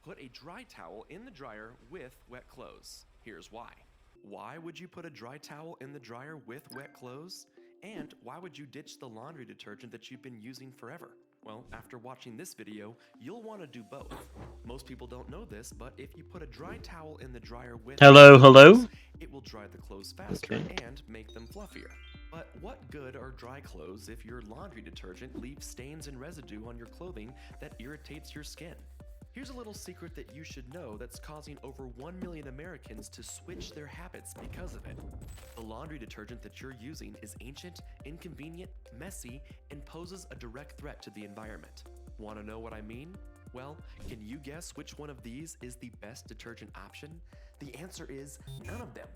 Put a dry towel in the dryer with wet clothes. Here's why. Why would you put a dry towel in the dryer with wet clothes? And why would you ditch the laundry detergent that you've been using forever? Well, after watching this video, you'll want to do both. Most people don't know this, but if you put a dry towel in the dryer with Hello, wet clothes, hello. it will dry the clothes faster Okay. and make them fluffier. But what good are dry clothes if your laundry detergent leaves stains and residue on your clothing that irritates your skin? Here's a little secret that you should know that's causing over 1 million Americans to switch their habits because of it. The laundry detergent that you're using is ancient, inconvenient, messy, and poses a direct threat to the environment. Want to know what I mean? Well, can you guess which one of these is the best detergent option? The answer is none of them.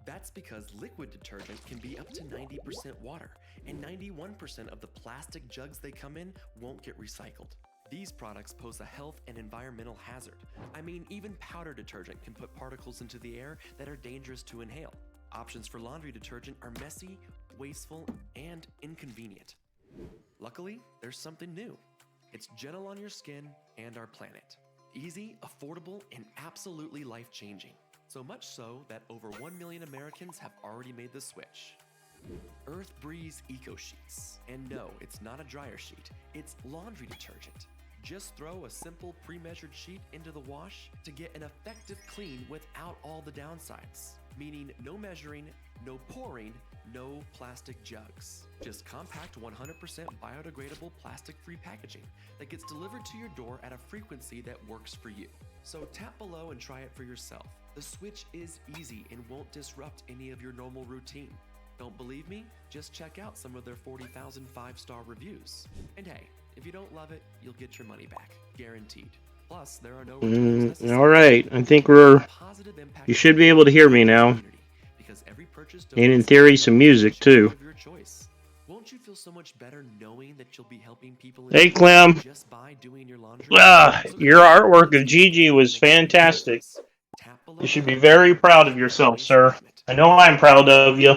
That's because liquid detergent can be up to 90% water, and 91% of the plastic jugs they come in won't get recycled. These products pose a health and environmental hazard. I mean, even powder detergent can put particles into the air that are dangerous to inhale. Options for laundry detergent are messy, wasteful, and inconvenient. Luckily, there's something new. It's gentle on your skin and our planet. Easy, affordable, and absolutely life-changing. So much so that over 1 million Americans have already made the switch. Earth Breeze Eco Sheets. And no, it's not a dryer sheet, it's laundry detergent. Just throw a simple pre-measured sheet into the wash to get an effective clean without all the downsides. Meaning no measuring, no pouring, no plastic jugs. Just compact 100% biodegradable plastic-free packaging that gets delivered to your door at a frequency that works for you. So tap below and try it for yourself. The switch is easy and won't disrupt any of your normal routine. Don't believe me? Just check out some of their 40,000 5-star reviews. And hey, if you don't love it, you'll get your money back, guaranteed. Plus, there are no returns necessary. All right, I think you should be able to hear me now. Because every purchase And in theory, some music too. of your choice. Won't you feel so much better knowing that you'll be helping people Hey, Clem. just by doing your laundry? Your artwork of Gigi was fantastic. You should be very proud of yourself, sir. I know I'm proud of you.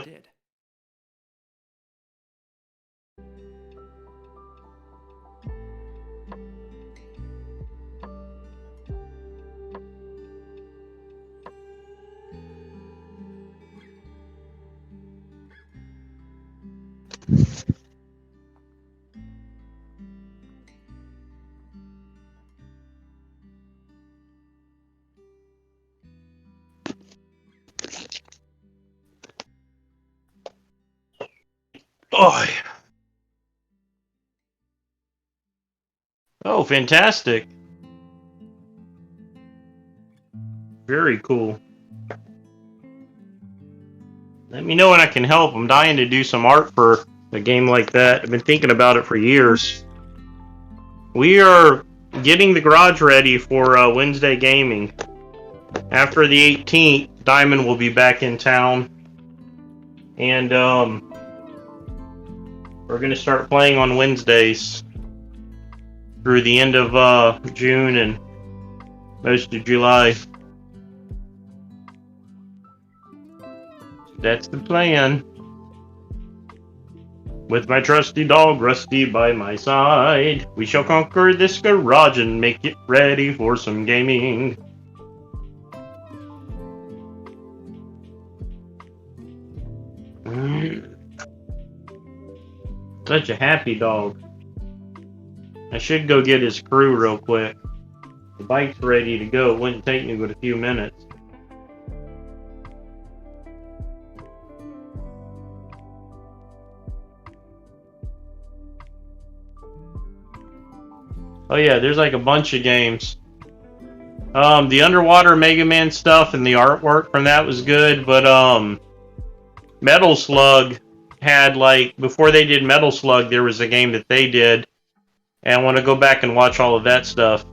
Oh, fantastic. Very cool. Let me know when I can help. I'm dying to do some art for a game like that. I've been thinking about it for years. We are getting the garage ready for Wednesday gaming. After the 18th, Diamond will be back in town. And we're going to start playing on Wednesdays through the end of June and most of July. That's the plan. With my trusty dog Rusty by my side, we shall conquer this garage and make it ready for some gaming. Such a happy dog. I should go get his crew real quick. The bike's ready to go. It wouldn't take me but a few minutes. Oh yeah, there's like a bunch of games. The underwater Mega Man stuff and the artwork from that was good, but Metal Slug had, like, before they did Metal Slug, there was a game that they did, and I want to go back and watch all of that stuff.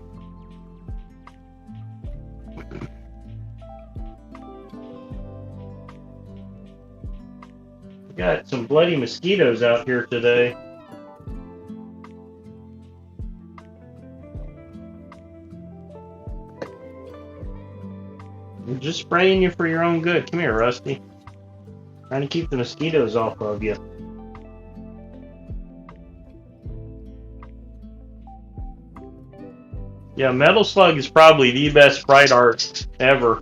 We got some bloody mosquitoes out here today. I'm just spraying you for your own good. Come here, Rusty. Trying to keep the mosquitoes off of you. Yeah, Metal Slug is probably the best sprite art ever.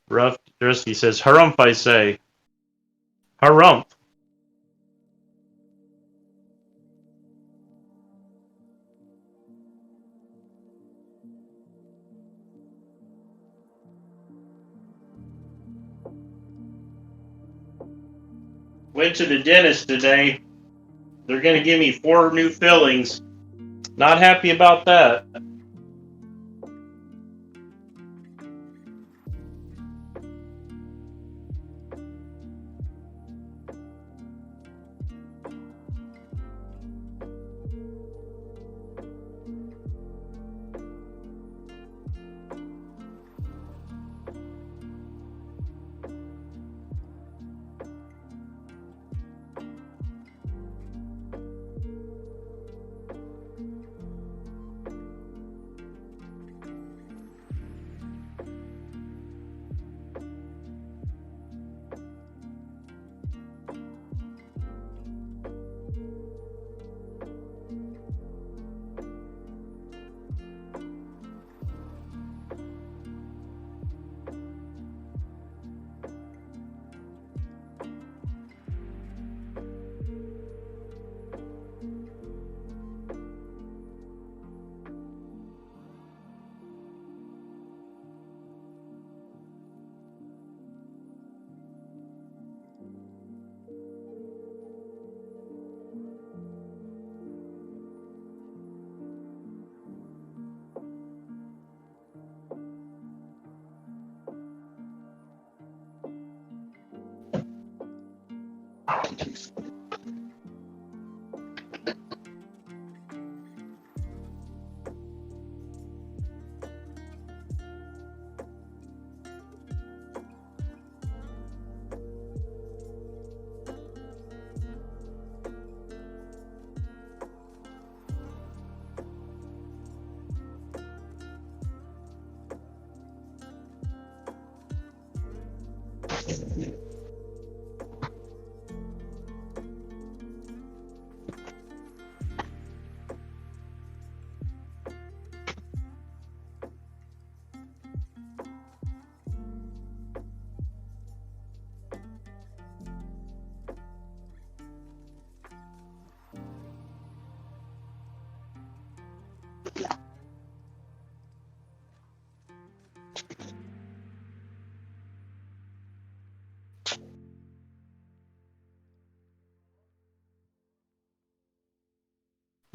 Rough Dristy says, harumph, I say. Harumph. Went to the dentist today. They're going to give me 4 new fillings. Not happy about that.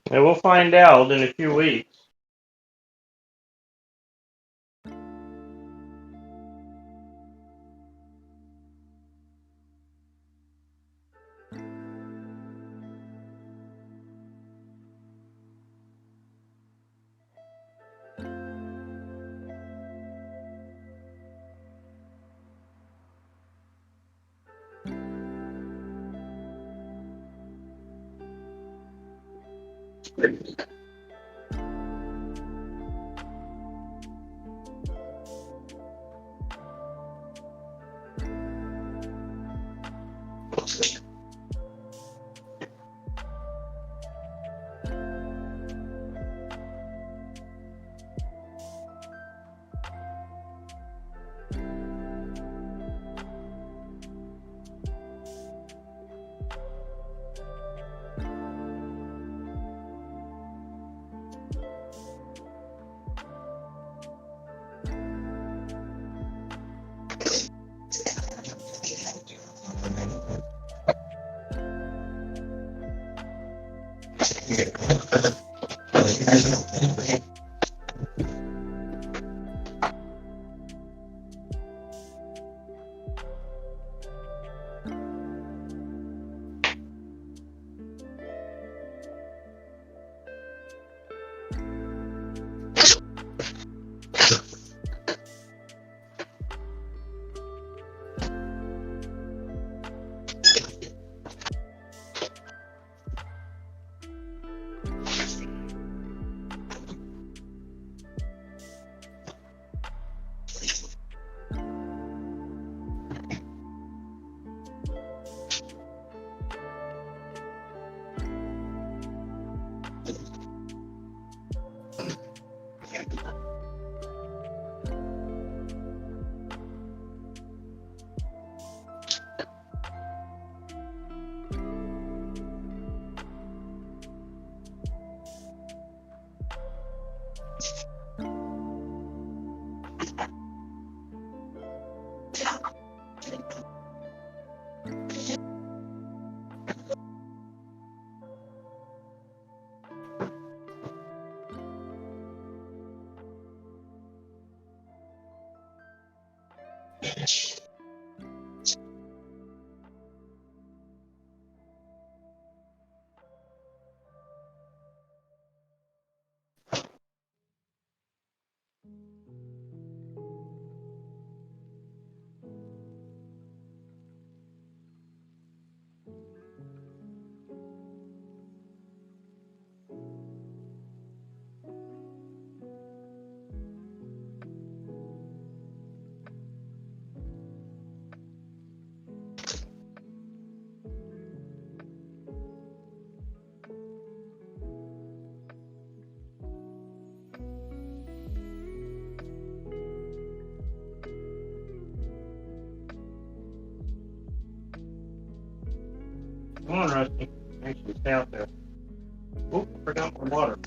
And we'll find out in a few weeks. Come on, Rusty. Actually, stay out there. Oh, I forgot my water.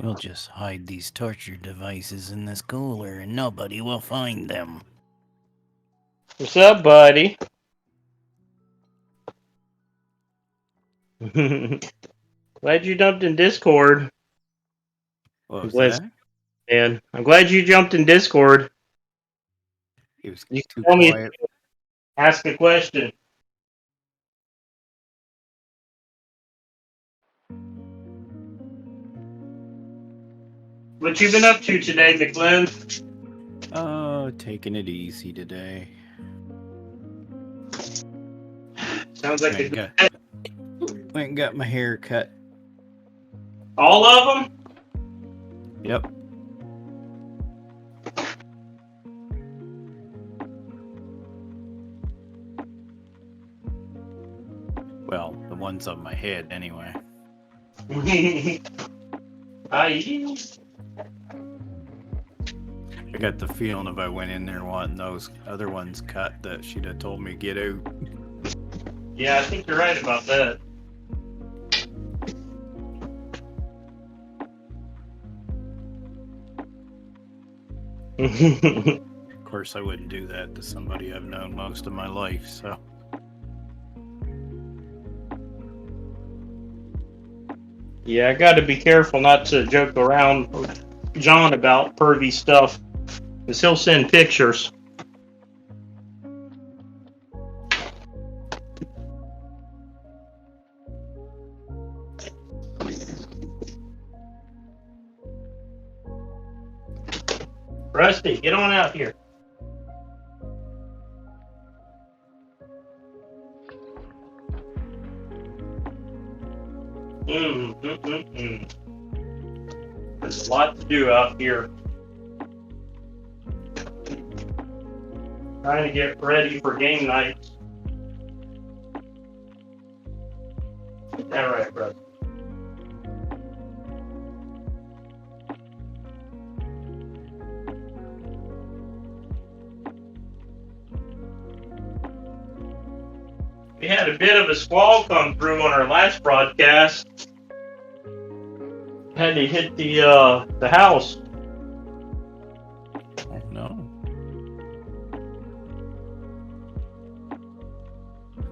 We'll just hide these torture devices in this cooler and nobody will find them. What's up, buddy? Glad you jumped in Discord. What was Bless- that? Man, I'm glad you jumped in Discord. It was You too told me quiet. to ask a question. What you been up to today, McLean? Oh, taking it easy today. Sounds like Went and got my hair cut. all of them. Yep. Well, the ones on my head, anyway. Aye. I got the feeling if I went in there wanting those other ones cut, that she'd have told me get out. Yeah, I think you're right about that. Of course, I wouldn't do that to somebody I've known most of my life, so. Yeah, I got to be careful not to joke around with John about pervy stuff, because he'll send pictures. Rusty, get on out here. There's a lot to do out here. Trying to get ready for game nights. All right, brother. We had a bit of a squall come through on our last broadcast. Had to hit the house. Oh, no.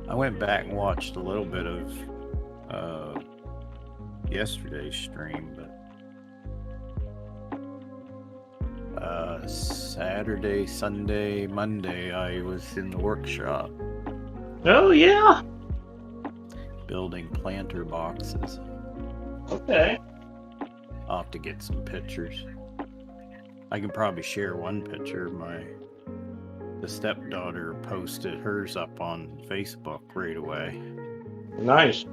I went back and watched a little bit of yesterday's stream, but Saturday, Sunday, Monday, I was in the workshop Oh yeah. building planter boxes. Okay. I'll have to get some pictures. I can probably share one picture. The stepdaughter posted hers up on Facebook right away. Nice.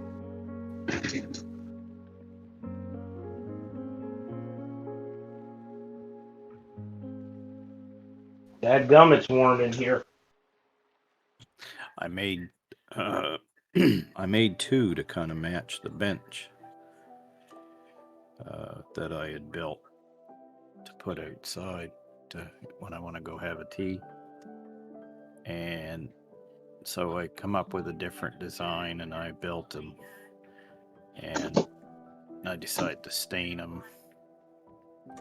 Dadgum, it's warm in here. I made I made two to kind of match the bench that I had built to put outside when I want to go have a tea. And so I come up with a different design and I built them. And I decided to stain them.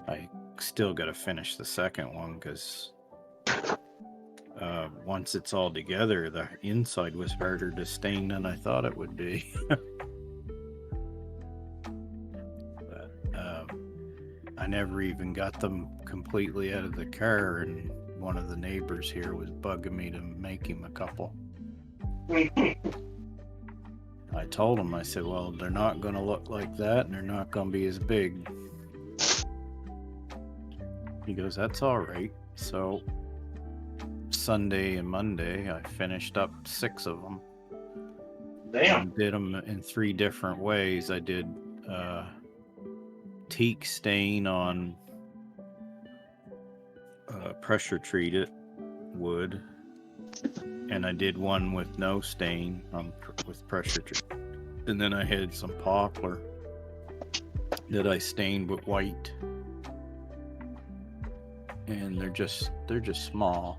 I still got to finish the second one because once it's all together, the inside was harder to stain than I thought it would be. But I never even got them completely out of the car, and one of the neighbors here was bugging me to make him a couple. I told him, I said, well, they're not going to look like that and they're not going to be as big. He goes, that's all right. So Sunday and Monday, I finished up 6 of them. Damn. And did them in 3 different ways. I did teak stain on pressure treated wood, and I did one with no stain with pressure treat. And then I had some poplar that I stained with white, and they're just small.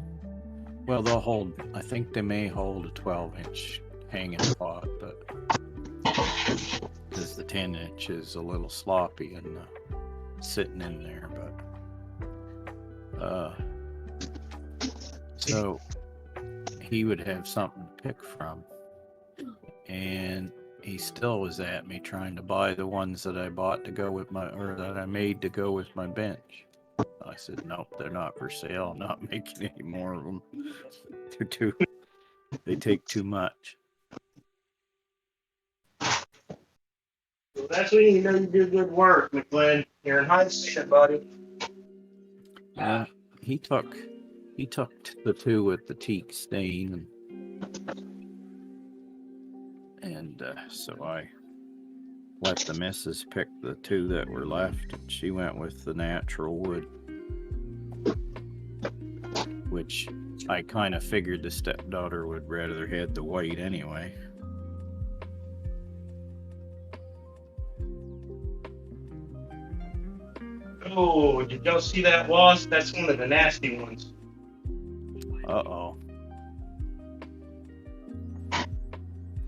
Well, they'll hold. I think they may hold a 12-inch hanging pot, but because the 10-inch is a little sloppy and sitting in there, but so he would have something to pick from, and he still was at me trying to buy the ones that I bought to go with that I made to go with my bench. I said, nope, they're not for sale. I'm not making any more of them. They take too much. Well, that's when you know you do good work, McGlenn. You're in high school, buddy. Yeah, he took the two with the teak stain, and so I let the missus pick the two that were left. She went with the natural wood, which I kind of figured the stepdaughter would rather had the white anyway. Oh, did y'all see that wasp? That's one of the nasty ones. Uh-oh.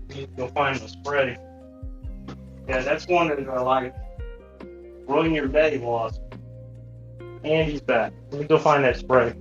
Need to go find the spray. Yeah, that's one of the like ruin your day wasp. And he's back. Let me go find that spray.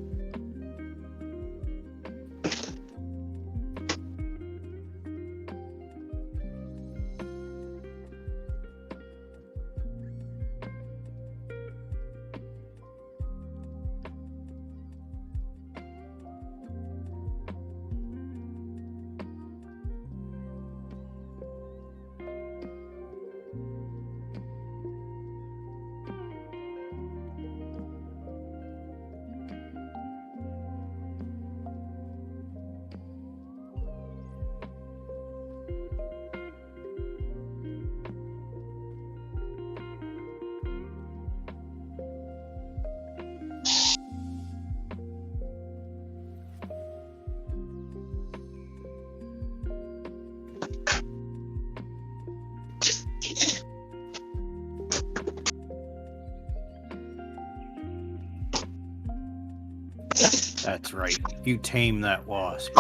That's right. You tame that wasp.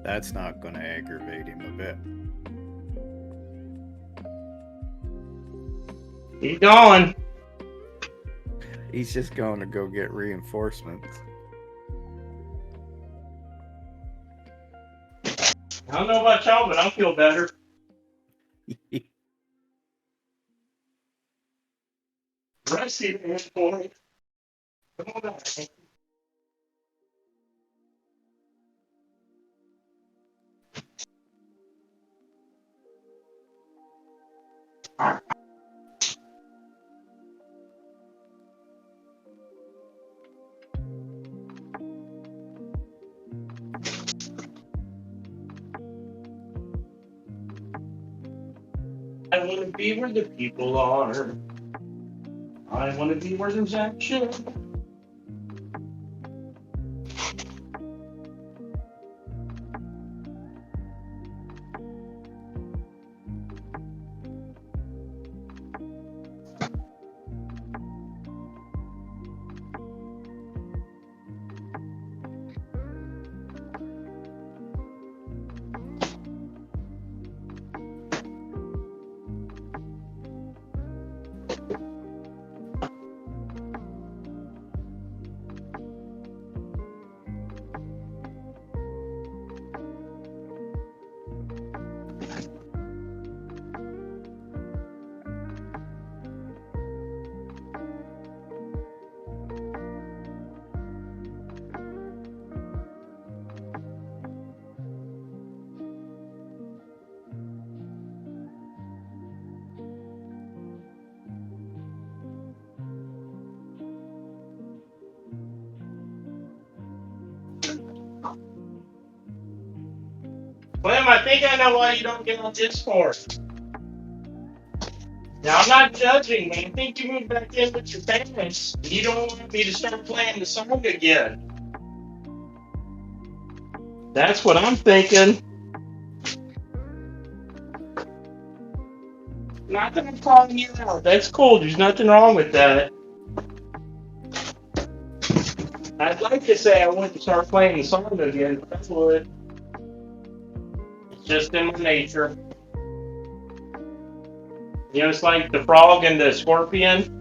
That's not going to aggravate him a bit. Keep going. He's just going to go get reinforcements. I don't know about y'all, but I feel better. Rusty man for me. Come on back. I want to be where the people are. I want to be where there's action. Tim, I think I know why you don't get on Discord. Now, I'm not judging, but I think you moved back in with your parents. You don't want me to start playing the song again. That's what I'm thinking. Not that I'm calling you out. That's cool. There's nothing wrong with that. I'd like to say I want to start playing the song again, but I would. It's just in my nature. You know, it's like the frog and the scorpion.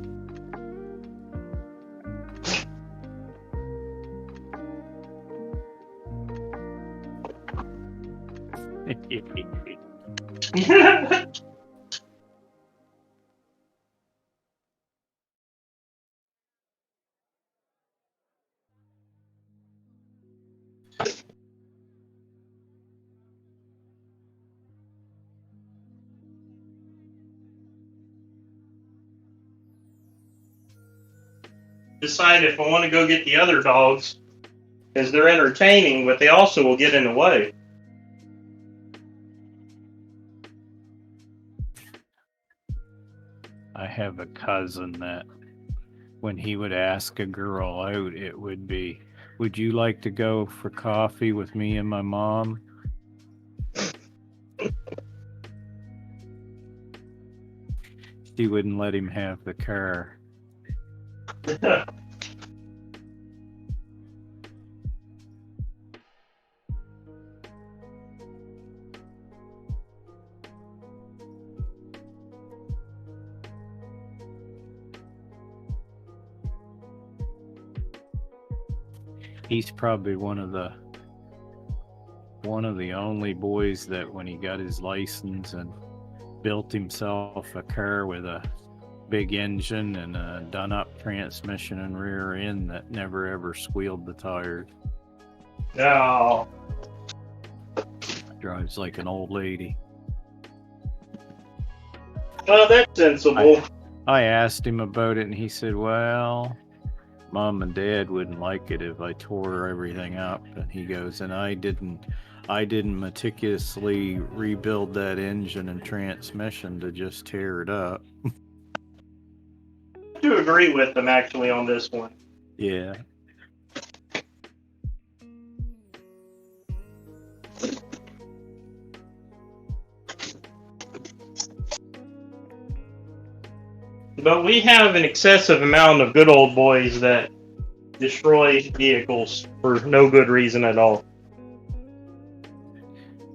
Decide if I want to go get the other dogs, because they're entertaining, but they also will get in the way. I have a cousin that when he would ask a girl out, it would be, "Would you like to go for coffee with me and my mom?" She wouldn't let him have the car. He's probably one of the only boys that when he got his license and built himself a car with a big engine and a done up transmission and rear end that never ever squealed the tires. No. Drives like an old lady. Well, that's sensible. I asked him about it and he said, "Well, Mom and Dad wouldn't like it if I tore everything up." And he goes, "And I didn't meticulously rebuild that engine and transmission to just tear it up." I do agree with them actually on this one. Yeah. But we have an excessive amount of good old boys that destroy vehicles for no good reason at all.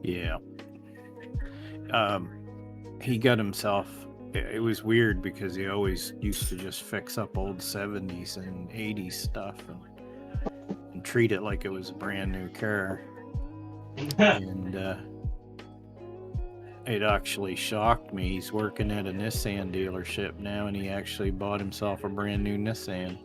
Yeah. He got himself, it was weird because he always used to just fix up old 70s and 80s stuff and treat it like it was a brand new car. And it actually shocked me. He's working at a Nissan dealership now and he actually bought himself a brand new Nissan.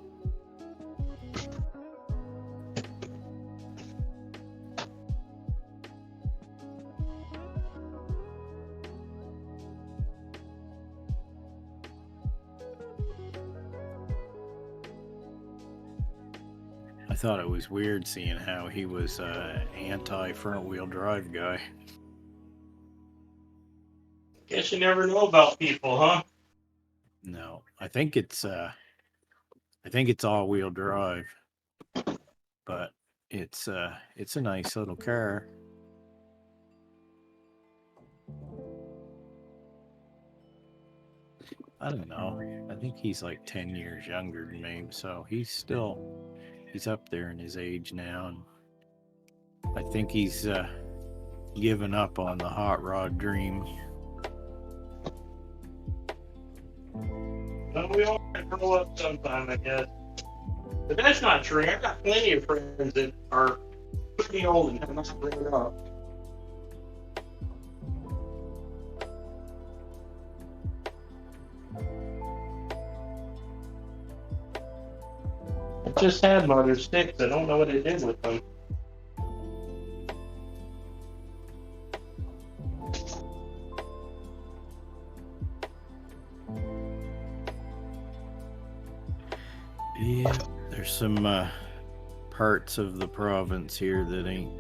I thought it was weird seeing how he was anti front wheel drive guy. Guess you never know about people, huh? No, I think it's all wheel drive, but it's a nice little car. I don't know. I think he's like 10 years younger than me, so he's up there in his age now, and I think he's given up on the hot rod dream. Well, we all grow up sometime, I guess. But that's not true. I've got plenty of friends that are pretty old and have not grown up. I just had mother sticks. I don't know what I did with them. Yeah, there's some parts of the province here that ain't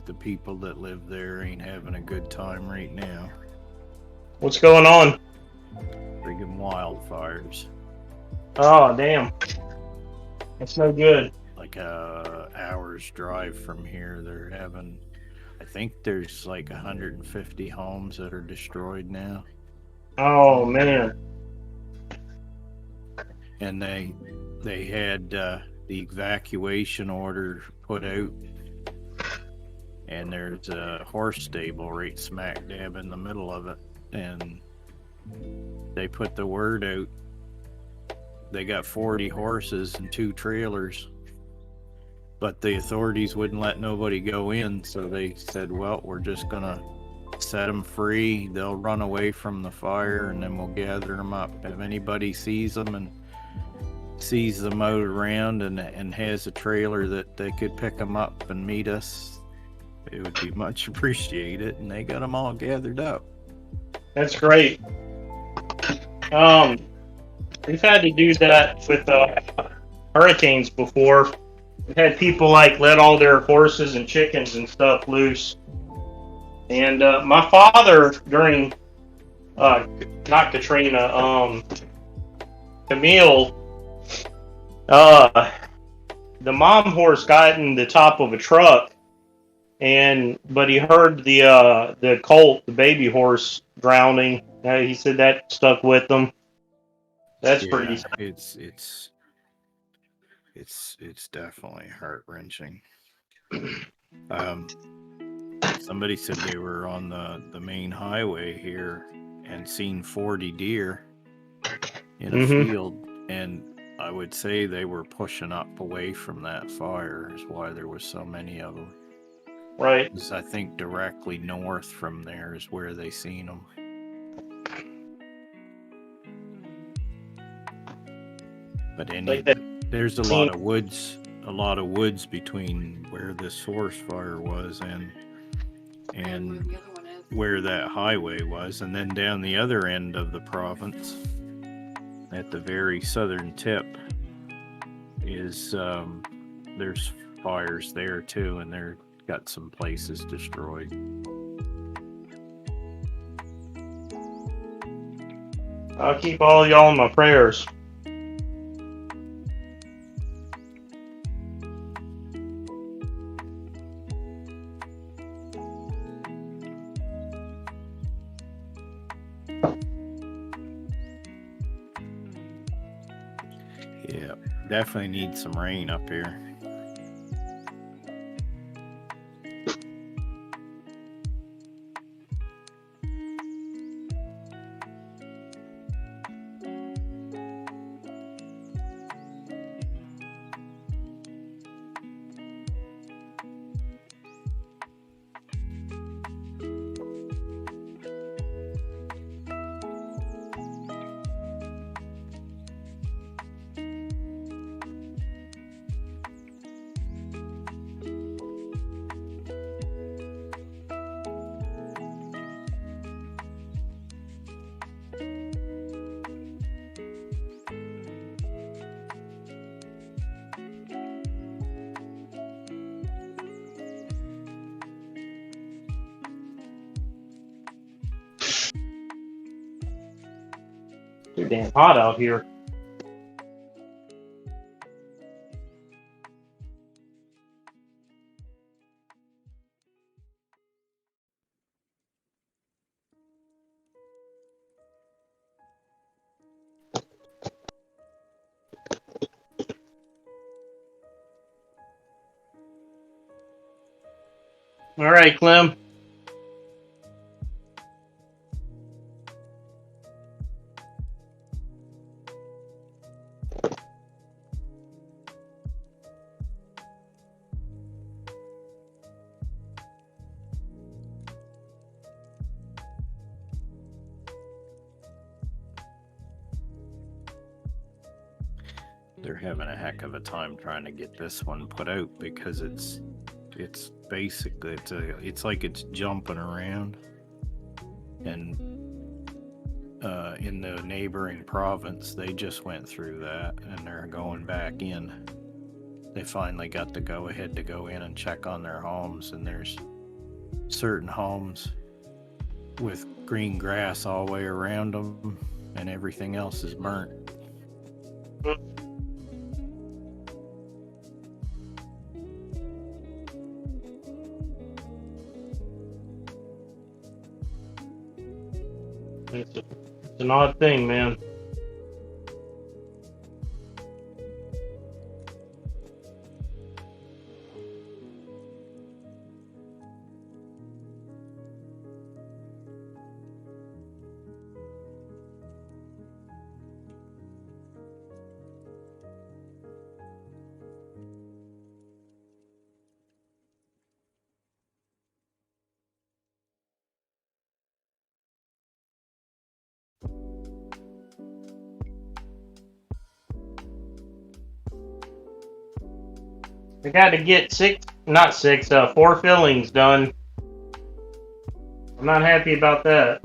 the people that live there ain't having a good time right now. What's going on? Friggin' wildfires. Oh, damn. That's no good. Like a hour's drive from here, they're having. I think there's like 150 homes that are destroyed now, Oh, man. and they had the evacuation order put out, and there's a horse stable right smack dab in the middle of it, and they put the word out. They got 40 horses and 2 trailers, but the authorities wouldn't let nobody go in, so they said, well, we're just gonna set them free. They'll run away from the fire, and then we'll gather them up. If anybody sees them and sees them out around and has a trailer that they could pick them up and meet us, it would be much appreciated. And they got them all gathered up. That's great. We've had to do that with hurricanes before. We've had people like let all their horses and chickens and stuff loose. And my father, during not Katrina, Camille, the mom horse got in the top of a truck, but he heard the colt, the baby horse, drowning. He said that stuck with him. That's pretty sad. It's definitely heart-wrenching. Somebody said they were on the main highway here and seen 40 deer in a field, and I would say they were pushing up away from that fire is why there was so many of them. Right. Because I think directly north from there is where they seen them. But there's a lot of woods between where this forest fire was and where that highway was, and then down the other end of the province, at the very southern tip, is there's fires there too, and they're got some places destroyed. I'll keep all y'all in my prayers. Yeah, definitely need some rain up here. Too damn hot out here. All right, Clem. They're having a heck of a time trying to get this one put out because it's basically it's like it's jumping around, and in the neighboring province they just went through that and they're going back in. They finally got the go ahead to go in and check on their homes, and there's certain homes with green grass all the way around them, and everything else is burnt. It's an odd thing, man. I got to get 4 fillings done. I'm not happy about that.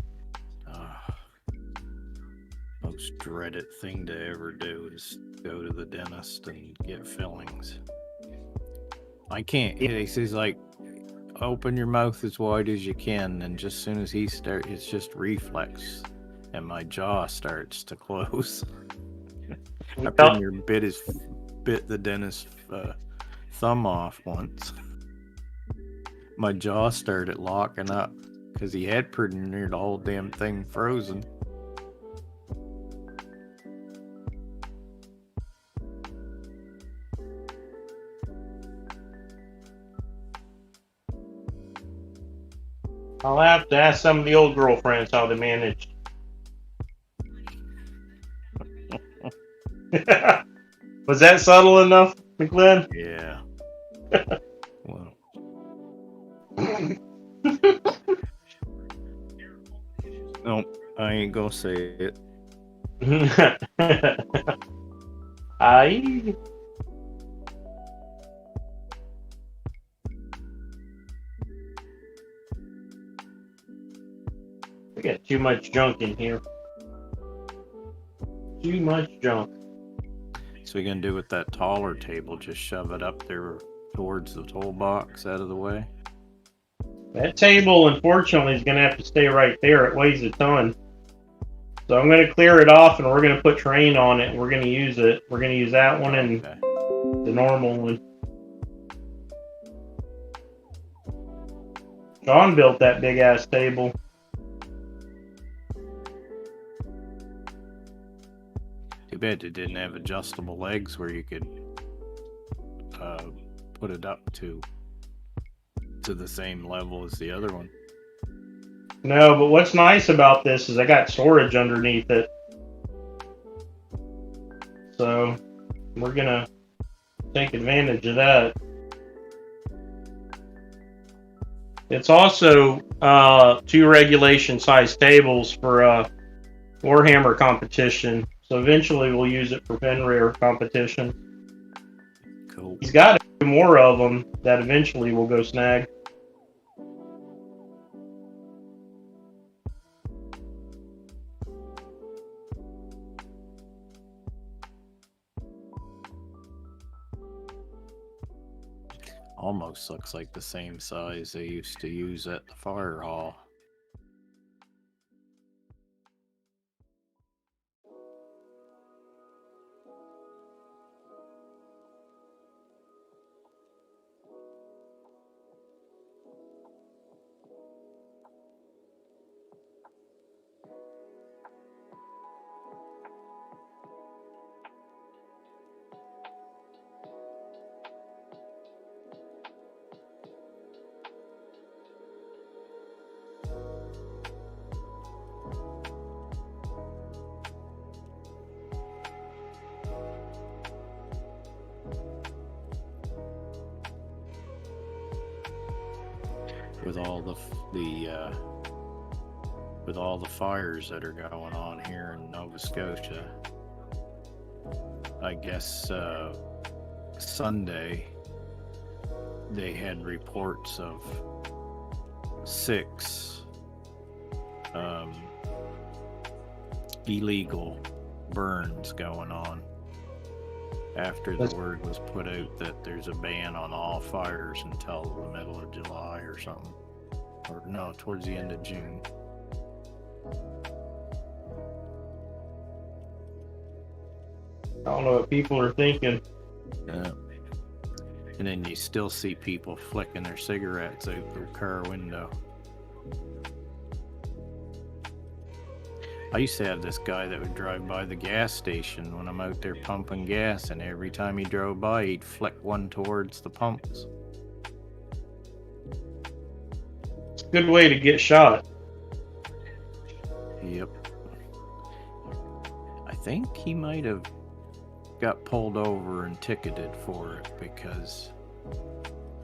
Most dreaded thing to ever do is go to the dentist and get fillings. I can't. He says, like, open your mouth as wide as you can, and just as soon as he starts, it's just reflex, and my jaw starts to close. I pretty near bit the dentist's thumb off once. My jaw started locking up because he had pretty near the whole damn thing frozen. I'll have to ask some of the old girlfriends how they managed. Was that subtle enough, McLean? Yeah. Well. No, I ain't gonna say it. I. We got too much junk in here. Too much junk. So we're gonna do with that taller table, just shove it up there towards the toolbox out of the way? That table, unfortunately, is gonna have to stay right there. It weighs a ton. So I'm gonna clear it off, and we're gonna put terrain on it, and we're gonna use it. We're gonna use that one and the normal one. John built that big ass table. Too bad it didn't have adjustable legs where you could put it up to the same level as the other one. No, but what's nice about this is I got storage underneath it. So we're gonna take advantage of that. It's also 2 regulation size tables for Warhammer competition. So eventually we'll use it for Fenrir competition. Cool. He's got a few more of them that eventually we'll go snag. Almost looks like the same size they used to use at the fire hall. With all the fires that are going on here in Nova Scotia, I guess Sunday they had reports of 6 illegal burns going on after the word was put out that there's a ban on all fires until the middle of July or something. or no, towards the end of June. I don't know what people are thinking. Yeah. And then you still see people flicking their cigarettes out their car window. I used to have this guy that would drive by the gas station when I'm out there pumping gas, and every time he drove by, he'd flick one towards the pumps. It's a good way to get shot. Yep. I think he might have got pulled over and ticketed for it, because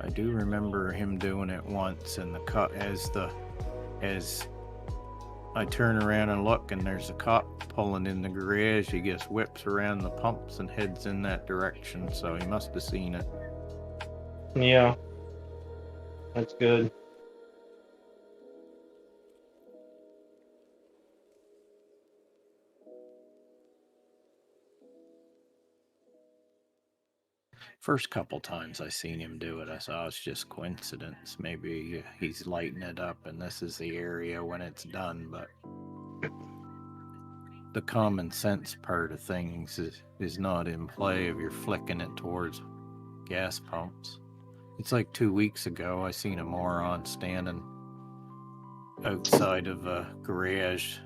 I do remember him doing it once, and the cop, as I turn around and look, and there's a cop pulling in the garage, he just whips around the pumps and heads in that direction, so he must have seen it. Yeah. That's good. First couple times I seen him do it, I thought it's just coincidence. Maybe he's lighting it up and this is the area when it's done, but the common sense part of things is not in play if you're flicking it towards gas pumps. It's like 2 weeks ago, I seen a moron standing outside of a garage,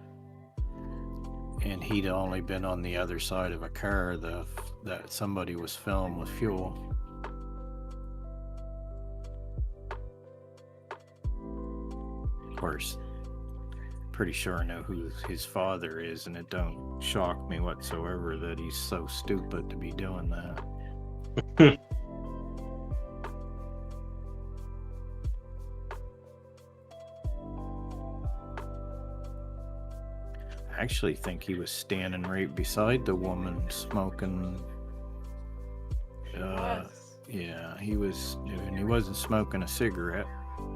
and he'd only been on the other side of a car that somebody was filling with fuel. Of course, pretty sure I know who his father is, and it don't shock me whatsoever that he's so stupid to be doing that. I actually think he was standing right beside the woman smoking. Yeah, he was, and he wasn't smoking a cigarette,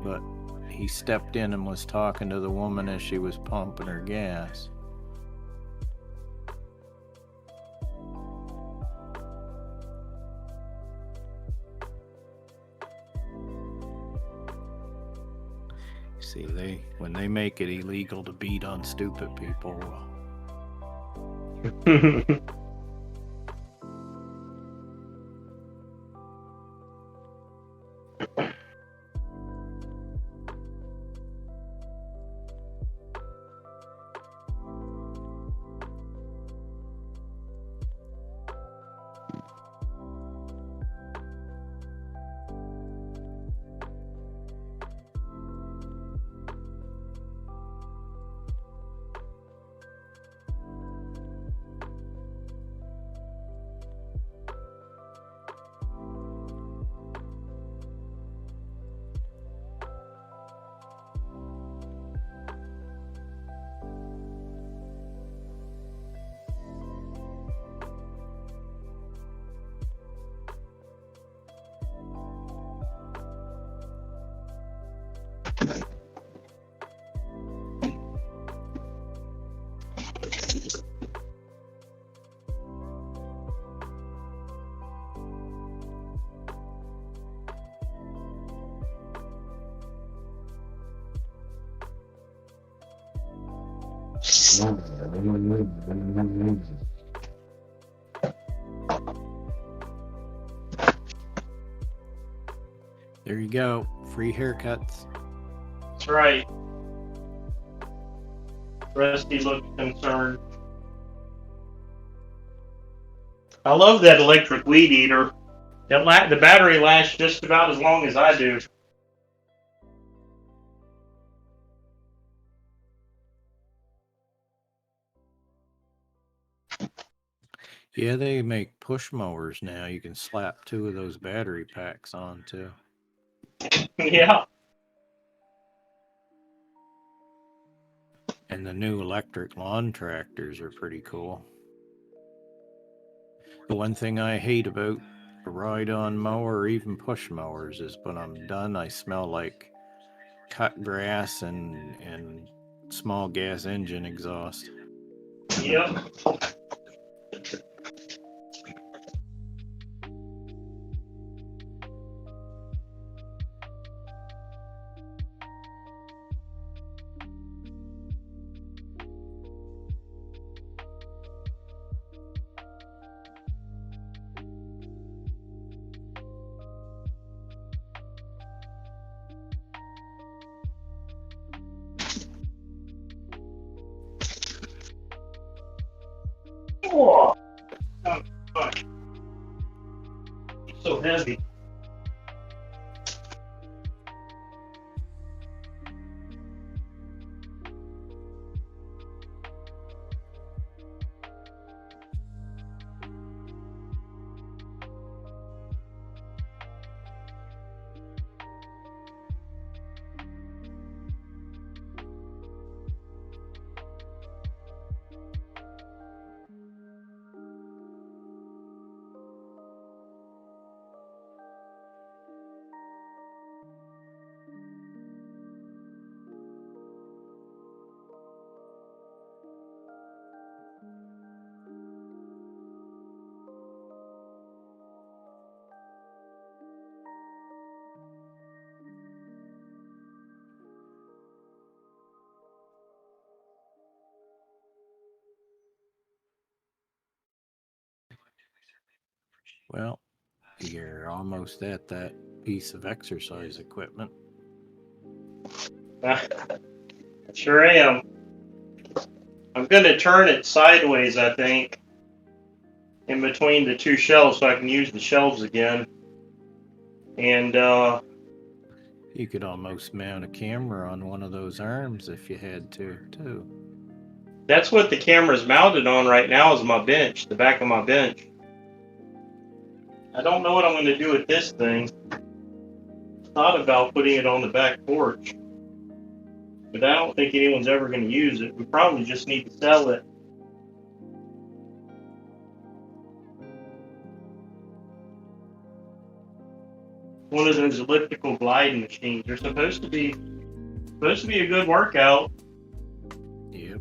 but he stepped in and was talking to the woman as she was pumping her gas. See, when they make it illegal to beat on stupid people. There you go. Free haircuts. That's right. Rusty looks concerned. I love that electric weed eater. The battery lasts just about as long as I do. Yeah, they make push mowers now. You can slap 2 of those battery packs on too. Yeah. And the new electric lawn tractors are pretty cool. The one thing I hate about a ride-on mower or even push mowers is when I'm done, I smell like cut grass and small gas engine exhaust. Yep. Oh, fuck. It's so heavy. Well, you're almost at that piece of exercise equipment. I sure am. I'm going to turn it sideways, I think, in between the two shelves so I can use the shelves again. And, You could almost mount a camera on one of those arms if you had to, too. that's what the camera's mounted on right now is my bench, the back of my bench. I don't know what I'm going to do with this thing. Thought about putting it on the back porch, but I don't think anyone's ever going to use it. We probably just need to sell it. One of those elliptical gliding machines. They're supposed to be a good workout. Yep.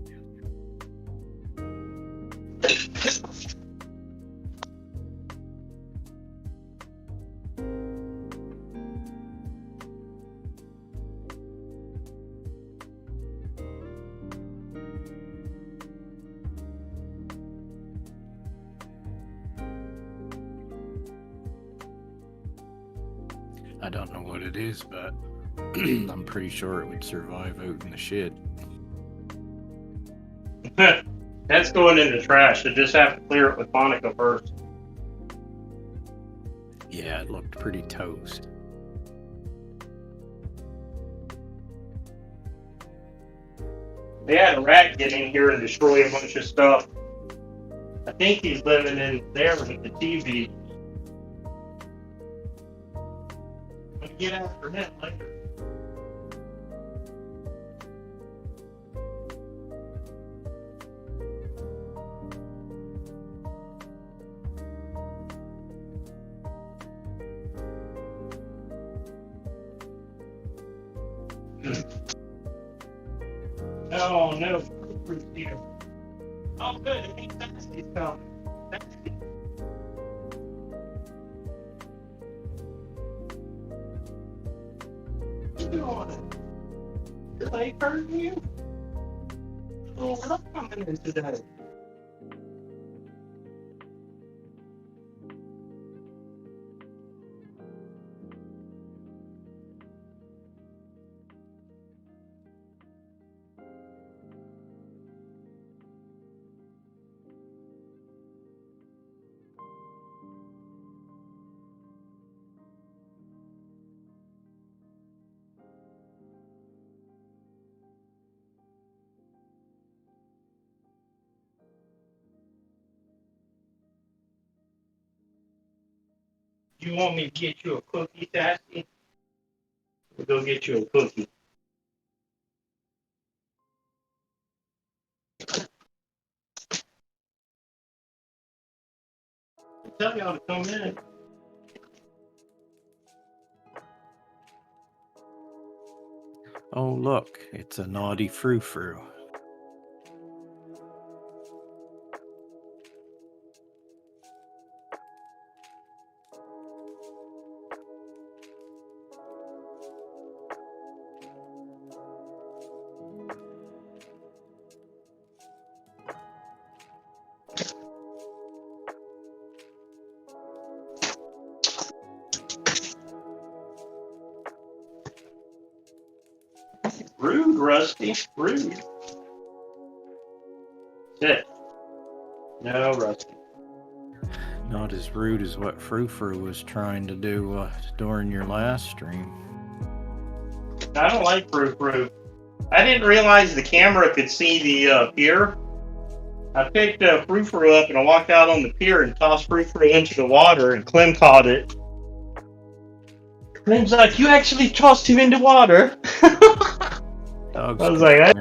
I don't know what it is, but I'm pretty sure it would survive out in the shed. That's going in the trash. I just have to clear it with Monica first. Yeah, it looked pretty toast. They had a rat get in here and destroy a bunch of stuff. I think he's living in there with the TV. I'm gonna get after him later. Oh no, fruit here. Oh good, it means Tasty's coming. Tasty. What you doing? Your leg hurting you? Oh, we're not coming in today. You want me to get you a cookie, Tasty? We'll go get you a cookie. Tell y'all to come in. Oh, look, it's a naughty frou-frou. Rude, Rusty. Rude. Sit. No, Rusty. Not as rude as what Frou Frou was trying to do during your last stream. I don't like Frou Frou. I didn't realize the camera could see the pier. I picked Frou Frou up and I walked out on the pier and tossed Frou Frou into the water, and Clem caught it. Clem's like, "You actually tossed him into water?" Dogs I was like, I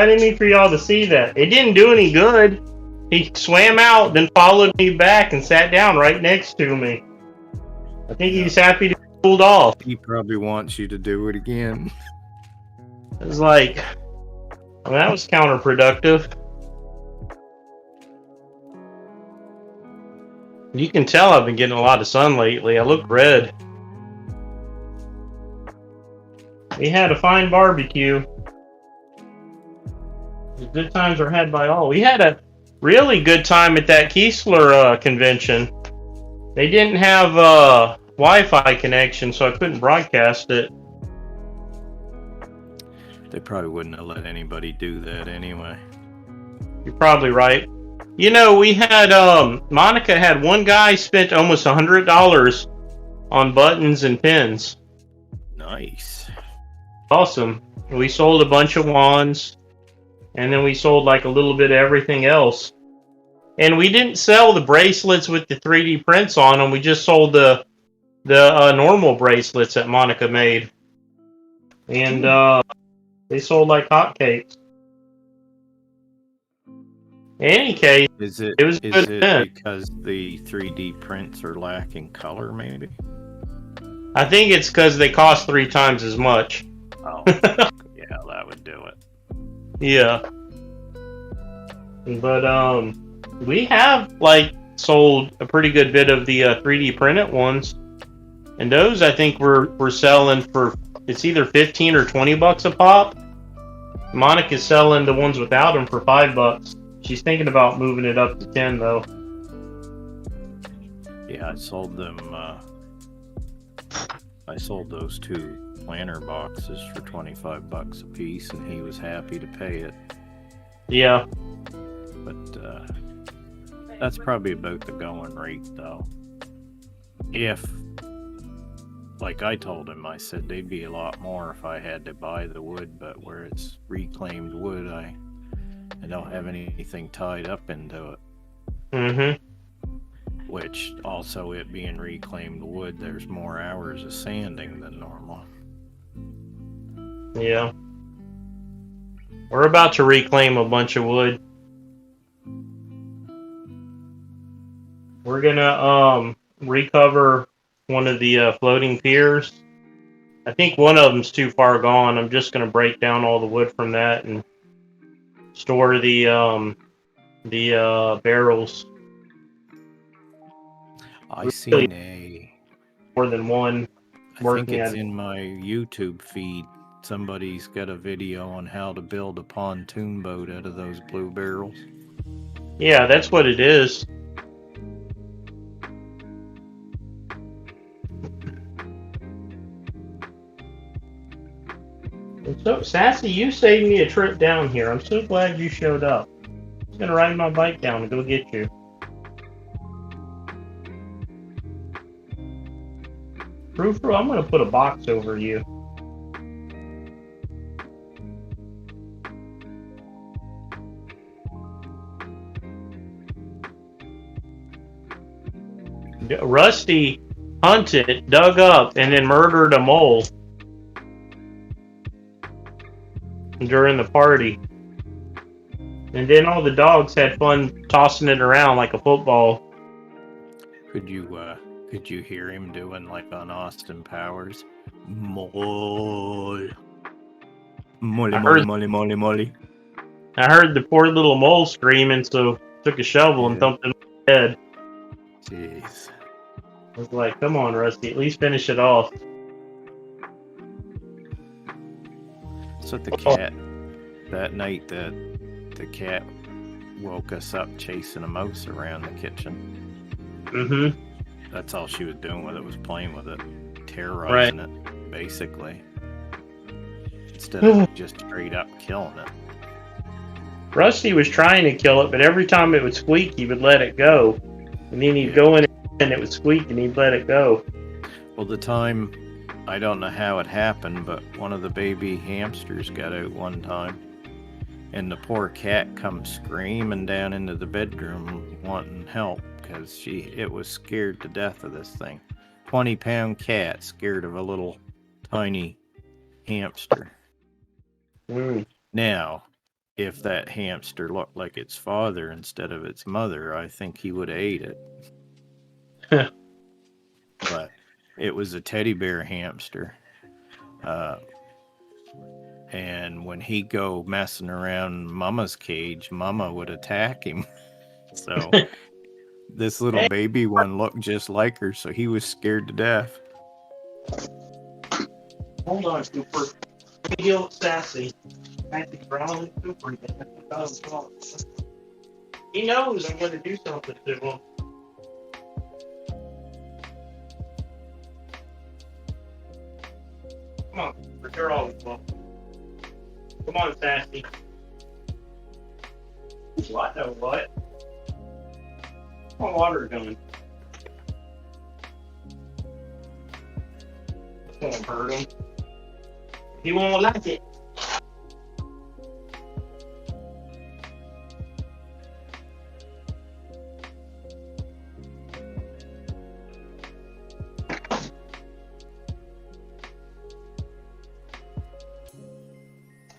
didn't mean for y'all to see that. It didn't do any good. He swam out, then followed me back and sat down right next to me. I think he's happy to be cooled off. He probably wants you to do it again. It was like, well, that was counterproductive. You can tell I've been getting a lot of sun lately. I look red. We had a fine barbecue. The good times were had by all. We had a really good time at that Keesler convention. They didn't have Wi-Fi connection, so I couldn't broadcast it. They probably wouldn't have let anybody do that anyway. You're probably right. You know, we had Monica had one guy spent almost $100 on buttons and pins. Nice. Awesome. We sold a bunch of wands, and then we sold like a little bit of everything else. And we didn't sell the bracelets with the 3D prints on them. We just sold the normal bracelets that Monica made, and they sold like hotcakes. In any case, it was a good event. Because the 3D prints are lacking color, maybe? I think it's because they cost 3 times as much. Oh, yeah, that would do it. Yeah. But we have like sold a pretty good bit of the 3D printed ones, and those I think we're selling for, it's either 15 or 20 bucks a pop. Monica's selling the ones without them for $5. She's thinking about moving it up to 10 though. Yeah, I sold them. I sold those 2 planter boxes for 25 bucks a piece, and he was happy to pay it. Yeah. But that's probably about the going rate, though. If, like I told him, I said they'd be a lot more if I had to buy the wood, but where it's reclaimed wood, I don't have anything tied up into it. Mm-hmm. Which, also it being reclaimed wood, there's more hours of sanding than normal. Yeah. We're about to reclaim a bunch of wood. We're gonna recover one of the floating piers. I think one of them's too far gone. I'm just gonna break down all the wood from that and store the barrels. I seen more than one. I think it's in my YouTube feed. Somebody's got a video on how to build a pontoon boat out of those blue barrels. Yeah, that's what it is. So, Sassy, you saved me a trip down here. I'm so glad you showed up. I was going to ride my bike down and go get you. Frou Frou, I'm going to put a box over you. Rusty hunted, dug up, and then murdered a mole during the party. And then all the dogs had fun tossing it around like a football. Could you hear him doing like on Austin Powers? Mole. Molly. I heard the poor little mole screaming, so took a shovel and thumped it on the head. Jeez. I was like, come on, Rusty, at least finish it off. So the cat, that night that the cat woke us up chasing a mouse around the kitchen. Mm-hmm. That's all she was doing with it, was playing with it. Terrorizing it, basically. Instead of just straight up killing it. Rusty was trying to kill it, but every time it would squeak, he would let it go. And then he'd go in and it would squeak and he'd let it go. Well, the time, I don't know how it happened, but one of the baby hamsters got out one time. And the poor cat come screaming down into the bedroom wanting help because it was scared to death of this thing. 20-pound cat scared of a little tiny hamster. Now, if that hamster looked like its father instead of its mother, I think he would have ate it. But it was a teddy bear hamster. And when he'd go messing around Mama's cage, Mama would attack him. So this little baby one looked just like her, so he was scared to death. Hold on, Cooper. Let me heal Sassy. Sassy Brown and Cooper. He knows I'm going to do something to him. Come on, you're always welcome. Come on, Sassy. What? No, what? My water's going. It's gonna hurt him. He won't like it.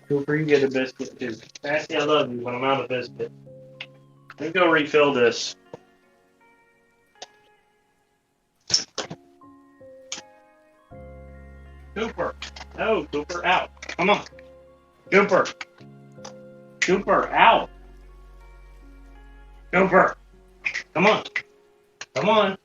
Cooper, you get a biscuit too. Sassy, I love you, but I'm out of biscuit. Let me go refill this. Cooper. No, Cooper, out. Come on. Cooper. Cooper, out. Cooper. Come on. Come on.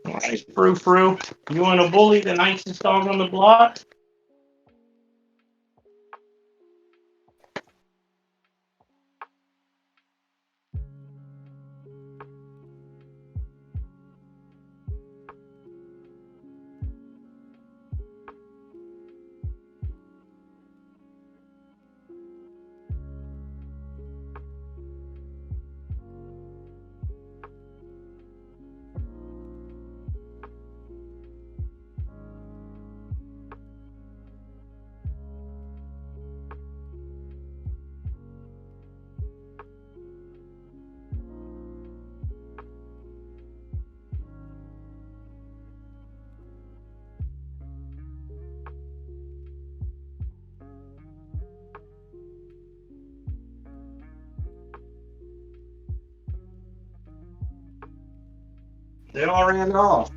Nice, Frou-Frou. You want to bully the nicest dog on the block? They all ran off.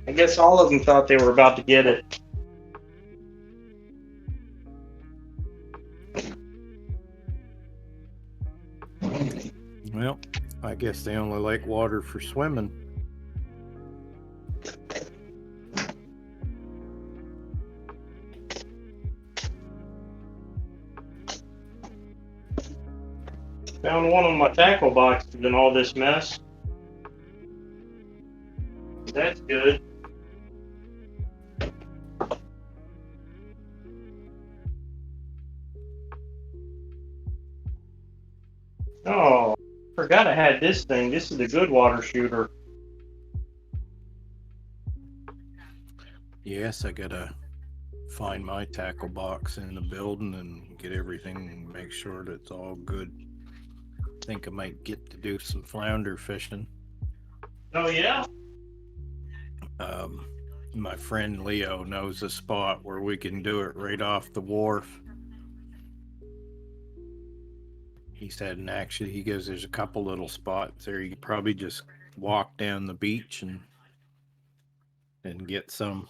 I guess all of them thought they were about to get it. Well, I guess they only like water for swimming. Found one of my tackle boxes in all this mess. That's good. Oh, forgot I had this thing. This is the good water shooter. Yes, I got a find my tackle box in the building and get everything and make sure that it's all good. I think I might get to do some flounder fishing. Oh yeah. My friend Leo knows a spot where we can do it right off the wharf. He said, and actually, he goes, there's a couple little spots there. You could probably just walk down the beach and get some.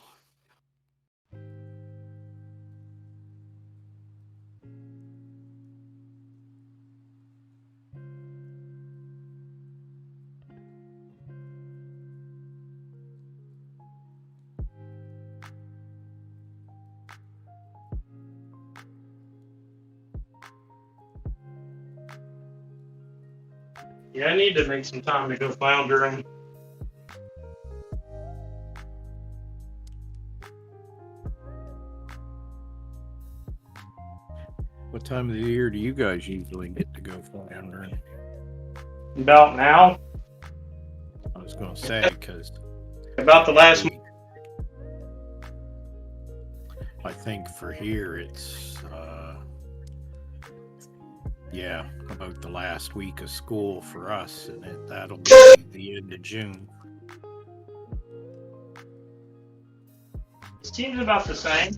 Yeah, I need to make some time to go floundering. What time of the year do you guys usually get to go floundering? About now. I was going to say, because About the last. I think for here it's about the last week of school for us, and that'll be the end of June. Seems about the same.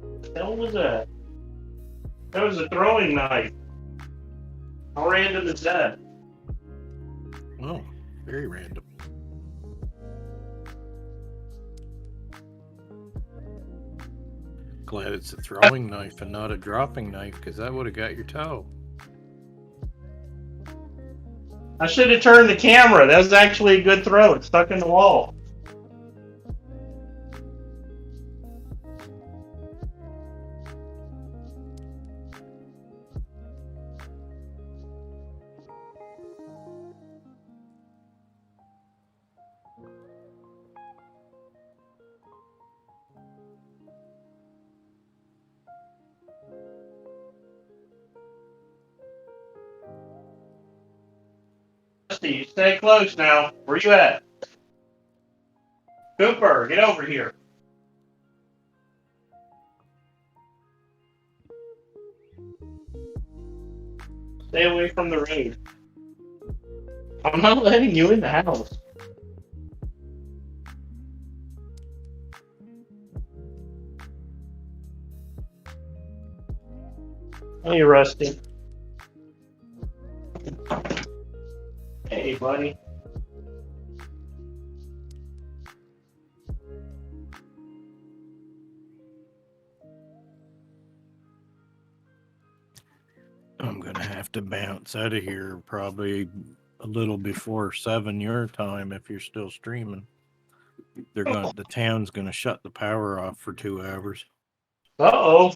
What the hell was that? That was a throwing knife. How random is that? Oh, very random. Glad it's a throwing knife and not a dropping knife, because that would have got your toe. I should have turned the camera. That was actually a good throw. It stuck in the wall. Steve, stay close now. Where you at? Cooper, get over here. Stay away from the road. I'm not letting you in the house. Hey, Rusty. Hey, buddy. I'm gonna have to bounce out of here probably a little before 7 your time if you're still streaming. The town's gonna shut the power off for 2 hours. Uh-oh.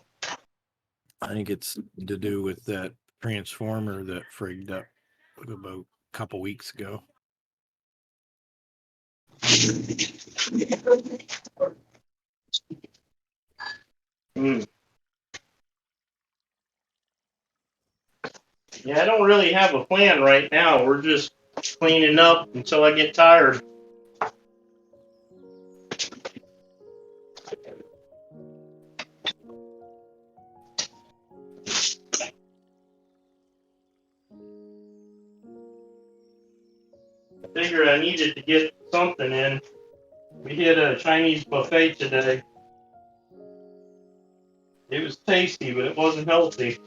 I think it's to do with that transformer that frigged up about a couple weeks ago. Yeah, I don't really have a plan right now. We're just cleaning up until I get tired. I figured I needed to get something in. We did a Chinese buffet today. It was tasty, but it wasn't healthy.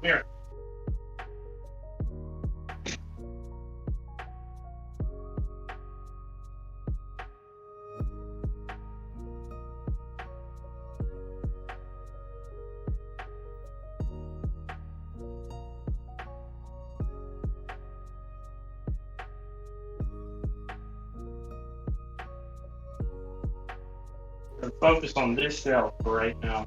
Here. Focus on this shelf for right now.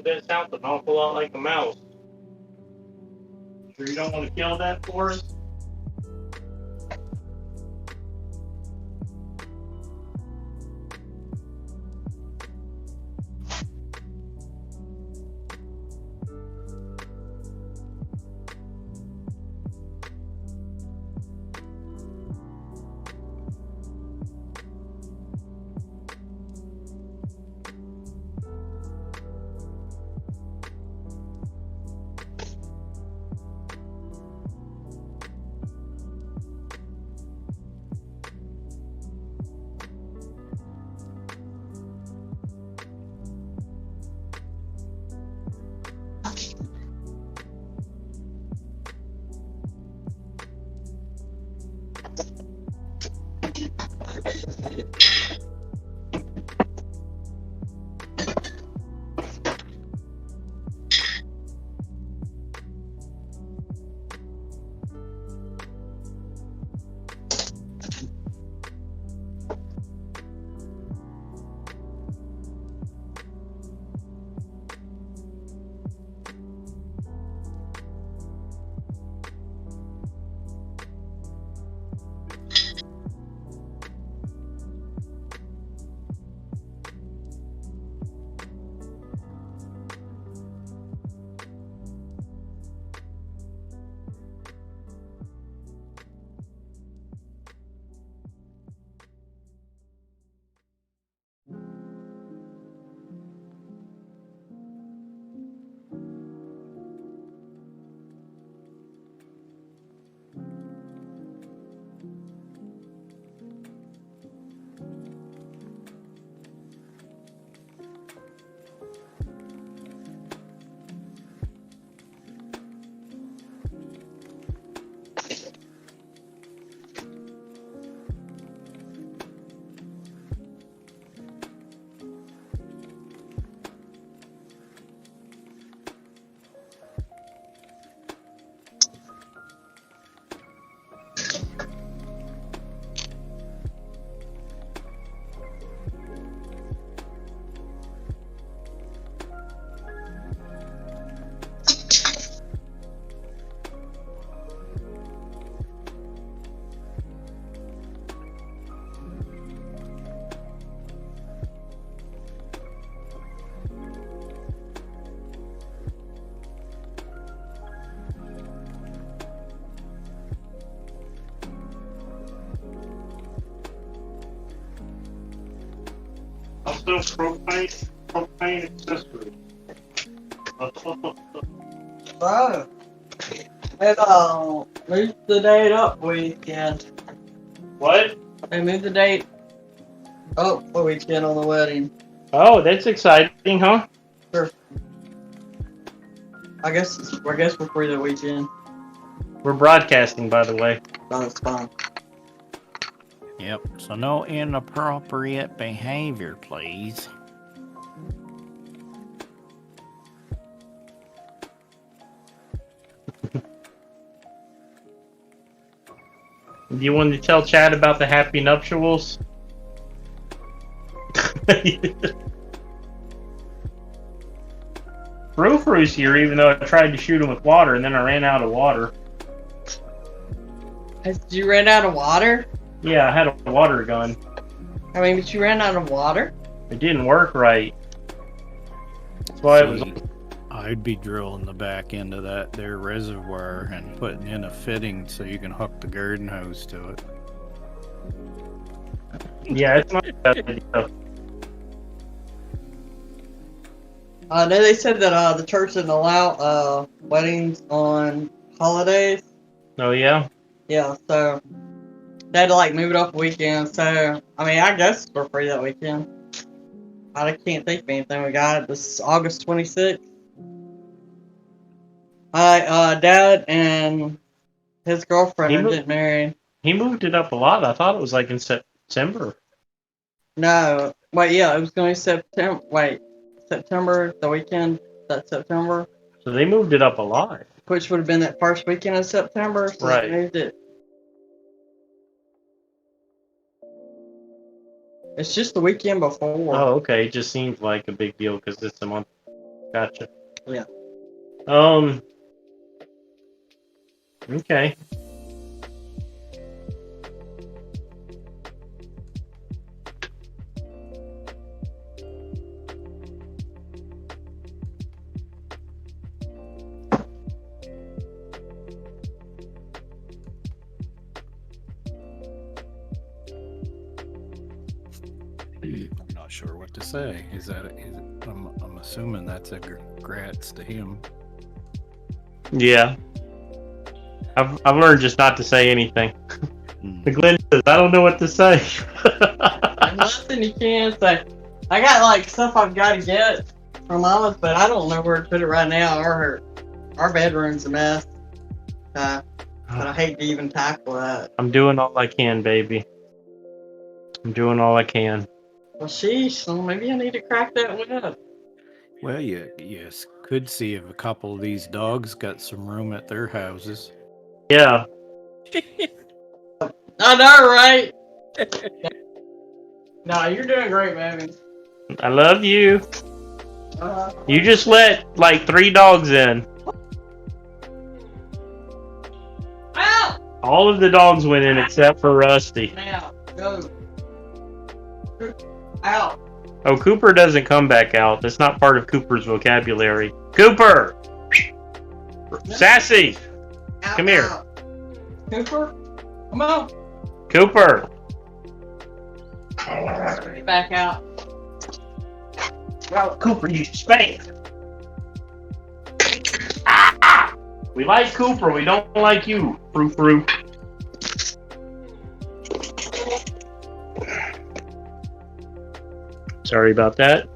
That sounds an awful lot like a mouse. Sure you don't want to kill that for us? Also, propane accessory. So, we reached the date up weekend. What? They moved the date up for weekend on the wedding. Oh, that's exciting, huh? Sure. I guess we're free the weekend. We're broadcasting, by the way. So it's fine. Yep. So no inappropriate behavior, please. Do you want to tell Chad about the happy nuptials? Frou-Frou's here, even though I tried to shoot him with water, and then I ran out of water. Did you run out of water? Yeah, I had a water gun. I mean, but you ran out of water? It didn't work right. That's why it was... See, I'd be drilling the back end of that there reservoir and putting in a fitting so you can hook the garden hose to it. Yeah, it's not a bad idea. No, they said that the church didn't allow weddings on holidays. Oh, yeah? Yeah, so they had to like move it up a weekend. So I mean, I guess we're free that weekend. I can't think of anything we got. This is August 26th. Dad and his girlfriend are getting married. He moved it up a lot. I thought it was like in September. No, wait, yeah, it was going to be September. Wait, September, the weekend, that September. So they moved it up a lot. Which would have been that first weekend of September. So Right. they moved it. It's just the weekend before. Oh, okay. It just seems like a big deal because it's a month. Gotcha. Yeah. Okay. I'm not sure what to say. I'm assuming that's a grats to him. Yeah. I've learned just not to say anything. The Glenn says, I don't know what to say. There's nothing you can say. I got like stuff I've got to get from Mama's, but I don't know where to put it right now. Our bedroom's a mess. But I hate to even tackle that. I'm doing all I can, baby. I'm doing all I can. Well, sheesh, so maybe I need to crack that one up. Well, you could see if a couple of these dogs got some room at their houses. Yeah. I know, right? No, you're doing great, baby. I love you. You just let like 3 dogs in. Out! All of the dogs went in except for Rusty. Now, go. Out. Oh, Cooper doesn't come back out. That's not part of Cooper's vocabulary. Cooper! Sassy! Out, Come here. out. Cooper, come on. Cooper! Get back out. Well, Cooper, you spank. Ah! We like Cooper. We don't like you, Frou-Frou. Sorry about that.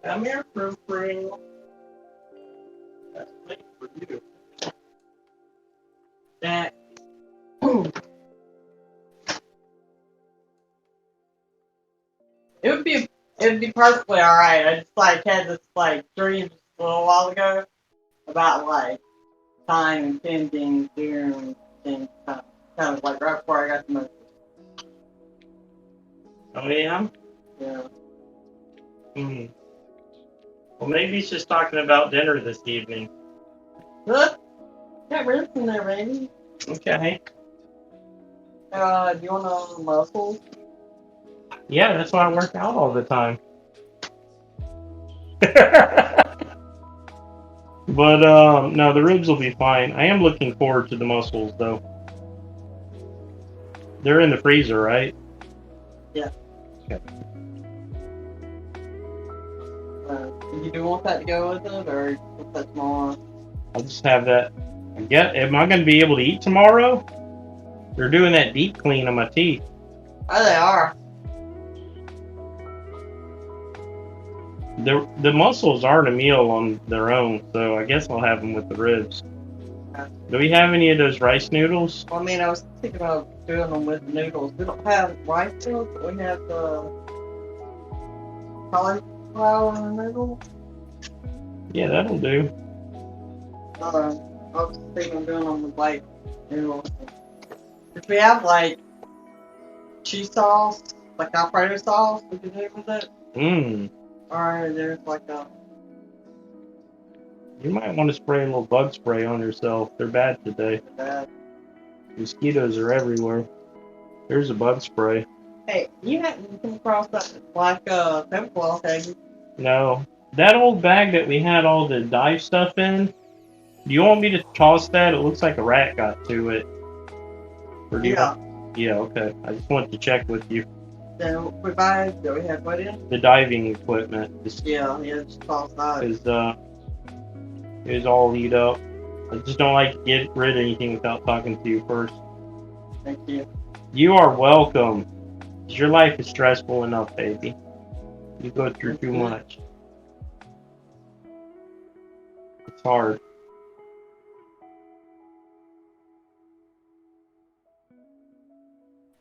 Come here, Frou-Frou. That's late for you. That. It'd be perfectly alright. I just like had this like dream just a little while ago about like time and pending here and things kind of like right before I got the message. Oh, yeah? Yeah. Mm-hmm. Well, maybe he's just talking about dinner this evening. Look, got ribs in there, baby. Okay. Do you want muscles? Yeah, that's why I work out all the time. But, no, the ribs will be fine. I am looking forward to the mussels, though. They're in the freezer, right? Yeah. Okay. You do want that to go with it, or put that small on? I'll just have that Am I going to be able to eat tomorrow? They're doing that deep clean on my teeth. Oh, they are. The mussels aren't a meal on their own, so I guess I'll have them with the ribs. Do we have any of those rice noodles? Well, I mean, I was thinking about doing them with noodles. We don't have rice noodles, but we have the cauliflower noodles. Yeah, that'll do. I was thinking of doing them with like noodles. If we have like cheese sauce, like Alfredo sauce, we can do it with it. Mmm. Or there's like a. You might want to spray a little bug spray on yourself. They're bad today. Mosquitoes are everywhere. There's a bug spray. Hey, you haven't come across that black tablecloth, have you? No. That old bag that we had all the dye stuff in, do you want me to toss that? It looks like a rat got to it. Or do you Yeah. Yeah, okay. I just wanted to check with you. So we buy, do we have what in? The diving equipment. Yeah, just toss that. Is it was all eat up. I just don't like to get rid of anything without talking to you first. Thank you. You are welcome. Your life is stressful enough, baby. You go through too much. It's hard.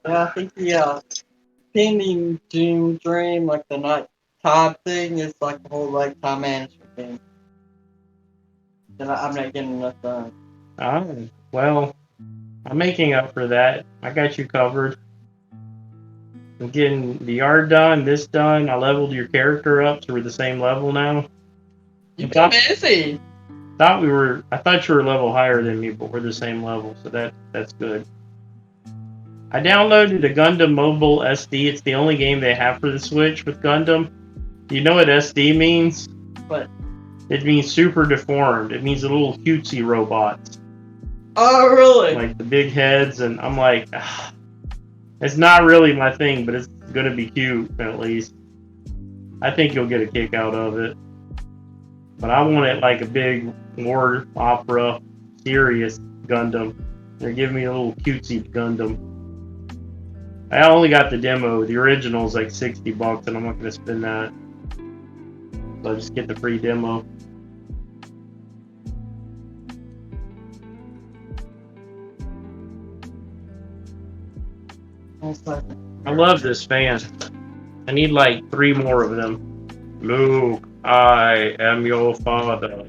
I think the pending doom dream, like the night time thing, is like the whole like time management thing. And I'm not getting enough done. Oh, well, I'm making up for that. I got you covered. I'm getting the yard done, this done. I leveled your character up, so we're the same level now. You've been busy. I thought you were a level higher than me, but we're the same level, so that's good. I downloaded a Gundam Mobile SD. It's the only game they have for the Switch with Gundam. Do you know what SD means? What? It means super deformed. It means the little cutesy robots. Oh, really? Like the big heads, and I'm like, it's not really my thing, but it's gonna be cute at least. I think you'll get a kick out of it. But I want it like a big war opera, serious Gundam. They're giving me a little cutesy Gundam. I only got the demo. The original is like $60, and I'm not gonna spend that. So I just get the free demo. I love this fan. I need like 3 more of them. Luke, I am your father.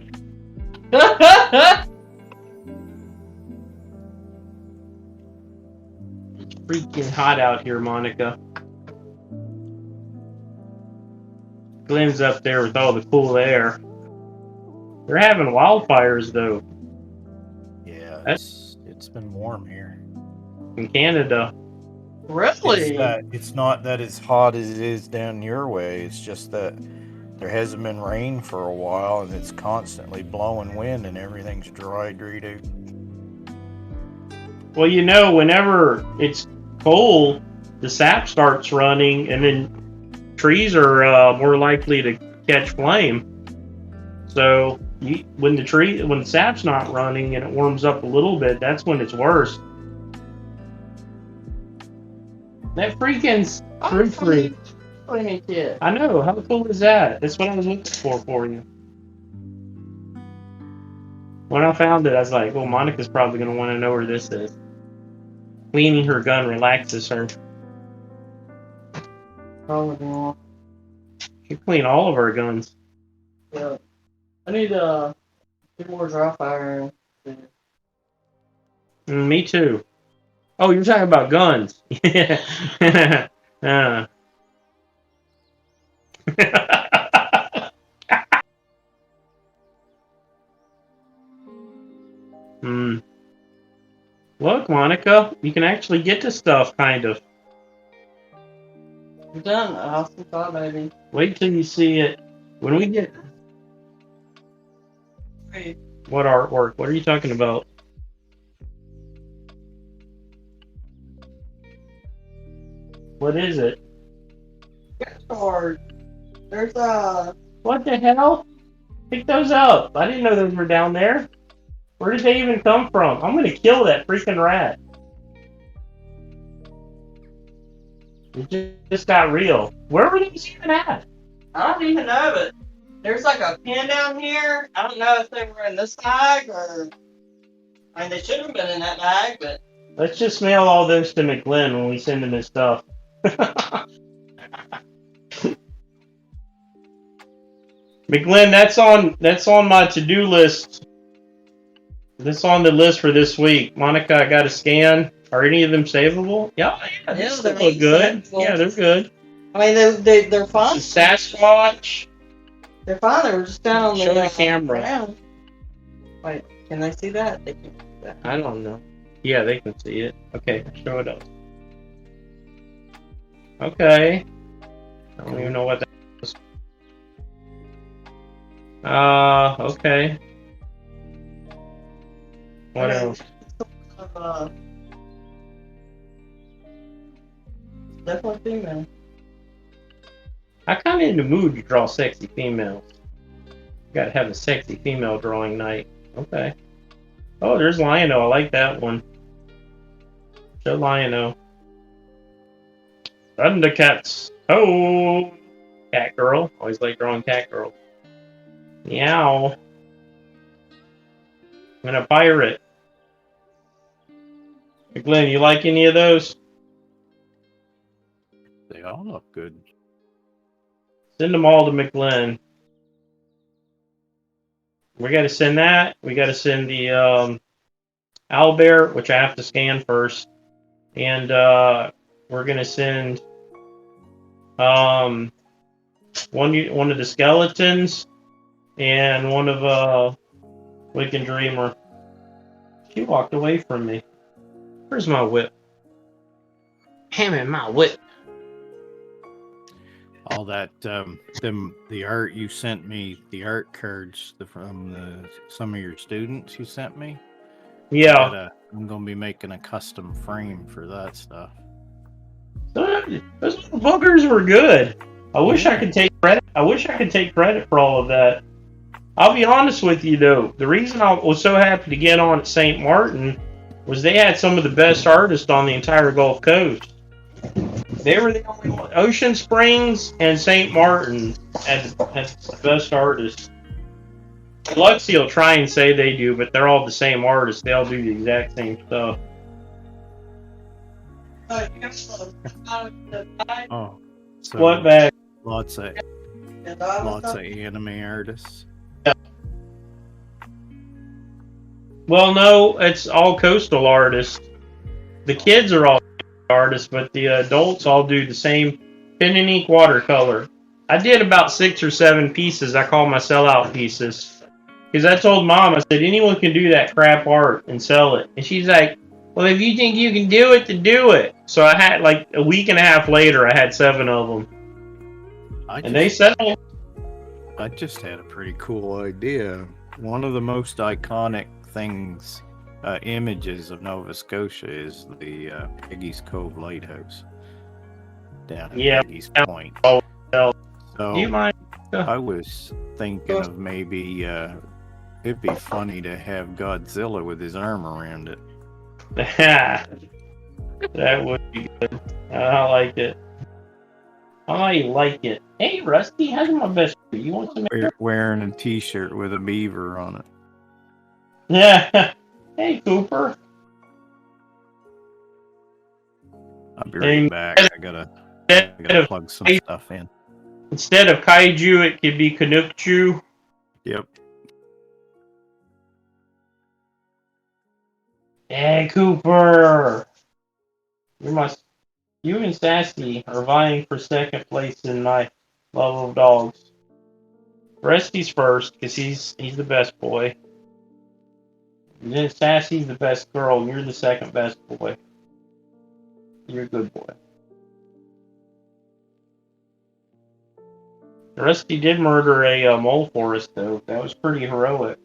It's freaking hot out here, Monica. Glenn's up there with all the cool air. They're having wildfires though. Yeah, it's been warm here. In Canada. Really? It's not that it's hot as it is down your way. It's just that there hasn't been rain for a while, and it's constantly blowing wind, and everything's dried right out. Well, you know, whenever it's cold, the sap starts running, and then trees are more likely to catch flame. So when the sap's not running and it warms up a little bit, that's when it's worse. That freaking fruit tree. What do you mean, kid? I know. How cool is that? That's what I was looking for you. When I found it, I was like, well, Monica's probably going to want to know where this is. Cleaning her gun relaxes her. Probably not. She clean all of our guns. Yeah. I need 2 more dry fire. Me too. Oh, you're talking about guns. Yeah. Look, Monica, you can actually get to stuff, kind of. I'm done. I'll see thought maybe. Wait till you see it. When we get... Hey. What artwork? What are you talking about? What is it? Card. There's What the hell? Pick those up. I didn't know those were down there. Where did they even come from? I'm gonna kill that freaking rat. It just got real. Where were these even at? I don't even know, but there's like a pin down here. I don't know if they were in this bag or. I mean, they should have been in that bag, but. Let's just mail all those to McGlynn when we send him his stuff. McGlynn, that's on my to-do list. That's on the list for this week. Monica, I got to scan. Are any of them savable? Yeah, they still look good. Savable. Yeah, they're good. I mean, they're fine. It's a Sasquatch. They're fine. They were just down on Show the camera. ground. Wait, can they see that? They can see that. I don't know. Yeah, they can see it. Okay, show it up. Okay. I don't even know what that is. Okay. What else? Definitely female. I kind of in the mood to draw sexy females. Gotta have a sexy female drawing night. Okay. Oh, there's Lion-O. I like that one. Show Lion-O. Thundercats. Oh, cat girl. Always like drawing cat girl. Meow. I'm gonna pirate. Glenn, you like any of those? They all look good. Send them all to McGlynn. We got to send that. We got to send the owlbear, which I have to scan first, and we're gonna send one of the skeletons and one of Wicked Dreamer. She walked away from me. Where's my whip? Hamming my whip. All that the art you sent me, the art cards from some of your students you sent me. Yeah. I'm gonna be making a custom frame for that stuff. Those little buggers were good. I wish I could take credit. I wish I could take credit for all of that. I'll be honest with you though. The reason I was so happy to get on at St. Martin was they had some of the best artists on the entire Gulf Coast. They were the only one. Ocean Springs and St. Martin had the best artists. Biloxi will try and say they do, but they're all the same artists. They all do the exact same stuff. Oh, so What bag? lots of anime artists. Well, no, it's all coastal artists. The kids are all artists, but the adults all do the same pen and ink watercolor. I did about 6 or 7 pieces. I call my sellout pieces. Because I told Mom, I said, anyone can do that crap art and sell it. And she's like, well, if you think you can do it, then do it. So I had, like, a week and a half later, I had 7 of them. They settled. I just had a pretty cool idea. One of the most iconic things, images of Nova Scotia is the Peggy's Cove Lighthouse down at Peggy's Point. Oh, so do you mind? I was thinking of maybe it'd be funny to have Godzilla with his arm around it. That would be good. I like it. I like it. Hey, Rusty, how's my best friend? You want some? Wearing a T-shirt with a beaver on it. Yeah. Hey, Cooper. I'll be right back. I gotta plug some stuff in. Instead of kaiju, it could be Canuckchu. Yep. Hey, Cooper. You and Sassy are vying for second place in my love of dogs. Rusty's first because he's the best boy. And then Sassy's the best girl, and you're the second best boy. You're a good boy. Rusty did murder a mole forest, though. That was pretty heroic.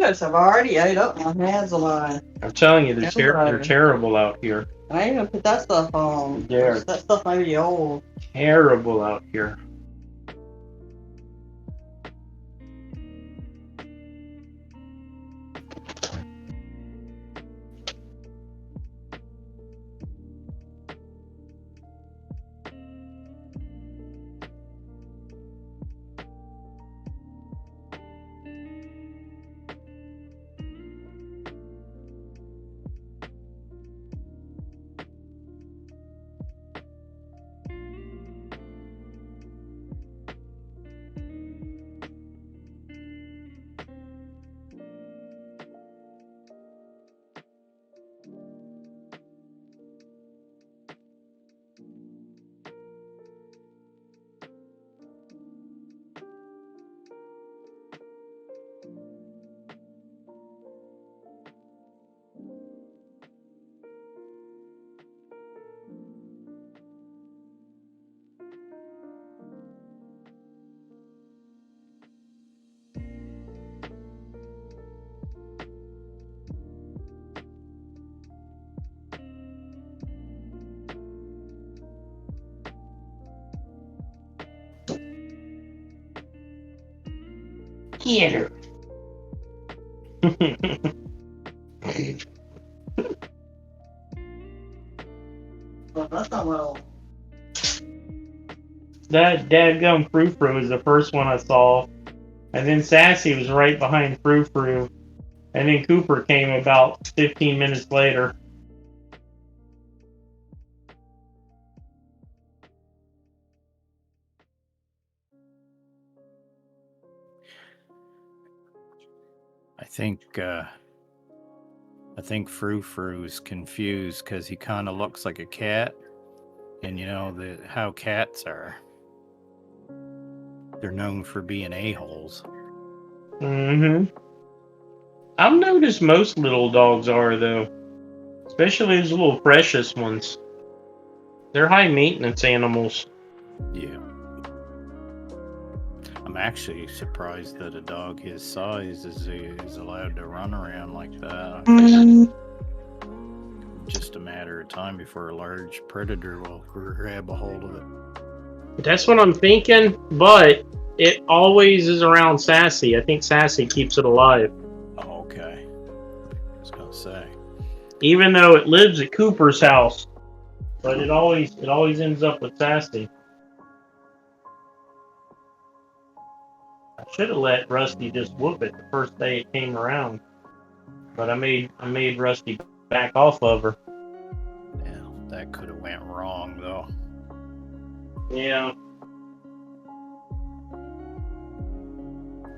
mosquitoes have already ate up my hazelnut. I'm telling you, they're, Everybody. they're terrible out here. I ain't gonna put that stuff on. Yeah. That stuff may be old. Terrible out here. Get her. But that's not well. That dadgum Frou Frou was the first one I saw. And then Sassy was right behind Frou Frou. And then Cooper came about 15 minutes later. I think Frou Frou's confused because he kind of looks like a cat, and you know how cats are. They're known for being a-holes. Mm-hmm. I've noticed most little dogs are, though. Especially those little precious ones. They're high maintenance animals. Yeah. I'm actually surprised that a dog his size is allowed to run around like that. I figured just a matter of time before a large predator will grab a hold of it. That's what I'm thinking, but it always is around Sassy. I think Sassy keeps it alive. Oh, okay. I was gonna say. Even though it lives at Cooper's house. But it always ends up with Sassy. I should have let Rusty just whoop it the first day it came around. But I made Rusty back off of her. Yeah, that could have went wrong though. Yeah.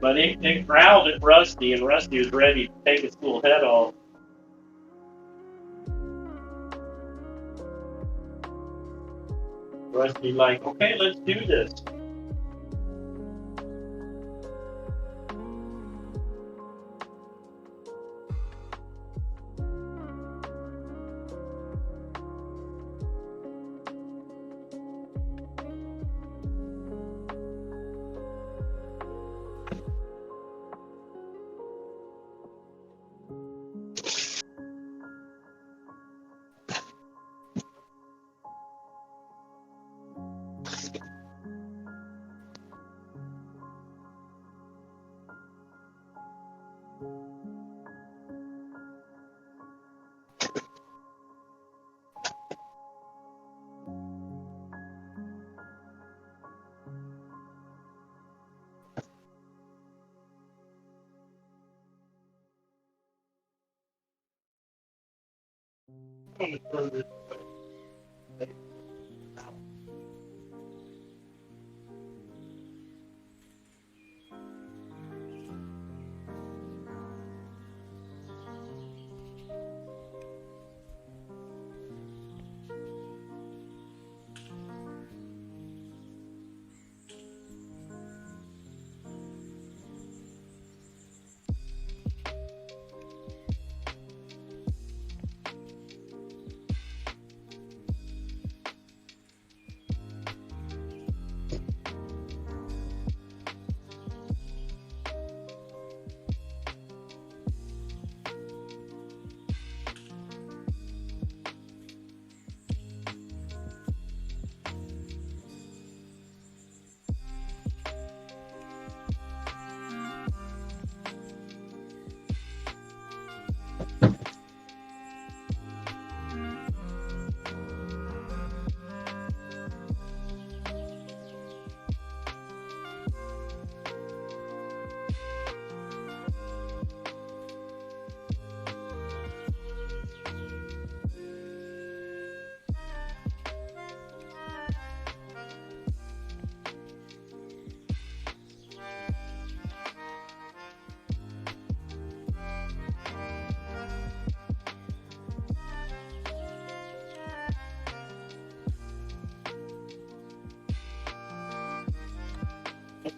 But it growled at Rusty, and Rusty was ready to take its little head off. Rusty like, okay, let's do this.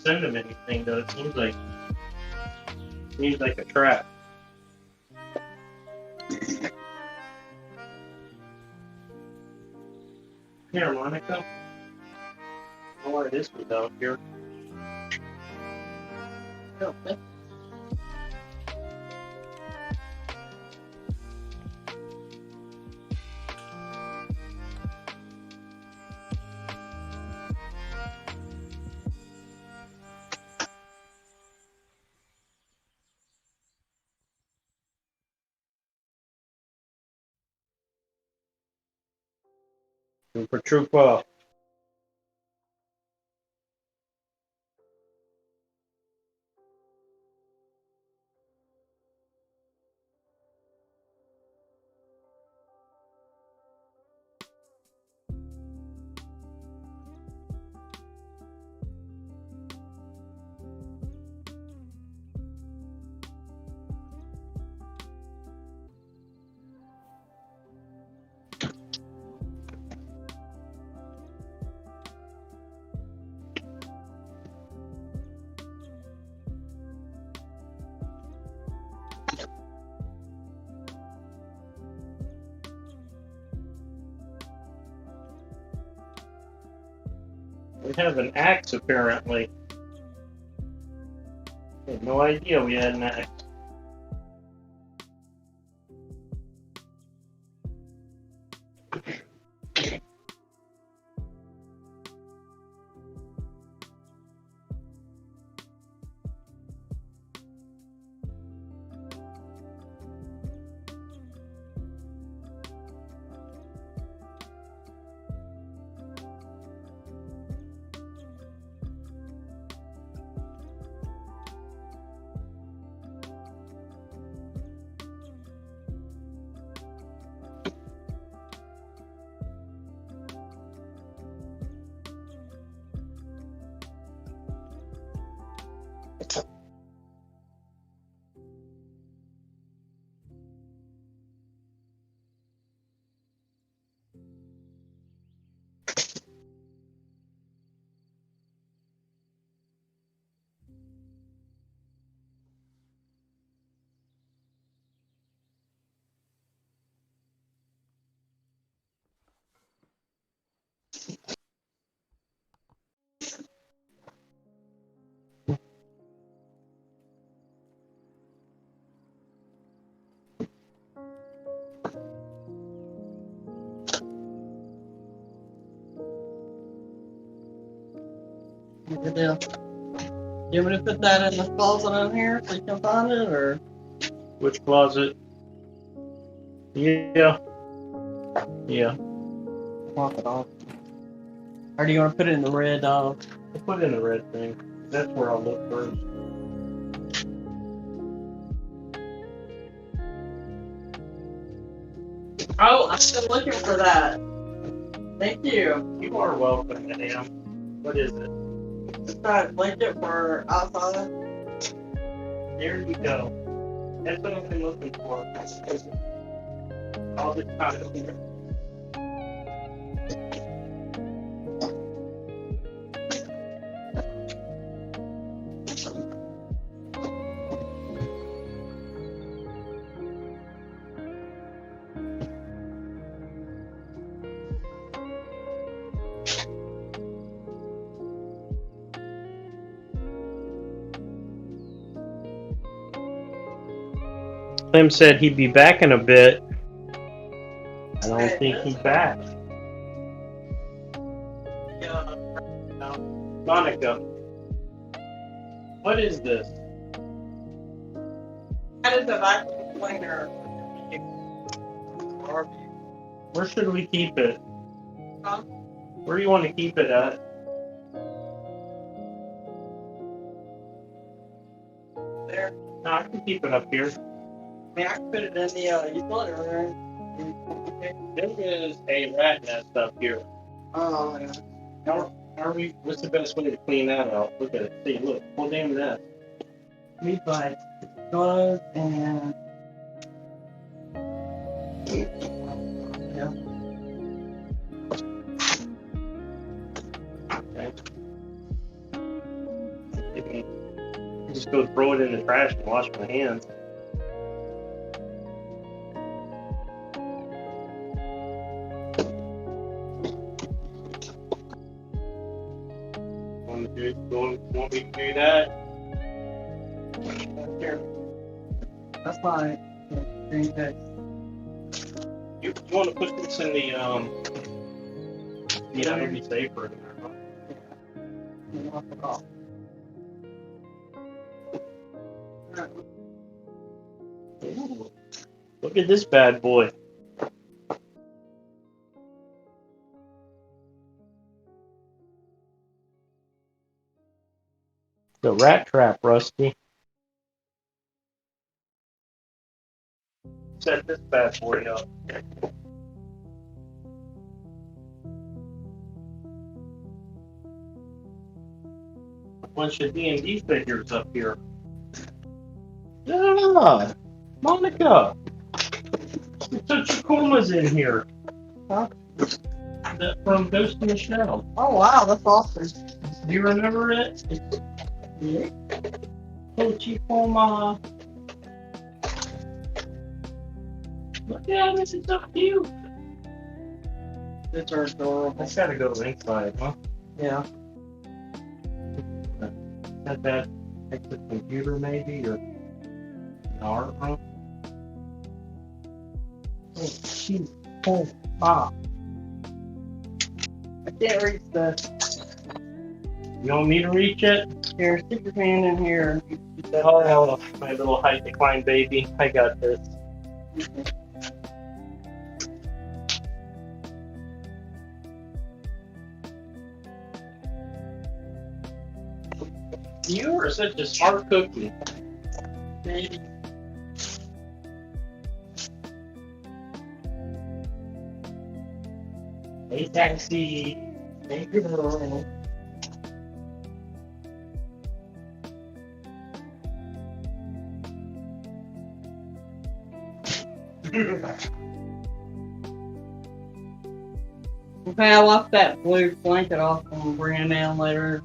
send them anything though. It seems like a trap. Here, Monica. I don't know why this was out here. Super Trooper. We have an axe apparently. I had no idea we had an axe. Good deal. You want me to put that in the closet in here so you can find it, or? Which closet? Yeah. Yeah. Walk it off. Or do you want to put it in the red? I'll put it in the red thing. That's where I'll look first. Oh, I'm still looking for that. Thank you. You are welcome, ma'am. What is it? Just that blanket for outside. There you go. That's what I've been looking for. All the time. Slim said he'd be back in a bit. I don't think he's back. Monica, what is this? That is a vacuum cleaner. Where should we keep it? Huh? Where do you want to keep it at? There. No, I can keep it up here. I mean, I can put it in the utility room. There is a rat nest up here. Oh, yeah. How are we? What's the best way to clean that out? Look at it. See, look, whole damn nest. We buy gloves and. Yeah. Okay. Just go throw it in the trash and wash my hands. Want me to do that? Here. That's fine. Green text. You want to put this in the yeah, it'll be safer in there, huh? Off the call. Ooh, look at this bad boy. The rat trap, Rusty. Set this bad boy up. A bunch of D&D figures up here. Yeah, Monica. Tsukuma's in here. Huh? That from Ghost in the Shell. Oh wow, that's awesome. Do you remember it? Yeah. Tsuchikoma. Look at this, it's so cute. It's adorable. I gotta go inside, huh? Yeah. Set that next to the computer maybe, or an art room. Oh, shoot. Oh, ah. I can't reach the. You want me to reach it? Here, stick your hand in here. Oh, my little high decline baby. I got this. You are such a smart cookie. Baby. Hey, taxi. Hey, girl. Okay, I left that blue blanket off and we'll bring it down later.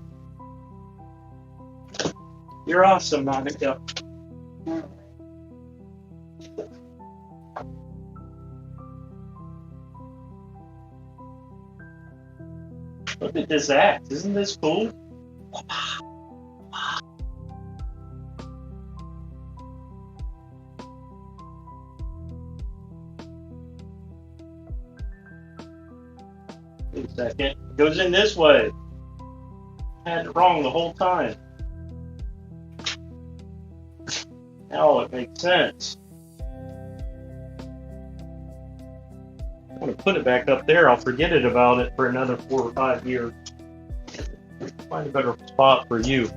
You're awesome, Monica. Look at this axe. Isn't this cool? Wait a second. It goes in this way. I had it wrong the whole time. Now it makes sense. I'm going to put it back up there. I'll forget about it for another 4 or 5 years. Find a better spot for you.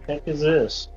Heck is this?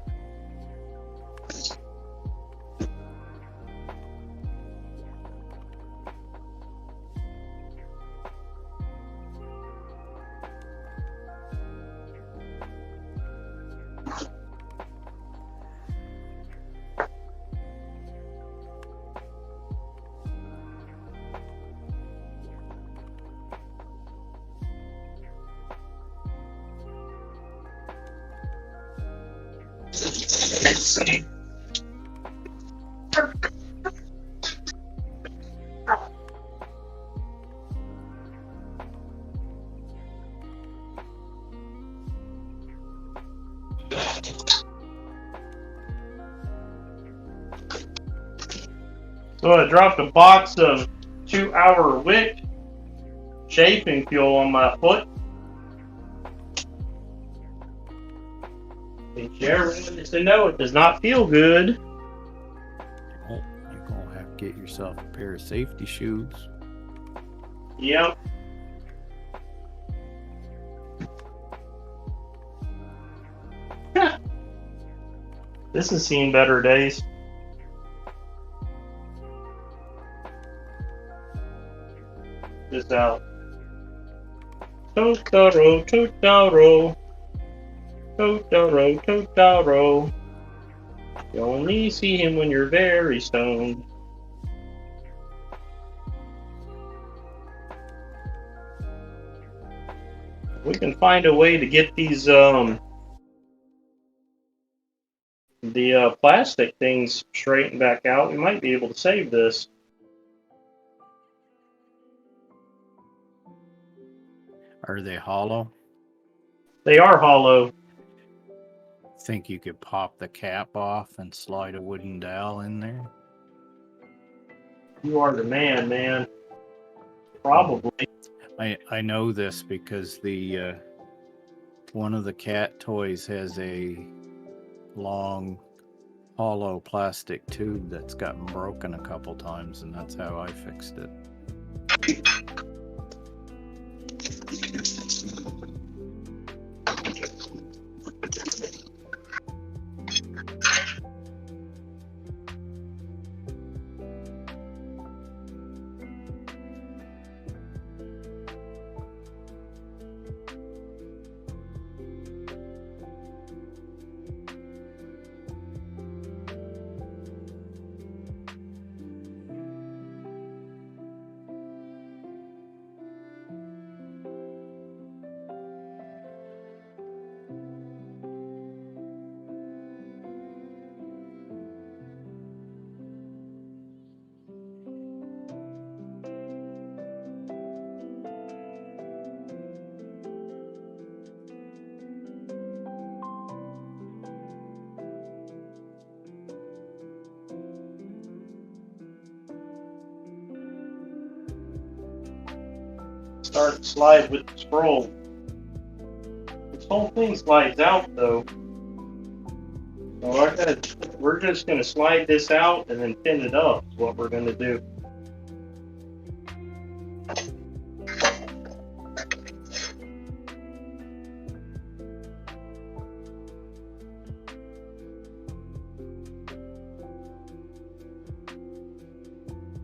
So I dropped a box of 2-hour wick chafing fuel on my foot. In case everyone needs to know, it does not feel good. Oh, you're gonna have to get yourself a pair of safety shoes. Yep. This has seen better days. Just out. Totaro, Totaro. Totaro, Totaro. You only see him when you're very stoned. We can find a way to get these the plastic things straightened back out. We might be able to save this. Are they hollow? They are hollow. Think you could pop the cap off and slide a wooden dowel in there? You are the man, man. Probably. I know this because the one of the cat toys has a long hollow plastic tube that's gotten broken a couple times, and that's how I fixed it. Start to slide with the scroll. This whole thing slides out though. So we're just going to slide this out and then pin it up is what we're going to do.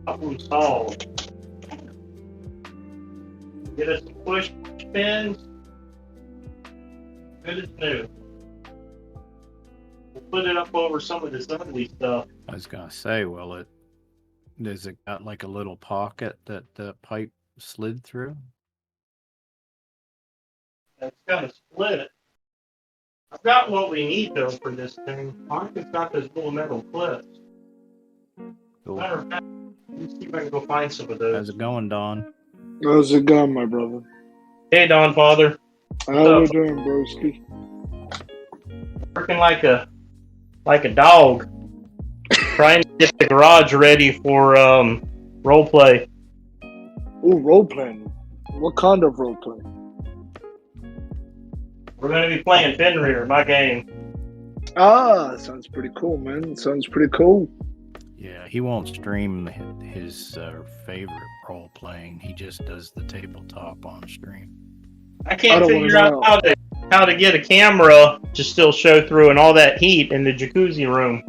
Problem solved. Get us some push pins. Good as new. We'll put it up over some of this ugly stuff. I was gonna say, well, does it got like a little pocket that the pipe slid through? It's got to split. I've got what we need though for this thing. Marcus got those little metal clips. Cool. Matter of fact, let's see if I can go find some of those. How's it going, Don? How's it going, my brother? Hey, Don Father. How we doing, broski? Working like a dog. Trying to get the garage ready for role play. Ooh, role playing. What kind of role play? We're going to be playing Fenrir, my game. Ah, sounds pretty cool, man. Sounds pretty cool. Yeah, he won't stream his favorite role playing. He just does the tabletop on stream. I can't figure out how to get a camera to still show through and all that heat in the jacuzzi room.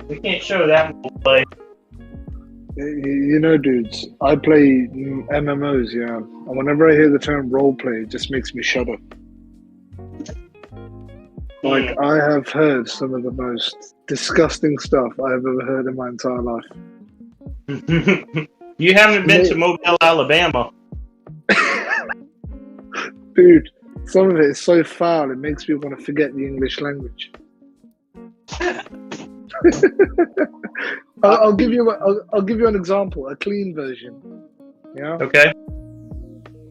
We can't show that role play. You know, dudes, I play MMOs, yeah. And whenever I hear the term role play, it just makes me shudder. Like, I have heard some of the most disgusting stuff I've ever heard in my entire life. You haven't been to Mobile, Alabama. Dude, some of it is so foul, it makes me want to forget the English language. I'll give you an example, a clean version. Yeah. Okay.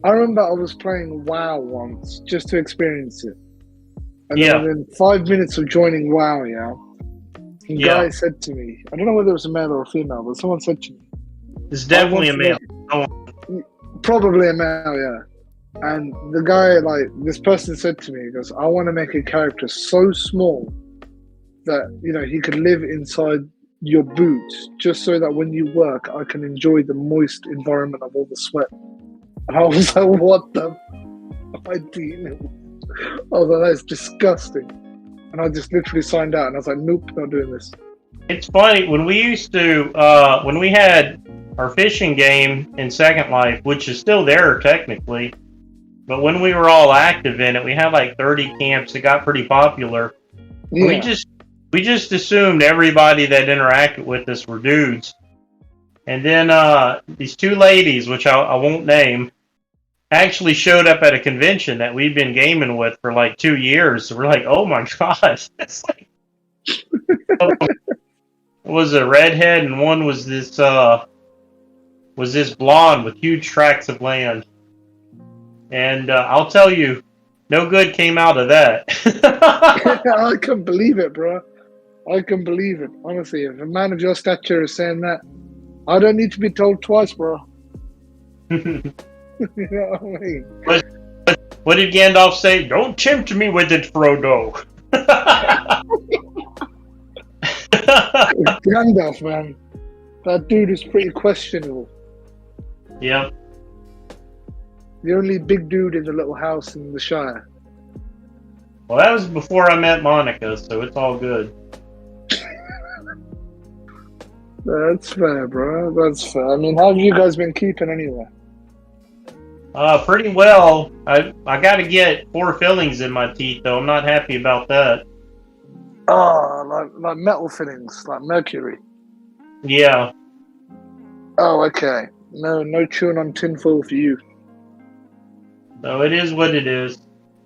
I remember I was playing WoW once just to experience it. And Yeah. then within 5 minutes of joining WoW, yeah, Yeah. guy said to me, I don't know whether it was a male or a female, but someone said to me, It's definitely a male. probably a male, yeah. And the guy, like, this person said to me, he goes, I want to make a character so small that, you know, he could live inside your boots just so that when you work, I can enjoy the moist environment of all the sweat. And I was like, what the am I dealing? I was like, that's disgusting. And I just literally signed out and I was like, nope, not doing this. It's funny, when we used to, when we had our fishing game in Second Life, which is still there technically, but when we were all active in it, we had like 30 camps. It got pretty popular. Yeah. We just assumed everybody that interacted with us were dudes. And then these two ladies, which I won't name, actually showed up at a convention that we'd been gaming with for like 2 years. So we're like, oh my gosh. It's like, it was a redhead and one was this blonde with huge tracts of land. And I'll tell you, no good came out of that. I couldn't believe it, bro. I can believe it. Honestly, if a man of your stature is saying that, I don't need to be told twice, bro. You know what I mean? What did Gandalf say? Don't tempt me with it, Frodo. Gandalf, man. That dude is pretty questionable. Yeah. The only big dude in the little house in the Shire. Well, that was before I met Monica, so it's all good. That's fair, bro. That's fair. I mean, how have you guys been keeping anyway? Pretty well. I got to get 4 fillings in my teeth, though. I'm not happy about that. Oh, like metal fillings, like mercury. Yeah. Oh, okay. No chewing on tinfoil for you. So it is what it is.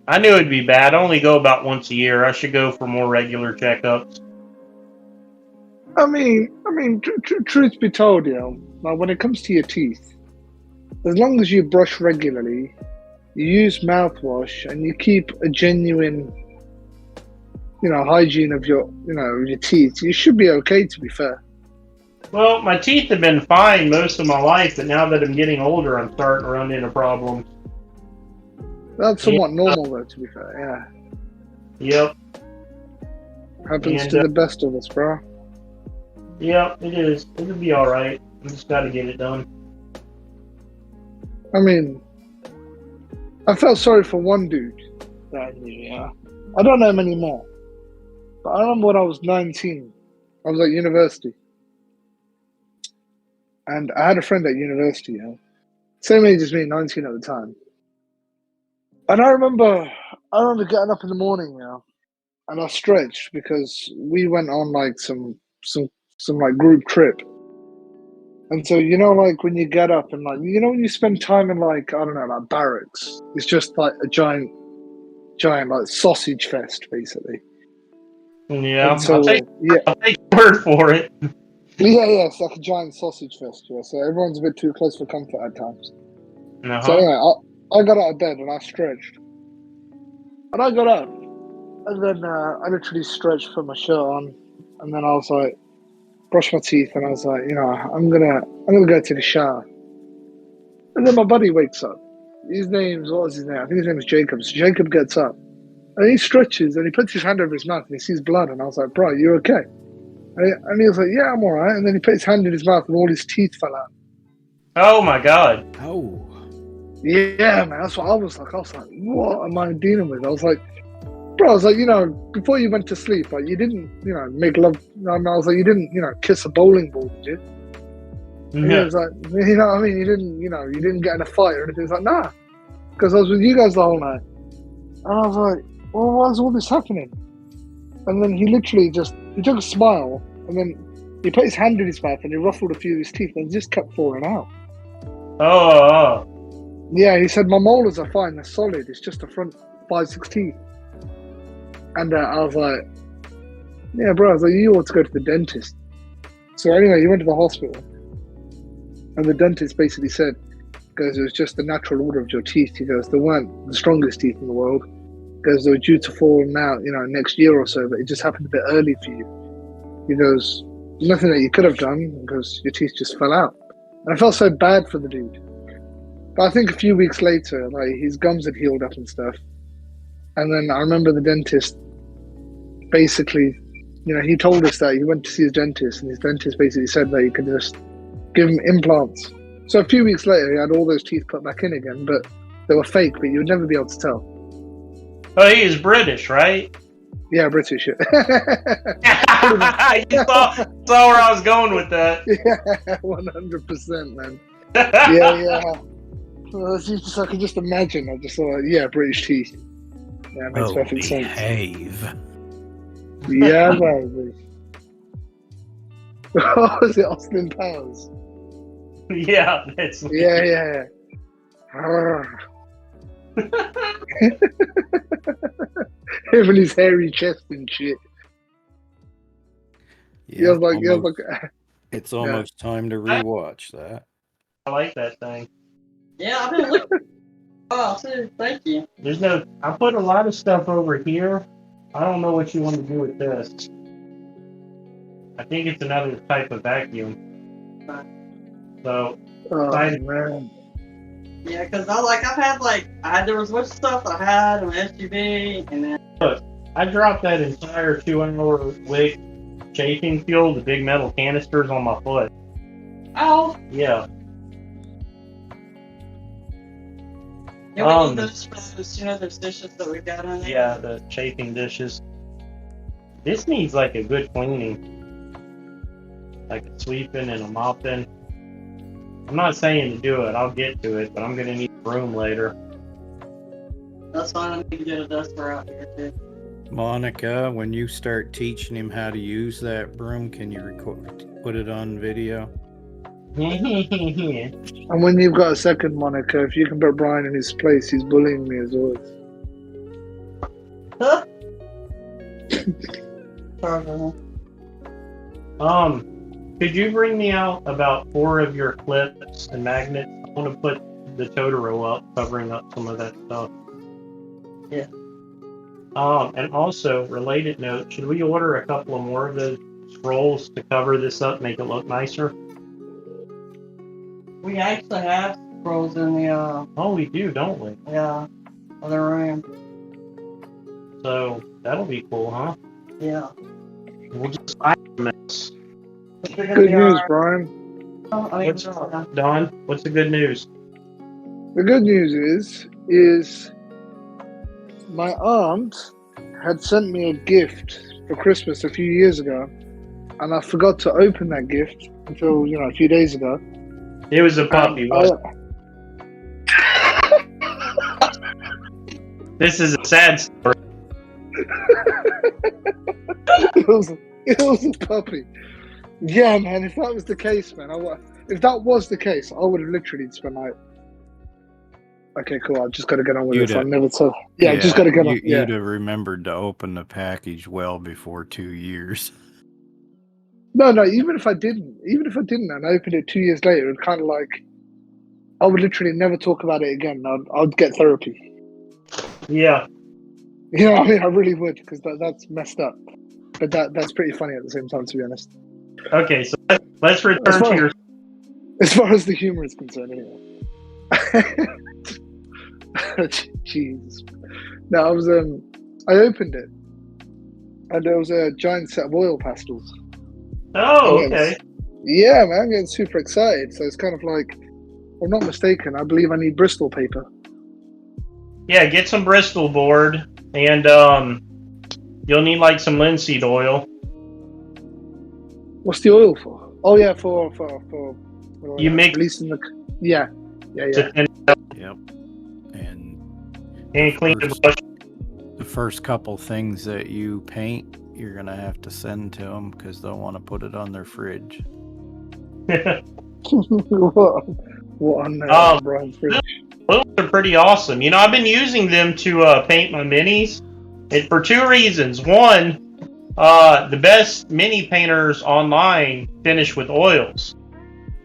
I knew it'd be bad. I only go about once a year. I should go for more regular checkups. I mean, truth be told, you know, like when it comes to your teeth, as long as you brush regularly, you use mouthwash, and you keep a genuine, you know, hygiene of your teeth, you should be okay, to be fair. Well, my teeth have been fine most of my life, but now that I'm getting older, I'm starting to run into problems. That's somewhat normal, though, to be fair, yeah. Yep. Happens to the best of us, bro. Yeah, it is. It'll be alright. I just gotta get it done. I mean, I felt sorry for one dude that I knew, yeah. I don't know him anymore. But I remember when I was 19, I was at university. And I had a friend at university, yeah. Same age as me, 19 at the time. And I remember getting up in the morning, yeah, and I stretched because we went on like some like group trip. And so, you know, like when you get up and like, you know, when you spend time in like, I don't know, like barracks, it's just like a giant like sausage fest, basically. Yeah, so, I'll take your word for it. Yeah, it's like a giant sausage fest, yeah. So everyone's a bit too close for comfort at times. Uh-huh. So anyway, I got out of bed and I stretched. And I got up. And then I literally stretched, put my shirt on. And then I was like, brushed my teeth, and I was like, you know, I'm gonna go take a shower. And then my buddy wakes up. What was his name? I think his name is Jacob. So Jacob gets up. And he stretches and he puts his hand over his mouth and he sees blood. And I was like, bro, you okay? And he was like, yeah, I'm all right. And then he put his hand in his mouth and all his teeth fell out. Oh, my God. Oh. Yeah, man, that's what I was like. I was like, what am I dealing with? I was like, bro, I was like, you know, before you went to sleep, like, you didn't, you know, make love. I was like, you didn't, you know, kiss a bowling ball, did you? And he was like, you know what I mean? You didn't get in a fight or anything. He was like, nah, because I was with you guys the whole night. And I was like, well, why is all this happening? And then he literally he took a smile, and then he put his hand in his mouth and he ruffled a few of his teeth and it just kept falling out. Oh. Yeah, he said, my molars are fine, they're solid, it's just the front 5-6 teeth. And I was like, yeah, bro, I was like, you ought to go to the dentist. So anyway, he went to the hospital. And the dentist basically said, goes, it was just the natural order of your teeth. He goes, they weren't the strongest teeth in the world. Goes, they were due to fall out, you know, next year or so, but it just happened a bit early for you. He goes, "There's nothing that you could have done because your teeth just fell out." And I felt so bad for the dude. But I think a few weeks later, like his gums had healed up and stuff. And then I remember the dentist basically, he told us that he went to see his dentist, and his dentist basically said that he could just give him implants. So a few weeks later, he had all those teeth put back in again, but they were fake, but you would never be able to tell. Oh, he is British, right? Yeah, British. You saw where I was going with that. Yeah, 100%, man. Yeah. Well, it's just, I can just imagine. I just thought, yeah, British teeth. Yeah, it makes perfect sense. Behave. Yeah, baby. Oh, is it Austin Powers? Yeah, that's Yeah. Him and his hairy chest and shit. Yeah, Yeah. it's almost time to rewatch that. I like that thing. Yeah, I've been looking. Oh, too. Thank you. I put a lot of stuff over here. I don't know what you want to do with this. I think it's another type of vacuum. So, Oh, man. Yeah, because there was much stuff I had in my SUV, and then. I dropped that entire 2-hour wick chafing fuel, the big metal canisters, on my foot. Oh. Yeah. Yeah, we need those for those, those dishes that we got on there. Yeah, the chafing dishes. This needs like a good cleaning. Like a sweeping and a mopping. I'm not saying to do it, I'll get to it, but I'm going to need a broom later. That's fine, I need to get a duster out here too. Monica, when you start teaching him how to use that broom, can you put it on video? And when you've got a second, Monica, if you can put Brian in his place, he's bullying me as always. Huh? Could you bring me out about 4 of your clips and magnets? I want to put the Totoro up, covering up some of that stuff. Yeah. And also, related note, should we order a couple of more of those scrolls to cover this up, make it look nicer? We actually have scrolls in the Oh, we do, don't we? other room. So that'll be cool, huh? Yeah. We'll just buy a mess. Good news, Brian. Don, what's the good news? The good news is my aunt had sent me a gift for Christmas a few years ago, and I forgot to open that gift until a few days ago. It was a puppy, wasn't it? This is a sad story. It was a puppy. Yeah, man. If that was the case, man, I would have literally spent like. Okay, cool. I've just got to get on with it. I've never told. Yeah, I've just got to get on. You'd have remembered to open the package well before 2 years. No. Even if I didn't, and I opened it 2 years later, it kind of like I would literally never talk about it again. I'd get therapy. Yeah. You know what I mean? I really would, because that's messed up. But that's pretty funny at the same time, to be honest. Okay, so let's return to your. As far as the humor is concerned, anyway. Jesus. No, I opened it, and there was a giant set of oil pastels. Oh, okay. Yeah, man, I'm getting super excited. So it's kind of like, if I'm not mistaken, I believe I need Bristol paper. Yeah, get some Bristol board, and you'll need like some linseed oil. What's the oil for? Oh yeah, for you make releasing the yeah. Yep. And clean the brush. The first couple things that you paint, you're gonna have to send to them because they'll want to put it on their fridge. What on Brian's fridge? Those are pretty awesome. I've been using them to paint my minis, and for 2 reasons. One, the best mini painters online finish with oils.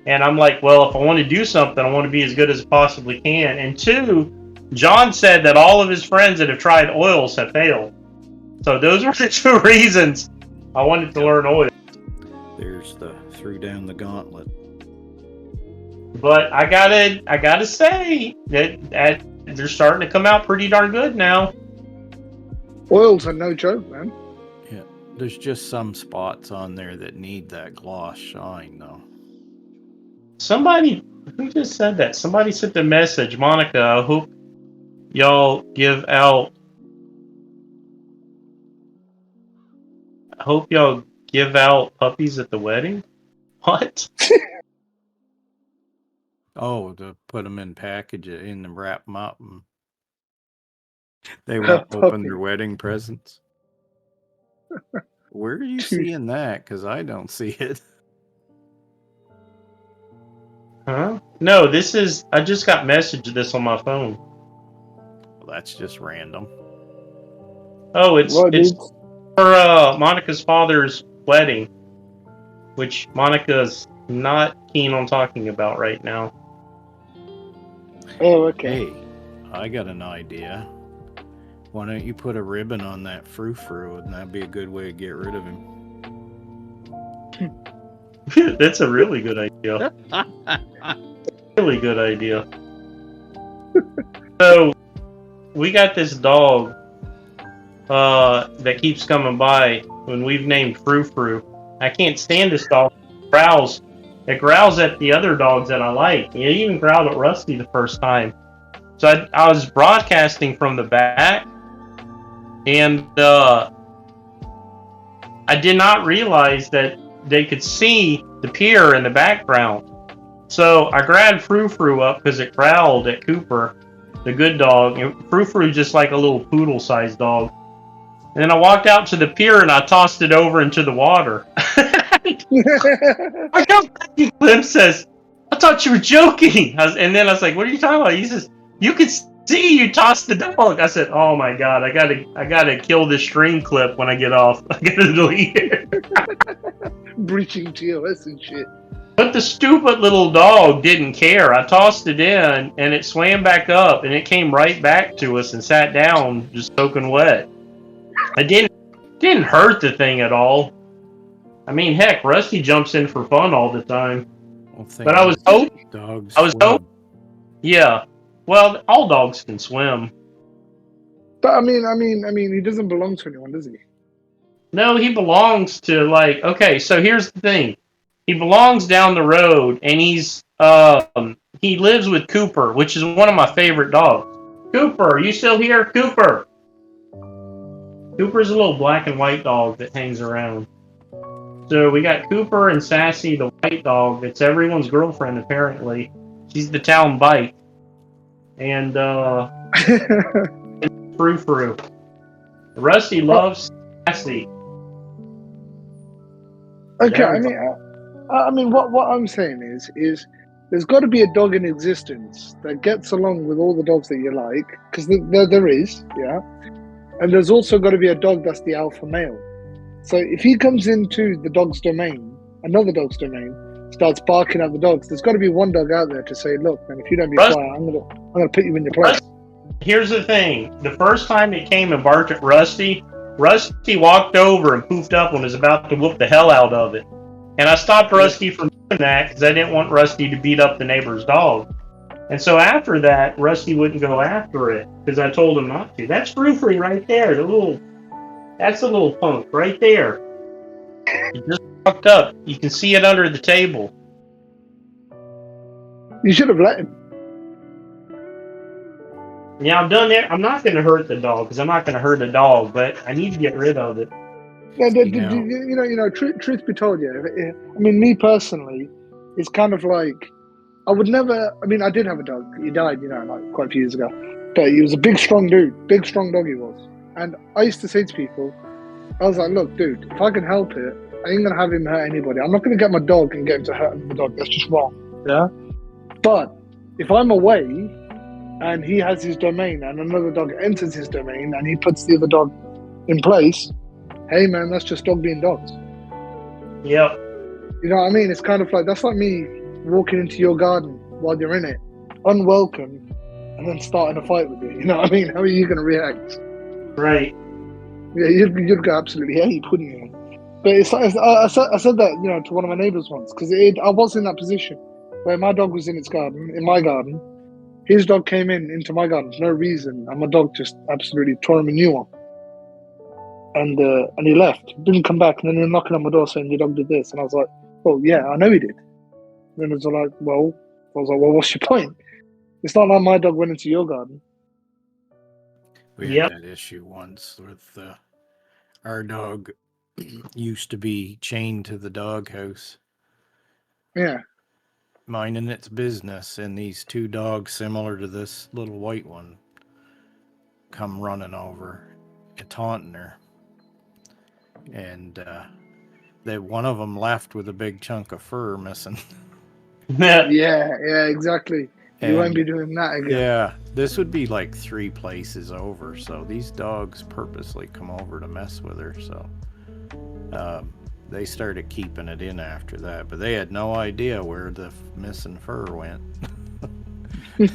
And I'm like, well, if I want to do something, I want to be as good as I possibly can. And 2, John said that all of his friends that have tried oils have failed. So those are the 2 reasons I wanted to learn oils. threw down the gauntlet. But I gotta say that they're starting to come out pretty darn good now. Oils are no joke, man. Yeah, there's just some spots on there that need that gloss shine, though. Somebody, who just said that? Somebody sent a message. Monica, I hope y'all give out. I hope y'all give out puppies at the wedding. What? Oh, to put them in packages and wrap them up. And they won't open their wedding presents. Where are you seeing that? Because I don't see it. Huh? No, this is. I just got messaged this on my phone. Well, that's just random. Oh, it's Right, it's dude. for Monica's father's wedding, which Monica's not keen on talking about right now. Oh, okay. Hey, I got an idea. Why don't you put a ribbon on that frou-frou, and that'd be a good way to get rid of him. That's a really good idea. Really good idea. So, we got this dog that keeps coming by when we've named Frou-Frou. I can't stand this dog. It growls at the other dogs that I like. It even growled at Rusty the first time. So I was broadcasting from the back, and I did not realize that they could see the pier in the background. So I grabbed Frou-Frou up because it growled at Cooper, the good dog. And Frou-Frou is just like a little poodle-sized dog. And then I walked out to the pier and I tossed it over into the water. I come back and Clem says, "I thought you were joking." And then I was like, "What are you talking about?" He says, "You could see you tossed the dog." I said, "Oh my god, I gotta kill this stream clip when I get off. I gotta delete it." Breaching TOS and shit. But the stupid little dog didn't care. I tossed it in and it swam back up and it came right back to us and sat down just soaking wet. It didn't hurt the thing at all. I mean, heck, Rusty jumps in for fun all the time. But I was hoping. Dogs. Yeah. Well, all dogs can swim. But I mean, he doesn't belong to anyone, does he? No, he belongs to okay, so here's the thing. He belongs down the road and he lives with Cooper, which is one of my favorite dogs. Cooper, are you still here? Cooper. Cooper's a little black and white dog that hangs around. So we got Cooper and Sassy, the white dog. It's everyone's girlfriend, apparently. She's the town bite. And Frou-Frou. Rusty loves Sassy. Okay, I mean, what I'm saying is there's got to be a dog in existence that gets along with all the dogs that you like, because there is, yeah. And there's also got to be a dog that's the alpha male. So if he comes into the dog's domain, another dog's domain, starts barking at the dogs, there's got to be one dog out there to say, "Look, man, if you don't be quiet, I'm gonna put you in your place." Here's the thing: the first time it came and barked at Rusty walked over and poofed up and was about to whoop the hell out of it. And I stopped Rusty from doing that because I didn't want Rusty to beat up the neighbor's dog. And so after that, Rusty wouldn't go after it because I told him not to. That's Frou-Frou right there. That's a little punk right there. He just walked up. You can see it under the table. You should have let him. Yeah, I'm done there. I'm not going to hurt the dog because I'm not going to hurt a dog, but I need to get rid of it. Yeah, truth be told, yeah. I mean, me personally, it's kind of like I would never. I mean, I did have a dog. He died, like quite a few years ago. But he was a big, strong dude. Big, strong dog he was. And I used to say to people, I was like, "Look, dude, if I can help it, I ain't gonna have him hurt anybody. I'm not gonna get my dog and get him to hurt another dog. That's just wrong." Yeah. But if I'm away and he has his domain and another dog enters his domain and he puts the other dog in place, hey man, that's just dog being dogs. Yep. You know what I mean? It's kind of like, that's like me walking into your garden while you're in it, unwelcome, and then starting a fight with you. You know what I mean? How are you going to react? Right. Yeah, you'd go absolutely ape, wouldn't you? But it's like, I said that, you know, to one of my neighbors once, because I was in that position where my dog was in its garden, in my garden. His dog came into my garden for no reason, and my dog just absolutely tore him a new one. And he left, didn't come back, and then he was knocking on my door saying, "Your dog did this," and I was like, "Well, yeah, I know he did." And then it was like, "Well," I was like, "Well, what's your point? It's not like my dog went into your garden." We had that issue once with our dog used to be chained to the doghouse. Yeah. Minding its business, and these two dogs similar to this little white one come running over and taunting her, and one of them left with a big chunk of fur missing. Yeah, exactly. You won't And be doing that again. yeah, this would be like 3 places over, so these dogs purposely come over to mess with her. So they started keeping it in after that, but they had no idea where the missing fur went. I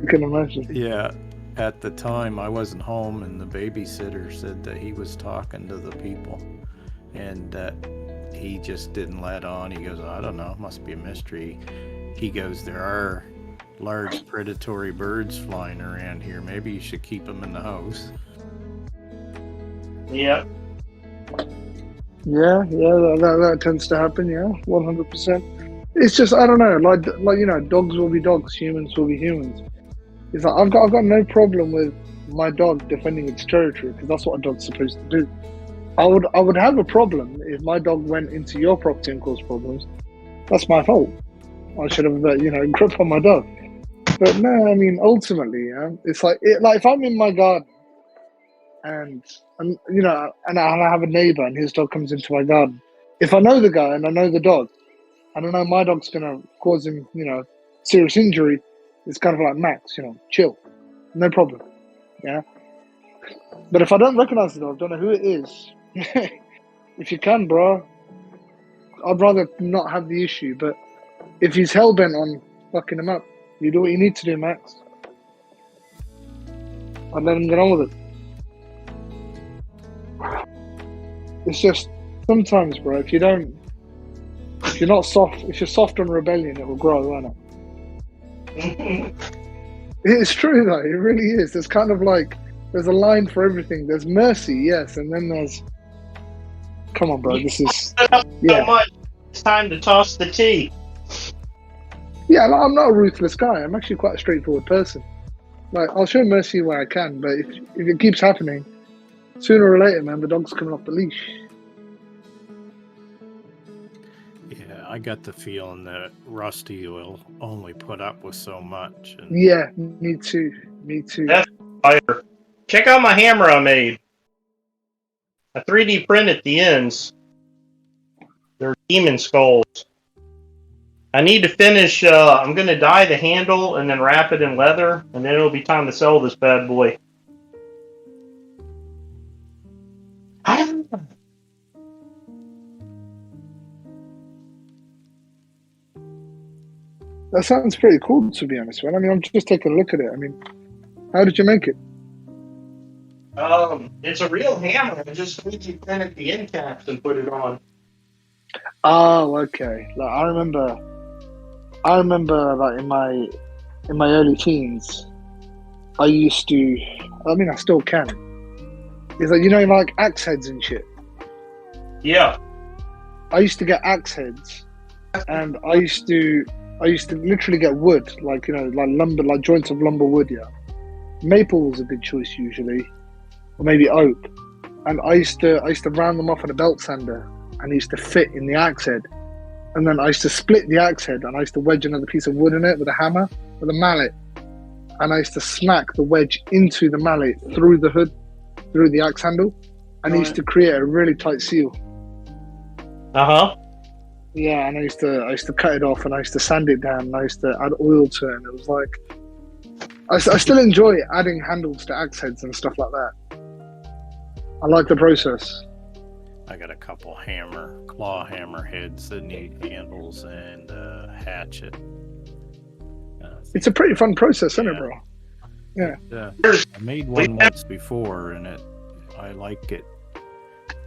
can imagine. Yeah, at the time I wasn't home, and the babysitter said that he was talking to the people, and that he just didn't let on. He goes, "I don't know, must be a mystery." He goes, "There are large predatory birds flying around here. Maybe you should keep them in the house." Yep. Yeah, that tends to happen. Yeah, 100%. It's just, I don't know, like you know, dogs will be dogs, humans will be humans. It's like I've got no problem with my dog defending its territory, because that's what a dog's supposed to do. I would have a problem if my dog went into your property and caused problems. That's my fault. I should have, grip on my dog. But no, I mean, ultimately, yeah, it's like if I'm in my garden and I have a neighbor and his dog comes into my garden. If I know the guy and I know the dog, and I know my dog's gonna cause him, serious injury, it's kind of like, Max, chill, no problem, yeah. But if I don't recognize the dog, don't know who it is, if you can, bro, I'd rather not have the issue. But if he's hell bent on fucking him up, you do what you need to do, Max. I'd let him get on with it. It's just sometimes, bro, if you're not soft, if you're soft on rebellion, it will grow, won't it? It's true though, it really is. There's kind of like, there's a line for everything. There's mercy, yes, and then there's, come on, bro, this is, yeah. So much. It's time to toss the tea. Yeah, like, I'm not a ruthless guy. I'm actually quite a straightforward person. Like, I'll show mercy where I can, but if it keeps happening, sooner or later, man, the dog's coming off the leash. Yeah, I got the feeling that Rusty will only put up with so much. And Yeah, me too. That's fire. Check out my hammer I made. I 3D printed the ends. They're demon skulls. I need to finish, I'm going to dye the handle and then wrap it in leather, and then it'll be time to sell this bad boy. That sounds pretty cool, to be honest, man. I mean, I'm just taking a look at it. I mean, how did you make it? It's a real hammer. I just 3D printed the end caps and put it on. Oh, okay. Like, I remember like in my early teens, I used to, I mean, I still can. It's like, like axe heads and shit. Yeah. I used to get axe heads, and I used to literally get wood, like, like lumber, like joints of lumber wood, yeah. Maple was a good choice usually, or maybe oak. And I used to round them off on a belt sander, and I used to fit in the axe head. And then I used to split the axe head, and I used to wedge another piece of wood in it with a hammer, with a mallet. And I used to smack the wedge into the mallet through the hood, through the axe handle, and I used to create a really tight seal. Uh-huh. Yeah, and I used to cut it off, and I used to sand it down, and I used to add oil to it, and it was like, I still enjoy adding handles to axe heads and stuff like that. I like the process. I got a couple claw hammer heads that need handles and a hatchet. It's a pretty fun process, isn't it, bro? Yeah. I made one once before, and I like it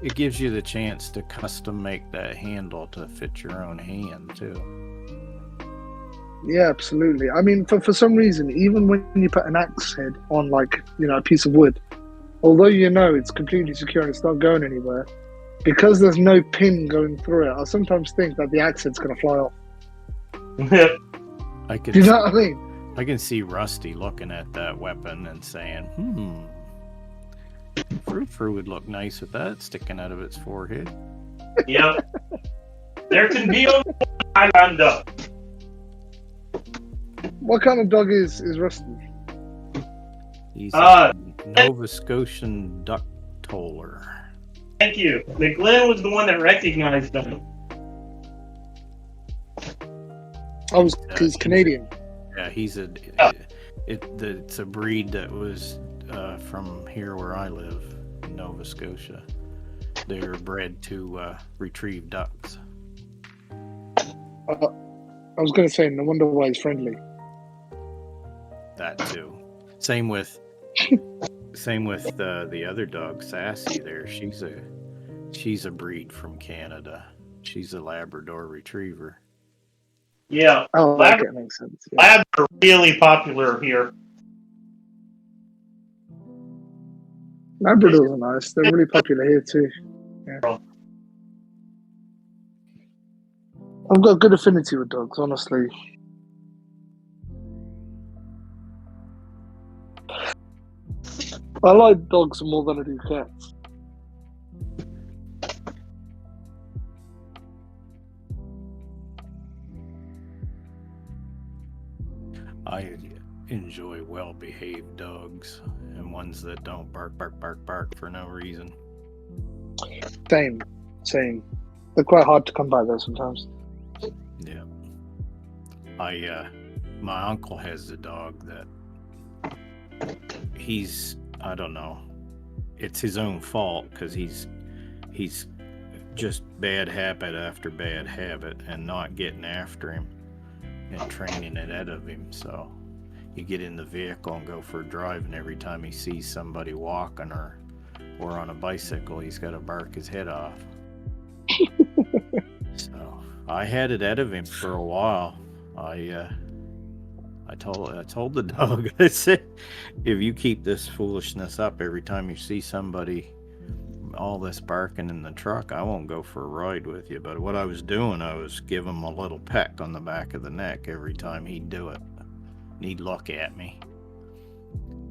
it gives you the chance to custom make that handle to fit your own hand too. Yeah, absolutely. I mean, for some reason, even when you put an axe head on, like, a piece of wood, although it's completely secure and it's not going anywhere, because there's no pin going through it, I sometimes think that the axe head's going to fly off. I could, Do you know what I mean? I can see Rusty looking at that weapon and saying, Frou would look nice with that sticking out of its forehead. Yep. There can be only one Highland duck. What kind of dog is Rusty? He's a Nova Scotian duck toller. Thank you. McGlynn was the one that recognized them. He's Canadian. Yeah, it's a breed that was from here where I live, in Nova Scotia. They're bred to retrieve ducks. I was going to say, no wonder why he's friendly. That too. Same with the other dog, Sassy. There, she's a breed from Canada. She's a Labrador Retriever. Yeah. Oh, that makes sense. Yeah. Labs are really popular here. Labradors are nice. They're really popular here too. Yeah. I've got good affinity with dogs, honestly. I like dogs more than I do cats. I enjoy well-behaved dogs and ones that don't bark for no reason. Same. They're quite hard to come by though sometimes. Yeah. My uncle has a dog that I don't know. It's his own fault because he's just bad habit after bad habit and not getting after him and training it out of him. So you get in the vehicle and go for a drive, and every time he sees somebody walking or on a bicycle, he's got to bark his head off. So I had it out of him for a while. I told the dog, I said, if you keep this foolishness up every time you see somebody, all this barking in the truck, I won't go for a ride with you. But what I was doing, I was giving him a little peck on the back of the neck every time he'd do it. And he'd look at me.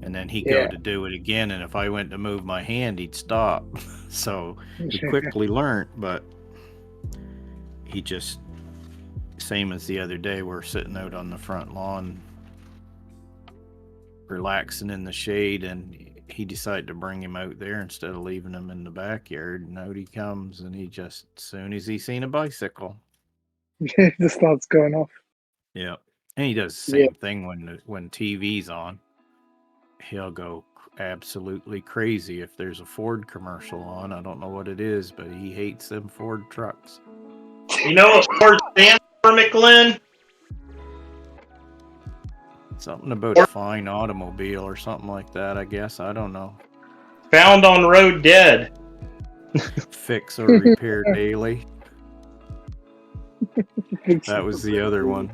And then he'd go to do it again, and if I went to move my hand, he'd stop. So he quickly learned, but he just, same as the other day, we're sitting out on the front lawn relaxing in the shade, and he decided to bring him out there instead of leaving him in the backyard, and out he comes, and he just, as soon as he's seen a bicycle, it just starts going off. Yeah. And he does the same thing when TV's on. He'll go absolutely crazy if there's a Ford commercial on. I don't know what it is, but he hates them Ford trucks. You know what Ford stands for, McGlynn? Something about a fine automobile or something like that, I guess. I don't know. Found on road dead. Fix or repair daily. That was the other one.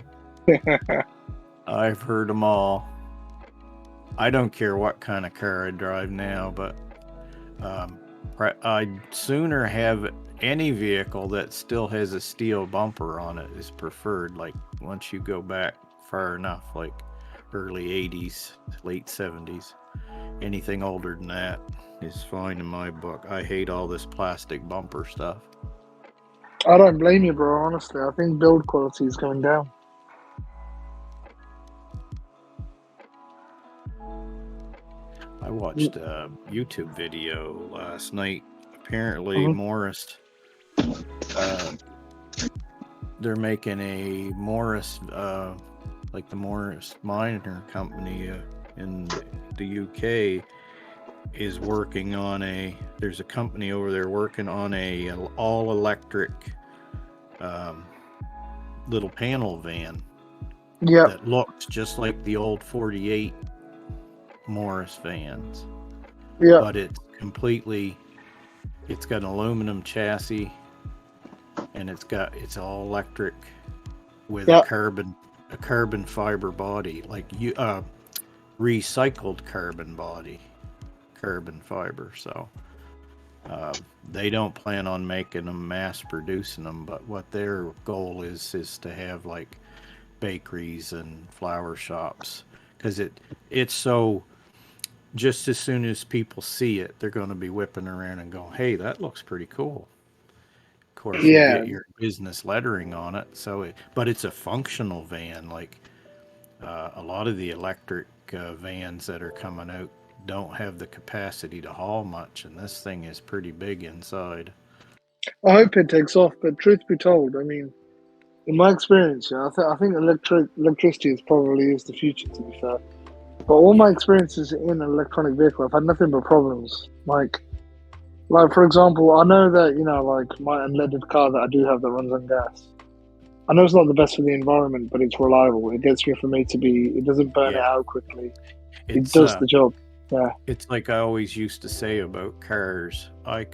I've heard them all. I don't care what kind of car I drive now, but I'd sooner have any vehicle that still has a steel bumper on it is preferred. Like once you go back far enough, like early 80s, late 70s, anything older than that is fine in my book. I hate all this plastic bumper stuff. I don't blame you, bro, honestly. I think build quality is going down. I watched a YouTube video last night. Apparently, Morris, they're making a Morris, like the Morris Minor Company in the UK is working on there's a company over there working on a all-electric little panel van that looks just like the old 48 Morris vans, but it's It's got an aluminum chassis, and it's all electric with Yeah. a carbon fiber body, like recycled carbon fiber. So they don't plan on making them, mass producing them, but what their goal is to have like bakeries and flower shops, because it's so, just as soon as people see it, they're going to be whipping around and going, hey, that looks pretty cool. Of course, you Yeah. get your business lettering on it, but it's a functional van. Like a lot of the electric vans that are coming out don't have the capacity to haul much, and this thing is pretty big inside. I hope it takes off, but truth be told, I mean, in my experience, I think electricity is probably the future, to be fair. But all my experiences in an electronic vehicle, I've had nothing but problems. Like for example, I know that like my unleaded car that I do have that runs on gas. I know it's not the best for the environment, but it's reliable. It gets me from A to B. It doesn't burn it Yeah. out quickly. It It's does the job. Yeah. it's like I always used to say about cars. I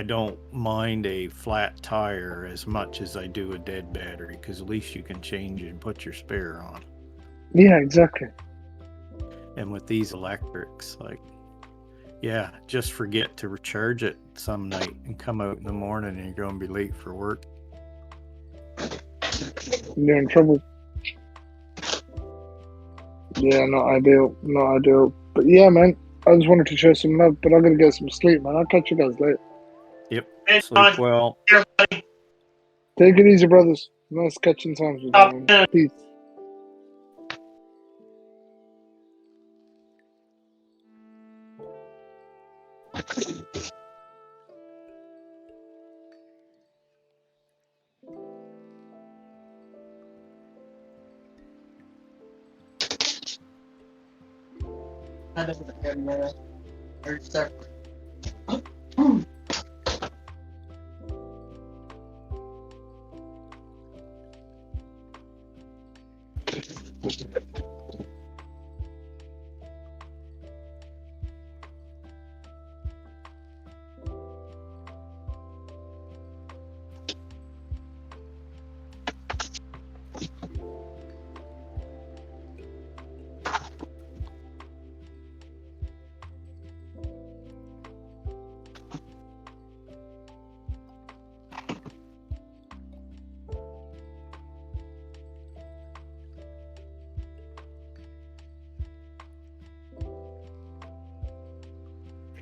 don't mind a flat tire as much as I do a dead battery, because at least you can change it and put your spare on. Yeah, exactly. And with these electrics, like, yeah, just forget to recharge it some night and come out in the morning and you're going to be late for work. You're in trouble. Yeah, not ideal. Not ideal. But yeah, man, I just wanted to show some love, but I'm going to get some sleep, man. I'll catch you guys later. Yep. Hey, Sleep well. everybody. Take it easy, brothers. Nice catching times with you, man. Peace. I don't know. They're separate.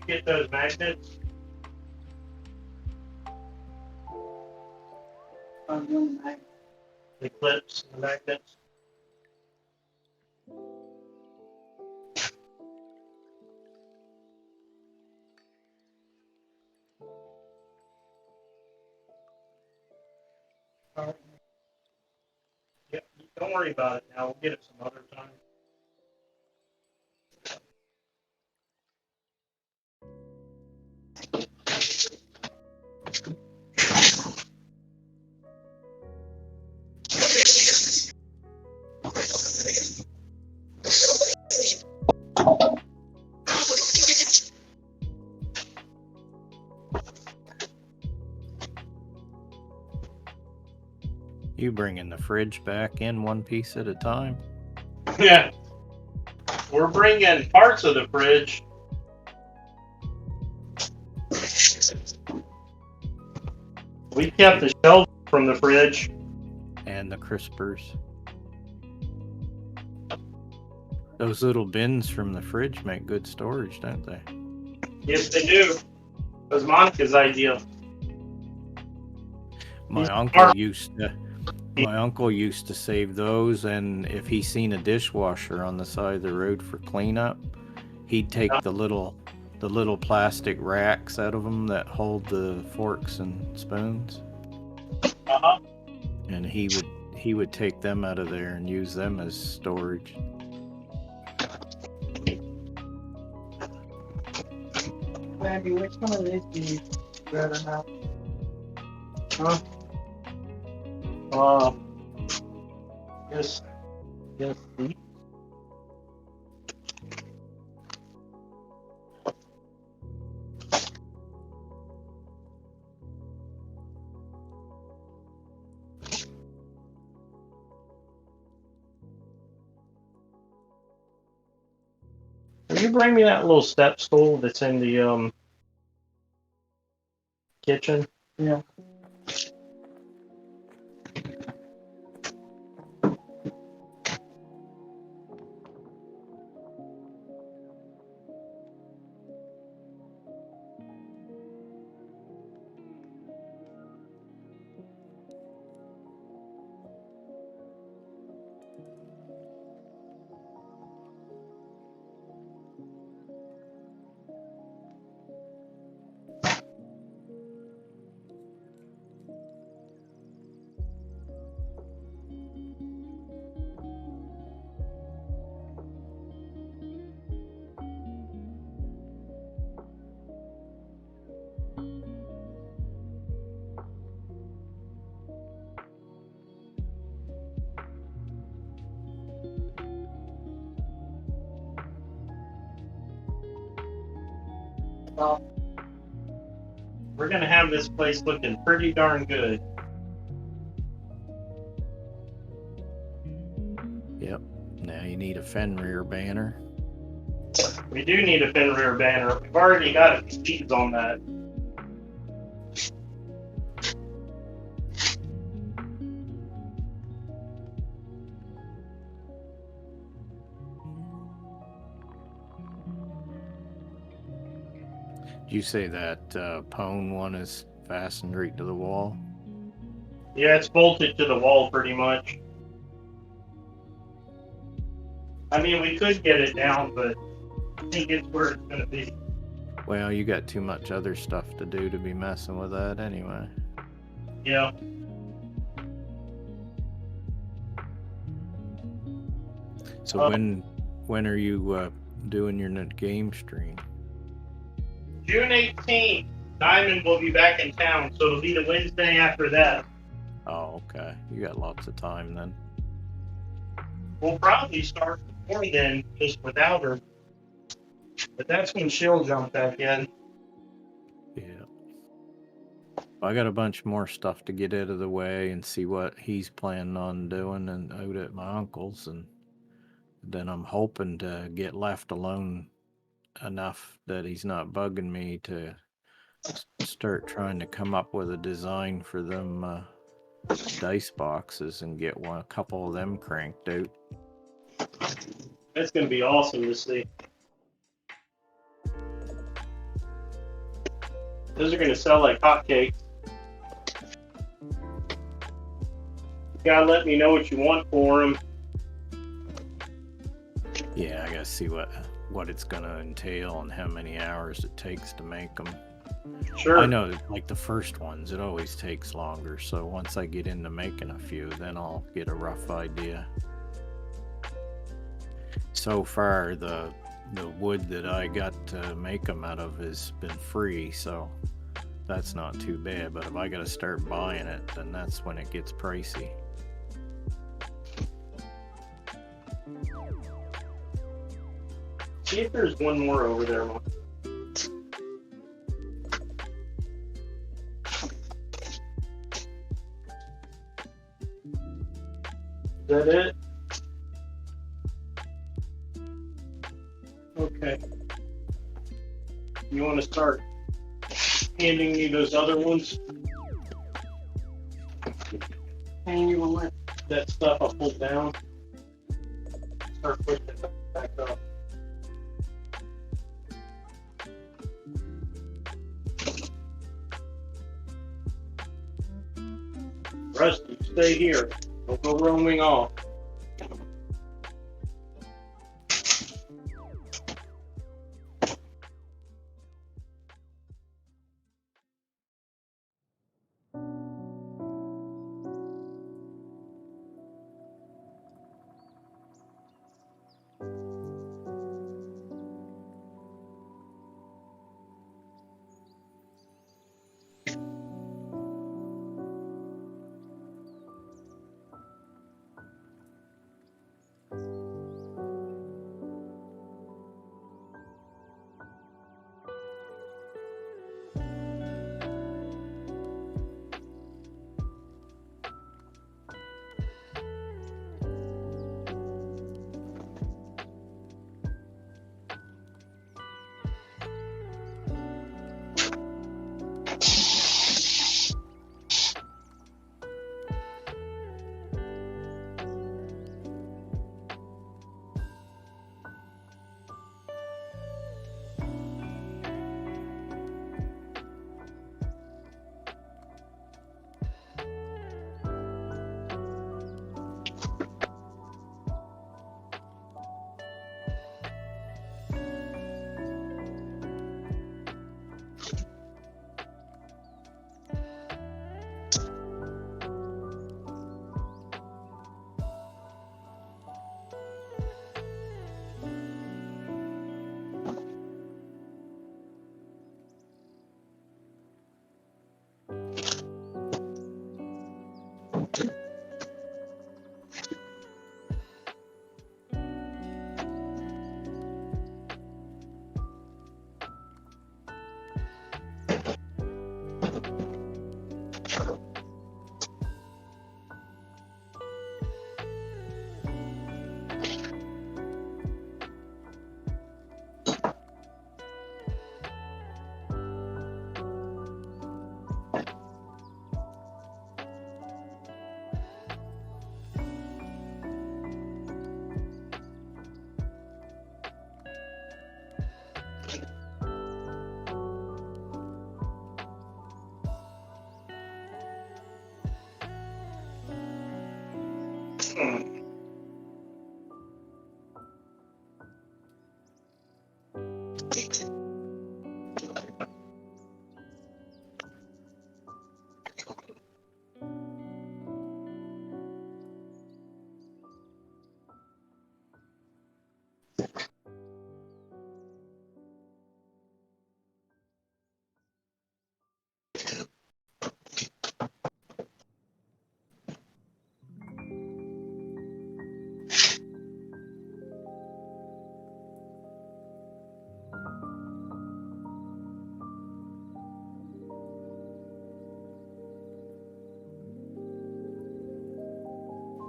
Get those magnets. The clips, the magnets. Yep, don't worry about it now. We'll get it some other time. You bringing the fridge back in one piece at a time? Yeah. We're bringing parts of the fridge. We kept the shelves from the fridge. And the crispers. Those little bins from the fridge make good storage, don't they? Yes, they do. It was Monica's idea. My uncle used to save those, and if he seen a dishwasher on the side of the road for cleanup, he'd take the little plastic racks out of them that hold the forks and spoons, and he would take them out of there and use them as storage. Randy, which one of these do you rather have? Huh? Yes. Can you bring me that little step stool that's in the kitchen? Yeah. Well, We're gonna have this place looking pretty darn good. Yep. Now you need a Fenrir banner. We do need a Fenrir banner. We've already got a few seeds on that. Did you say that pone one is fastened right to the wall? Yeah, it's bolted to the wall pretty much. I mean, we could get it down, but I think it's where it's gonna be. Well, you got too much other stuff to do to be messing with that anyway. Yeah. So when are you doing your game stream? June 18th, Diamond will be back in town, so it'll be the Wednesday after that. Oh, okay. You got lots of time then. We'll probably start before then, just without her. But that's when she'll jump back in. Yeah. I got a bunch more stuff to get out of the way and see what he's planning on doing and out at my uncle's, and then I'm hoping to get left alone enough that he's not bugging me to start trying to come up with a design for them dice boxes and get a couple of them cranked out. That's going to be awesome to see. Those are going to sell like hotcakes. You gotta let me know what you want for them. Yeah, I gotta see what it's gonna entail and how many hours it takes to make them. Sure. I know, like the first ones, it always takes longer. So once I get into making a few, then I'll get a rough idea. So far, the wood that I got to make them out of has been free, so that's not too bad. But if I gotta start buying it, then that's when it gets pricey. See if there's one more over there. Is that it? Okay. You want to start handing me those other ones? and you will let. That stuff I pulled down. Start pushing it back up. Rusty, stay here. Don't go roaming off.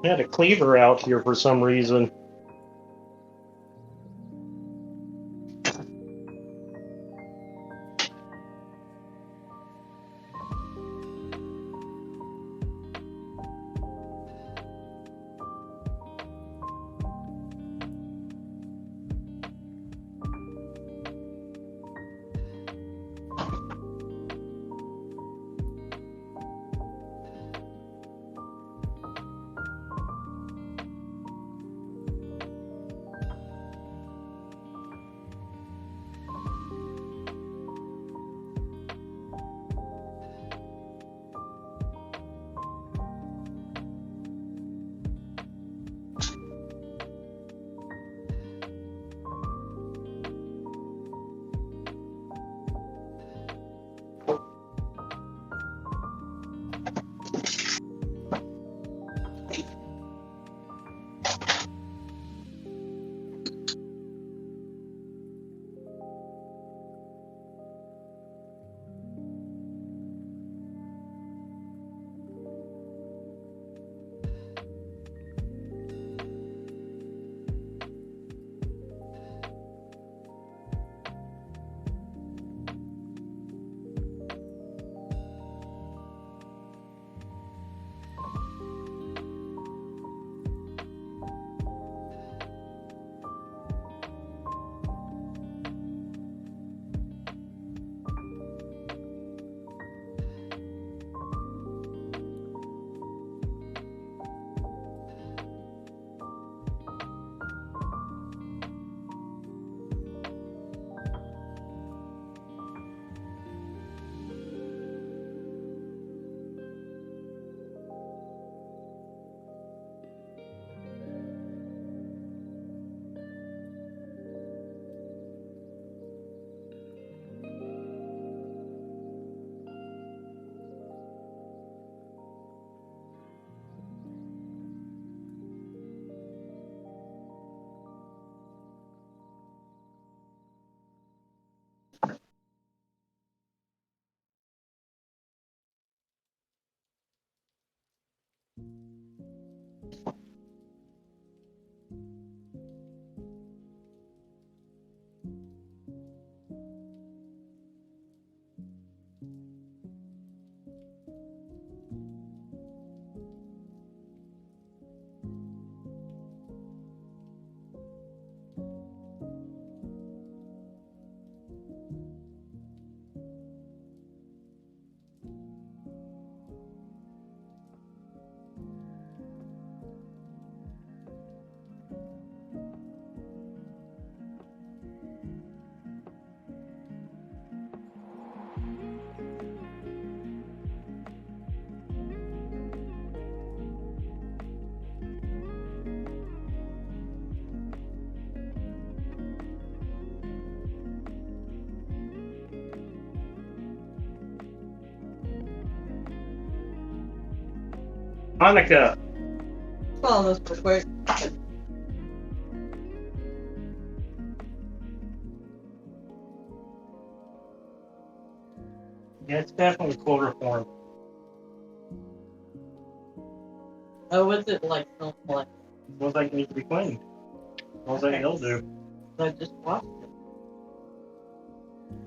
I had a cleaver out here for some reason. Monica. Follow this real quick. Yeah, it's definitely chloroform. Oh, what's it like? Something like Smells like it needs to be cleaned. Smells like it'll do. I just washed it.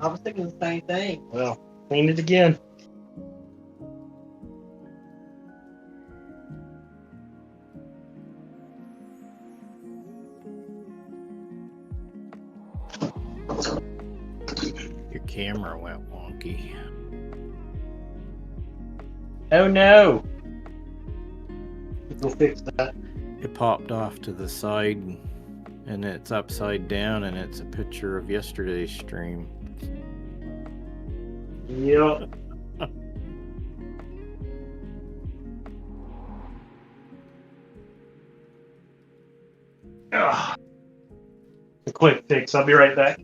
I was thinking the same thing. Well, clean it again. Your camera went wonky. Oh no! We'll fix that. it popped off to the side, and it's upside down, and it's a picture of yesterday's stream. Yep. Ugh. A quick fix. I'll be right back.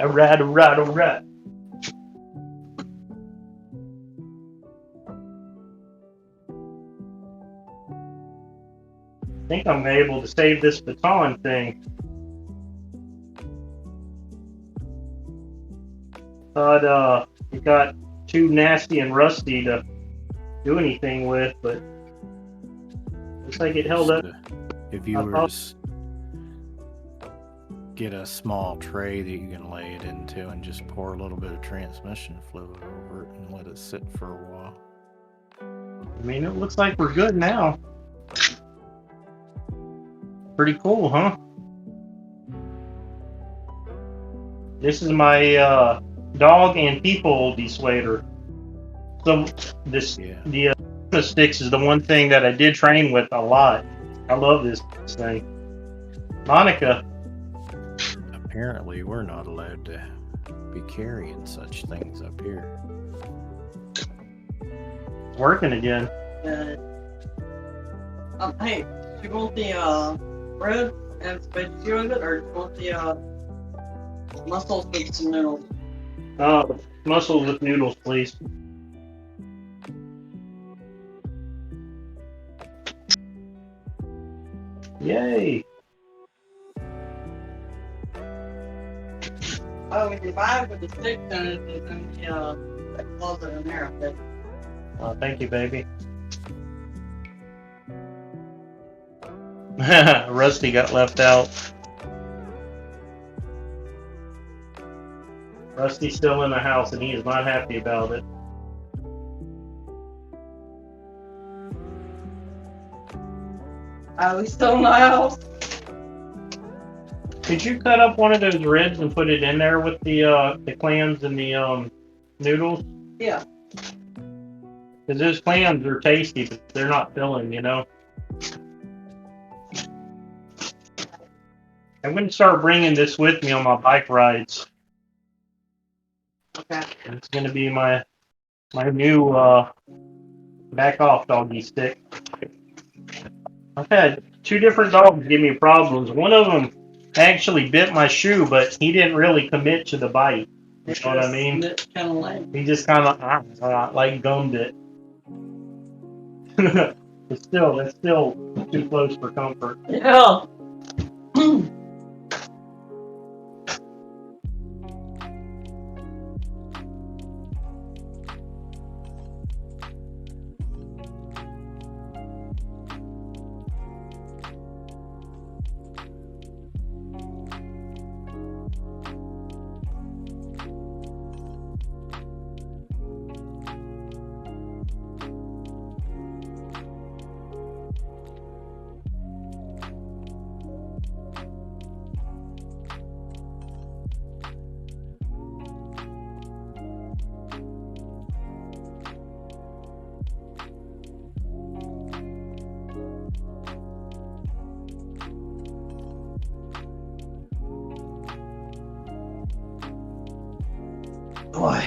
Alright. I think I'm able to save this baton thing. Thought it got too nasty and rusty to do anything with, but looks like it held up. The viewers get a small tray that you can lay it into and just pour a little bit of transmission fluid over it and let it sit for a while. I mean, it looks like we're good now. Pretty cool, huh? This is my dog and people deswader. So this the sticks is the one thing that I did train with a lot. I love this thing. Monica. Apparently, we're not allowed to be carrying such things up here. It's working again. Hey, do you want the bread and spaghetti with it, or do you want the mussels with some noodles? Mussels with noodles, please. Yay! Oh, we can buy it with the sticks in it and the closet in there. Okay. Thank you, baby. Rusty got left out. Rusty's still in the house and he is not happy about it. Oh, he's still in the house? Could you cut up one of those ribs and put it in there with the clams and the noodles? Yeah. Because those clams are tasty, but they're not filling, you know? I'm going to start bringing this with me on my bike rides. Okay. It's going to be my new back off doggy stick. I've had 2 different dogs give me problems. One of them actually bit my shoe, but he didn't really commit to the bite. You know what I mean? Kind of lame. He just kind of like gummed it. It's still too close for comfort. Yeah. Boy.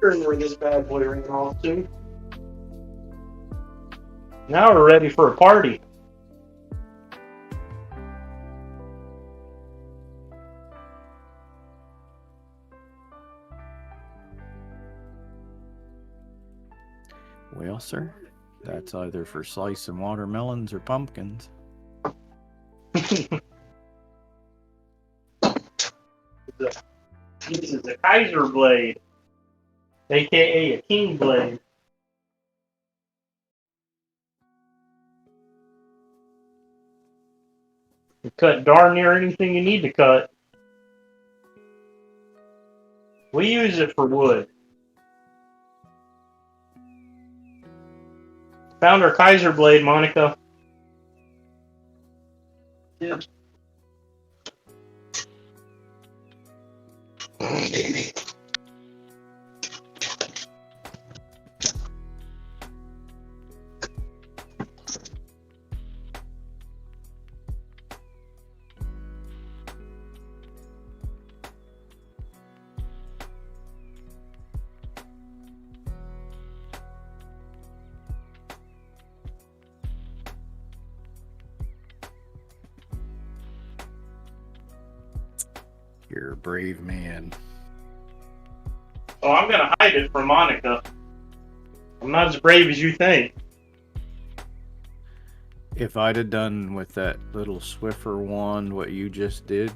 Wondering where this bad boy ran off to. Now we're ready for a party. Well, sir, that's either for slicing watermelons or pumpkins. This is a Kaiser blade, aka a king blade. You cut darn near anything you need to cut. We use it for wood. Found our Kaiser blade, Monica. Yeah. You're a brave man. Oh, I'm gonna hide it from Monica. I'm not as brave as you think. If I'd have done with that little Swiffer wand what you just did,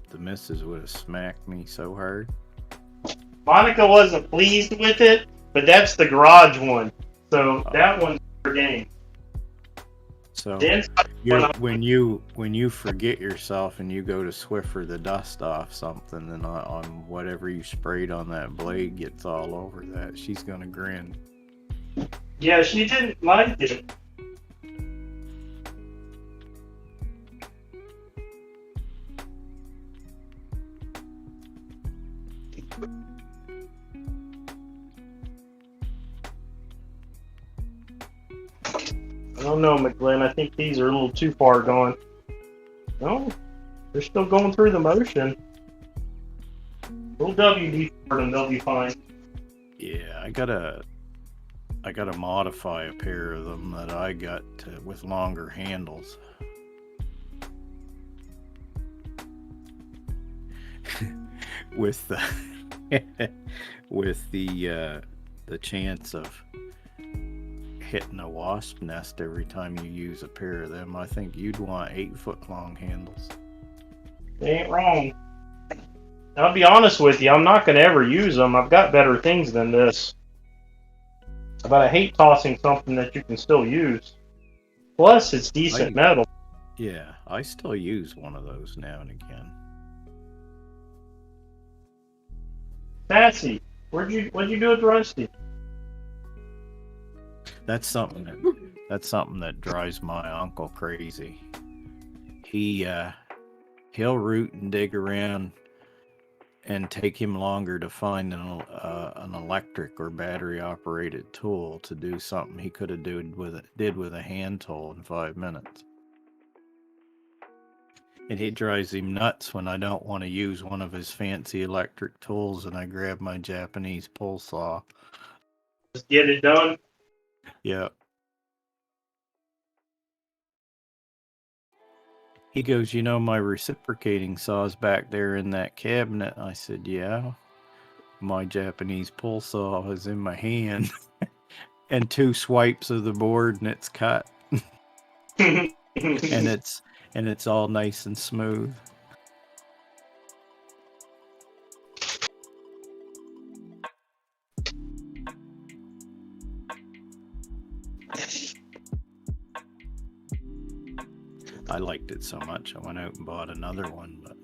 the missus would have smacked me so hard. Monica wasn't pleased with it, but that's the garage one. So that one's for game. So Then when you forget yourself and you go to Swiffer the dust off something, and on whatever you sprayed on that blade gets all over that, she's gonna grin. yeah, she didn't like it. I don't know, McGlenn. I think these are a little too far gone. No, they're still going through the motion. Little WD for them, they'll be fine. Yeah, I gotta modify a pair of them that I got with longer handles. with the chance of hitting a wasp nest every time you use a pair of them, I think you'd want 8-foot long handles. They ain't wrong. I'll be honest with you, I'm not going to ever use them. I've got better things than this. But I hate tossing something that you can still use. Plus, it's decent metal. Yeah, I still use one of those now and again. Sassy, what'd you do with Rusty? That's something that drives my uncle crazy. He'll root and dig around and take him longer to find an electric or battery operated tool to do something he could have did with a hand tool in 5 minutes. And it drives him nuts when I don't want to use one of his fancy electric tools and I grab my Japanese pull saw. Just get it done. Yeah. He goes, my reciprocating saw's back there in that cabinet. I said, yeah. My Japanese pull saw is in my hand. And 2 swipes of the board and it's cut. and it's all nice and smooth. I liked it so much I went out and bought another one, but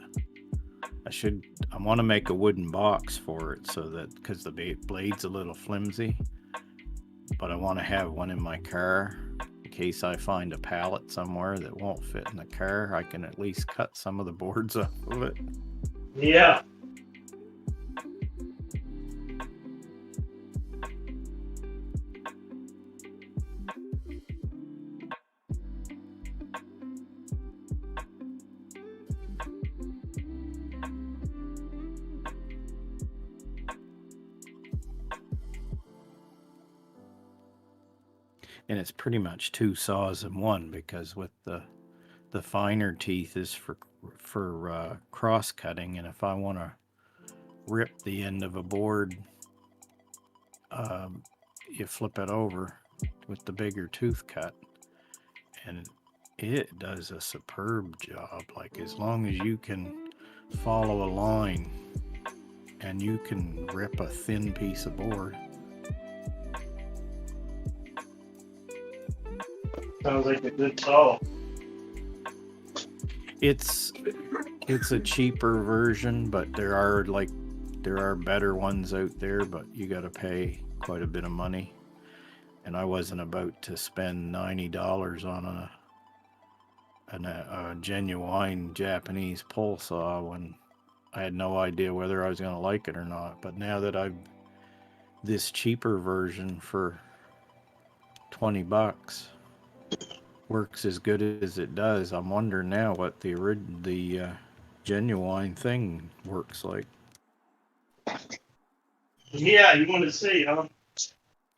I want to make a wooden box for it so that, because the blade's a little flimsy, but I want to have one in my car in case I find a pallet somewhere that won't fit in the car. I can at least cut some of the boards off of it. Yeah. And it's pretty much two saws in one, because with the finer teeth is for cross cutting, and if I want to rip the end of a board, you flip it over with the bigger tooth cut, and it does a superb job. Like, as long as you can follow a line and you can rip a thin piece of board. Sounds like a good saw. It's a cheaper version, but there are better ones out there, but you got to pay quite a bit of money. And I wasn't about to spend $90 on a genuine Japanese pole saw when I had no idea whether I was going to like it or not. But now that I've this cheaper version for $20 works as good as it does, I'm wondering now what the genuine thing works like. Yeah, you want to see, huh?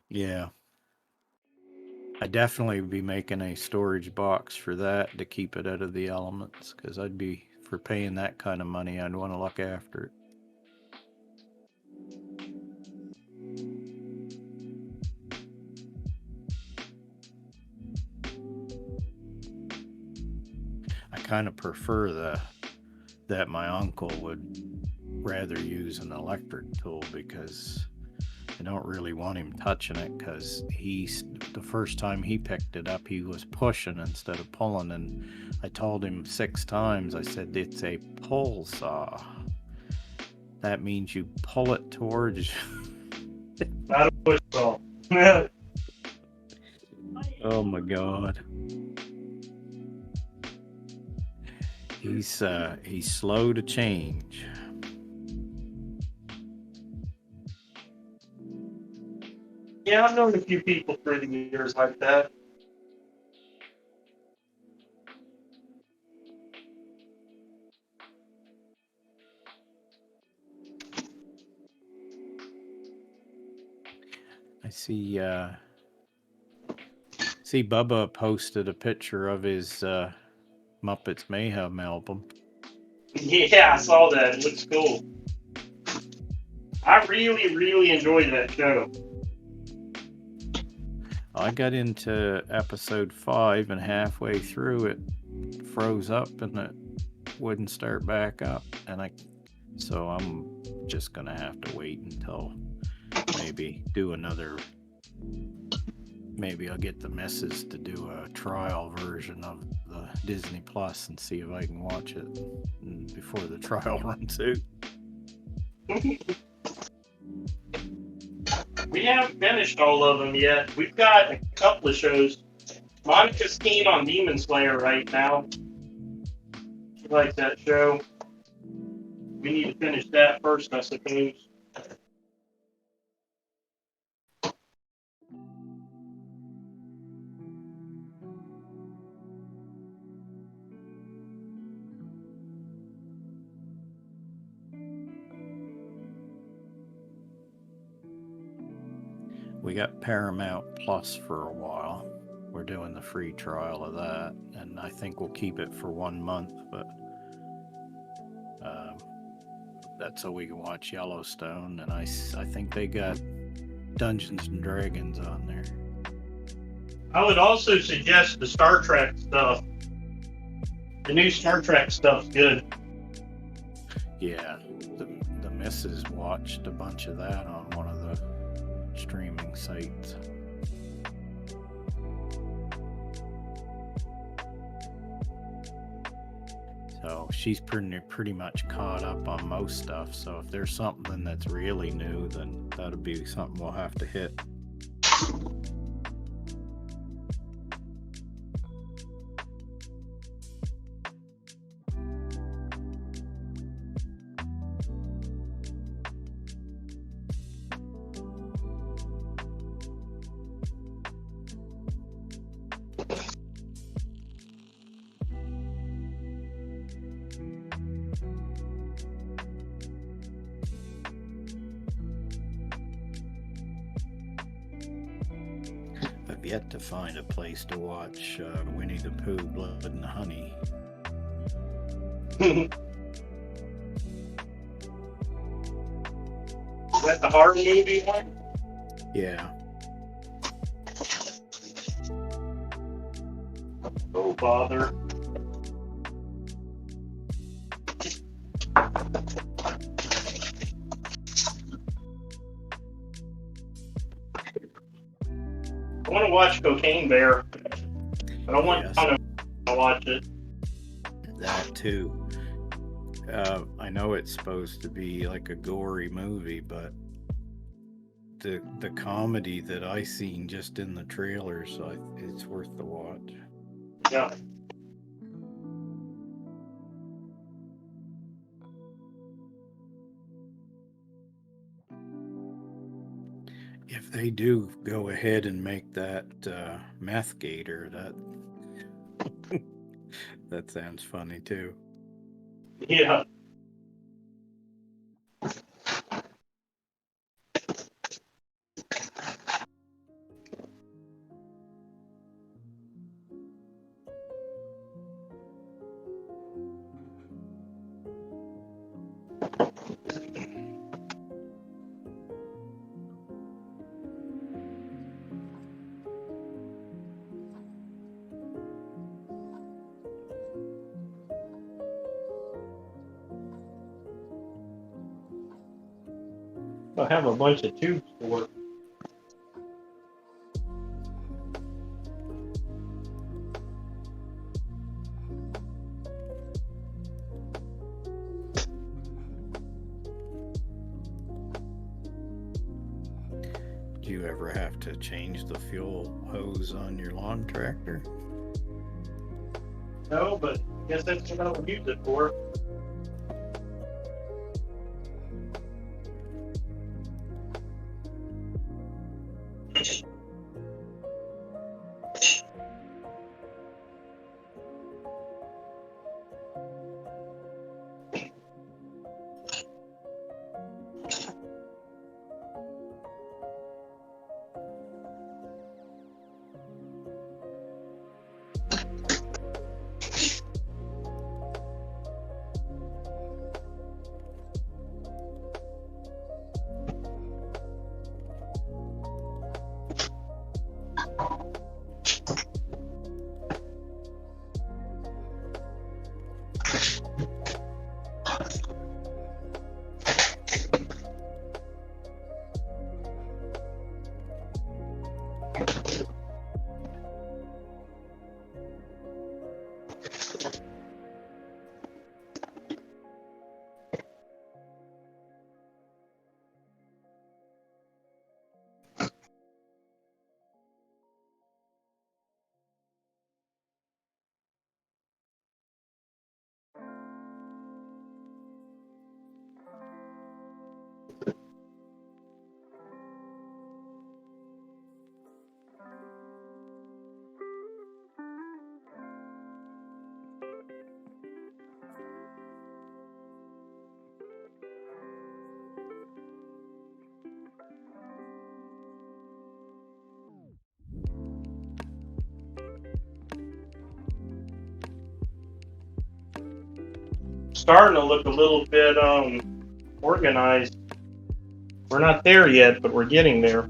Yeah. I'd definitely be making a storage box for that to keep it out of the elements, because for paying that kind of money, I'd want to look after it. I kind of prefer that my uncle would rather use an electric tool, because I don't really want him touching it, because the first time he picked it up, he was pushing instead of pulling, and I told him 6 times, I said, it's a pull saw. That means you pull it towards you. Not a push saw. Oh my God. He's slow to change. Yeah, I've known a few people through the years like that. I see Bubba posted a picture of his Muppets Mayhem album. Yeah, I saw that. It looks cool. I really, really enjoyed that show. I got into episode 5, and halfway through it froze up and it wouldn't start back up, so I'm just gonna have to wait until maybe I'll get the missus to do a trial version of the Disney Plus and see if I can watch it before the trial runs out. We haven't finished all of them yet. We've got a couple of shows. Monica's keen on Demon Slayer right now. She likes that show. We need to finish that first, I suppose. We got Paramount Plus for a while. We're doing the free trial of that, and I think we'll keep it for 1 month, but that's so we can watch Yellowstone, and I think they got Dungeons and Dragons on there. I would also suggest the Star Trek stuff. The new Star Trek stuff's good. Yeah, the missus watched a bunch of that on one of the streaming sites. So she's pretty much caught up on most stuff. So if there's something that's really new, then that'll be something we'll have to hit. yet to find a place to watch Winnie the Pooh, Blood and Honey. Is that the horror movie one? Yeah. Oh, bother. I want to watch Cocaine Bear. I don't want to watch it. That too. I know it's supposed to be like a gory movie, but the comedy that I seen just in the trailers, it's worth the watch. Yeah. If they do go ahead and make that meth gator, that sounds funny too. Yeah. I have a bunch of tubes for it. Do you ever have to change the fuel hose on your lawn tractor? No, but I guess that's what I would use it for. Starting to look a little bit organized. We're not there yet, but we're getting there.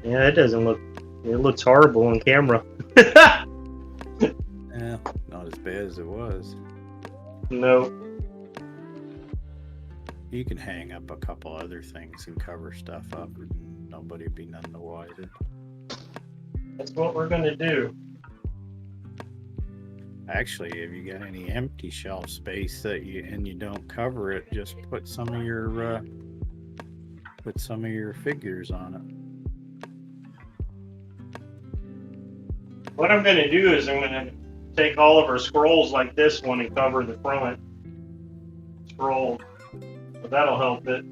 Yeah, it doesn't look. It looks horrible on camera. Yeah, not as bad as it was. No. You can hang up a couple other things and cover stuff up, and nobody be none the wiser. That's what we're gonna do. Actually, if you got any empty shelf space that you don't cover it, just put some of your figures on it. What I'm gonna do is I'm gonna take all of our scrolls like this one and cover the front scroll. So that'll help it.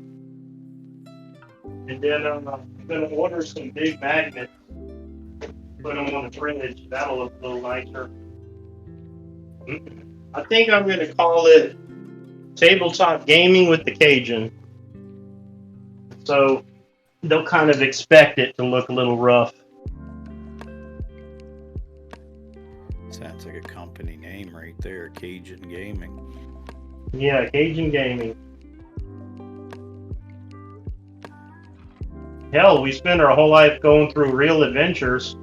And then I'm going to order some big magnets, put them on the fridge. That'll look a little nicer. I think I'm going to call it Tabletop Gaming with the Cajun. So they'll kind of expect it to look a little rough. Sounds like a company name right there, Cajun Gaming. Yeah, Cajun Gaming. Hell, we spend our whole life going through real adventures.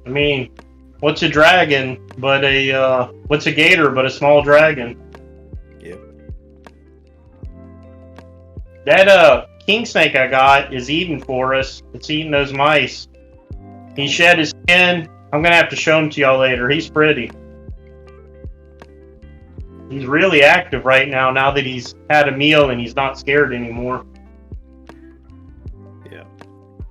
I mean, what's a dragon but what's a gator but a small dragon? Yep. That king snake I got is eating for us. It's eating those mice. He shed his skin. I'm gonna have to show him to y'all later. He's pretty. He's really active right now that he's had a meal and he's not scared anymore. Yeah.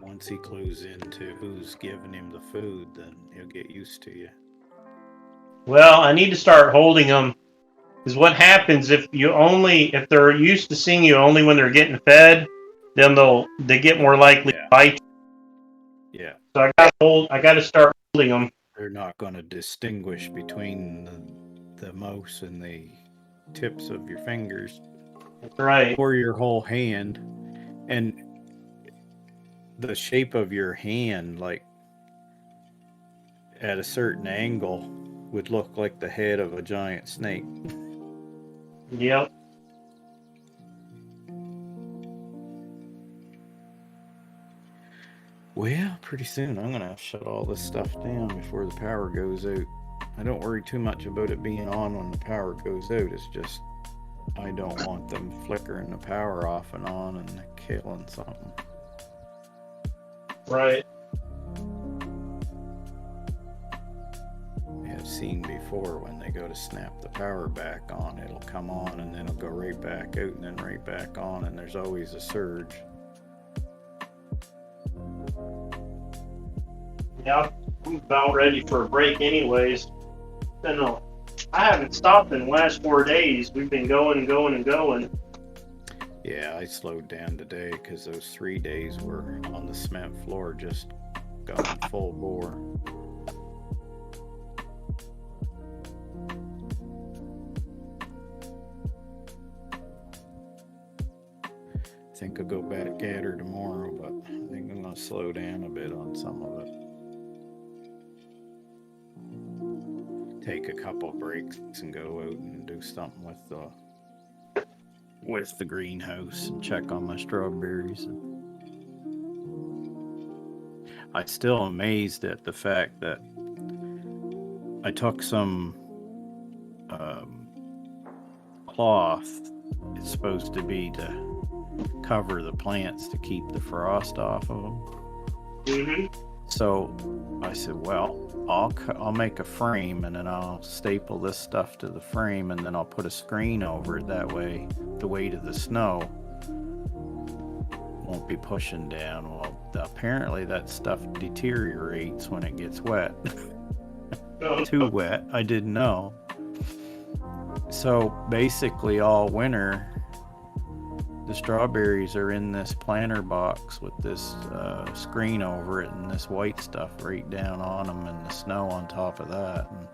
Once he clues into who's giving him the food, then he'll get used to you. Well, I need to start holding them. Because what happens if they're used to seeing you only when they're getting fed, then they get more likely to bite you. Yeah. So I got to start holding them. They're not going to distinguish between the mouse and the tips of your fingers. That's right. Or your whole hand. And the shape of your hand, like at a certain angle, would look like the head of a giant snake. Yep. Well, pretty soon I'm going to have to shut all this stuff down before the power goes out. I don't worry too much about it being on when the power goes out. It's just I don't want them flickering the power off and on and killing something. Right. I've seen before when they go to snap the power back on, it'll come on and then it'll go right back out and then right back on, and there's always a surge. Yeah, I'm about ready for a break anyways. I haven't stopped in the last 4 days. We've been going and going and going. Yeah, I slowed down today because those 3 days were on the cement floor just going full bore. I think I'll go back at her tomorrow, but I think I'm going to slow down a bit on some of it. Take a couple breaks and go out and do something with the greenhouse and check on my strawberries. I'm still amazed at the fact that I took some cloth. It's supposed to be to cover the plants to keep the frost off of them. Mm-hmm. So I said, well, I'll make a frame and then I'll staple this stuff to the frame and then I'll put a screen over it. That way the weight of the snow won't be pushing down. Well, apparently that stuff deteriorates when it gets wet. Too wet. I didn't know. So basically all winter, the strawberries are in this planter box with this screen over it and this white stuff right down on them and the snow on top of that. And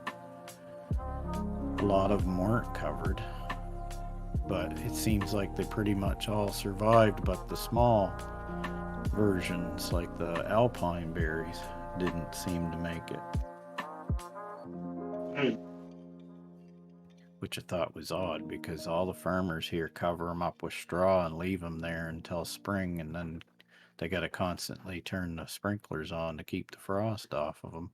a lot of them weren't covered, but it seems like they pretty much all survived, but the small versions like the alpine berries didn't seem to make it. Which I thought was odd because all the farmers here cover them up with straw and leave them there until spring, and then they got to constantly turn the sprinklers on to keep the frost off of them.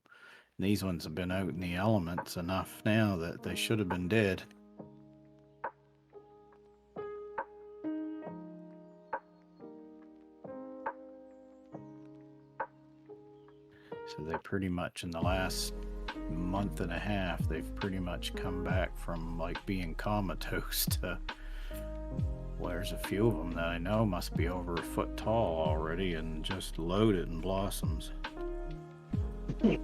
And these ones have been out in the elements enough now that they should have been dead. So they pretty much in the last month and a half, they've pretty much come back from like being comatose to, well, there's a few of them that I know must be over a foot tall already and just loaded in blossoms. I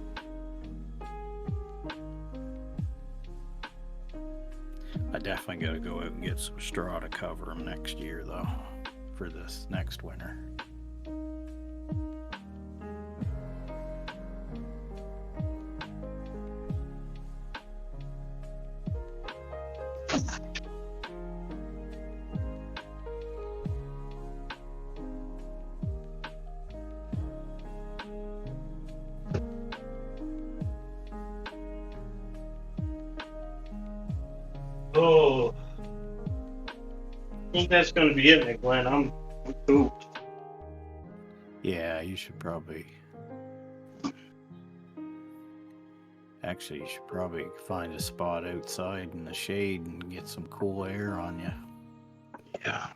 definitely got to go out and get some straw to cover them next year, though, for this next winter. Oh, I think that's going to be it, Glenn. I'm pooped. Yeah, you should probably... Actually, you should probably find a spot outside in the shade and get some cool air on you. Yeah.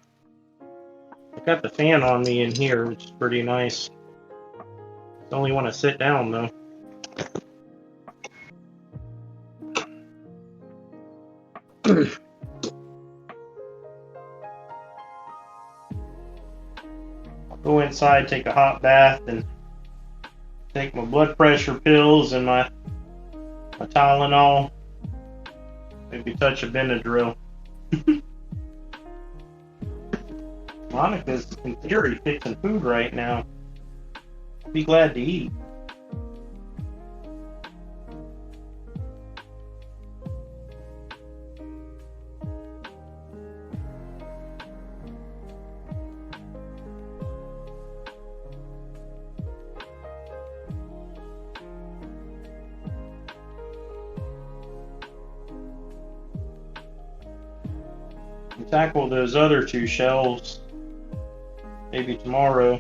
I got the fan on me in here, which is pretty nice. I only want to sit down, though. I'll go inside, take a hot bath, and take my blood pressure pills and my Tylenol. Maybe touch a Benadryl. Monica's in theory fixing food right now. Be glad to eat. Tackle those other two shelves maybe tomorrow.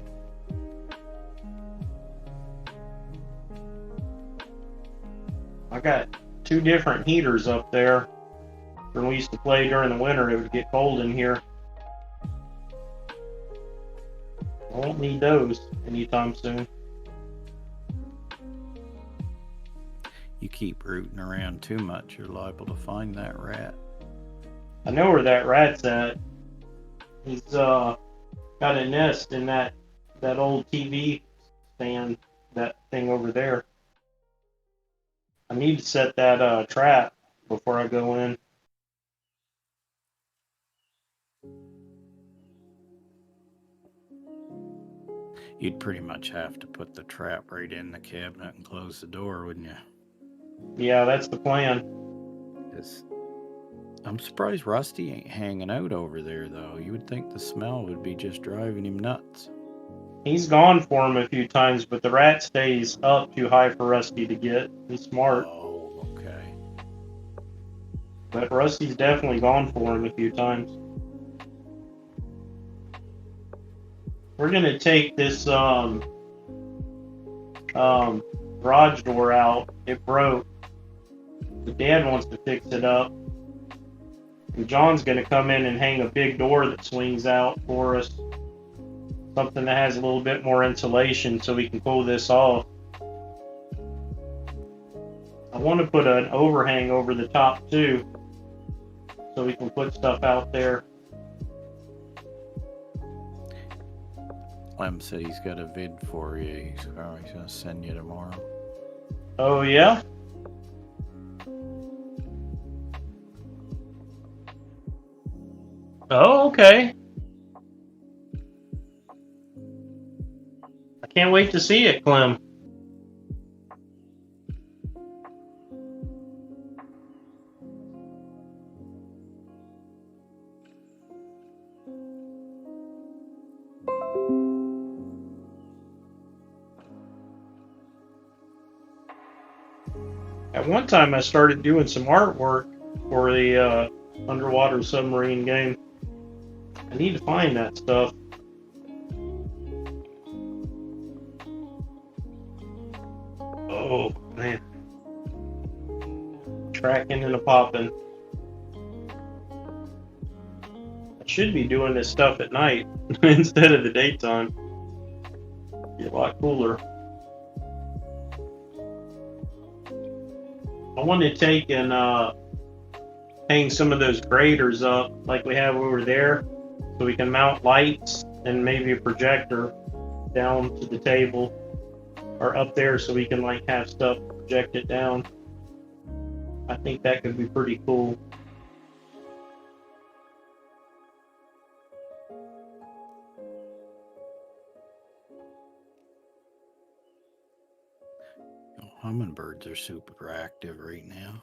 I got 2 different heaters up there. When we used to play during the winter, it would get cold in here. I won't need those anytime soon. You keep rooting around too much, you're liable to find that rat. I know where that rat's at. He's got a nest in that old TV stand, that thing over there. I need to set that trap before I go in. You'd pretty much have to put the trap right in the cabinet and close the door, wouldn't you? Yeah, that's the plan. 'Cause I'm surprised Rusty ain't hanging out over there, though. You would think the smell would be just driving him nuts. He's gone for him a few times, but the rat stays up too high for Rusty to get. He's smart. Oh, okay. But Rusty's definitely gone for him a few times. We're gonna take this garage door out. It broke. The dad wants to fix it up. And John's gonna come in and hang a big door that swings out for us. Something that has a little bit more insulation so we can pull this off. I want to put an overhang over the top too, so we can put stuff out there. Clem said he's got a vid for you. He's probably going to send you tomorrow. Oh yeah? Oh, okay. I can't wait to see it, Clem. At one time, I started doing some artwork for the underwater submarine game. I need to find that stuff. Oh, man. Tracking and a popping. I should be doing this stuff at night instead of the daytime. Be a lot cooler. I want to take and hang some of those graters up like we have over there so we can mount lights and maybe a projector down to the table. or up there so we can like have stuff projected down. I think that could be pretty cool. Hummingbirds are super active right now.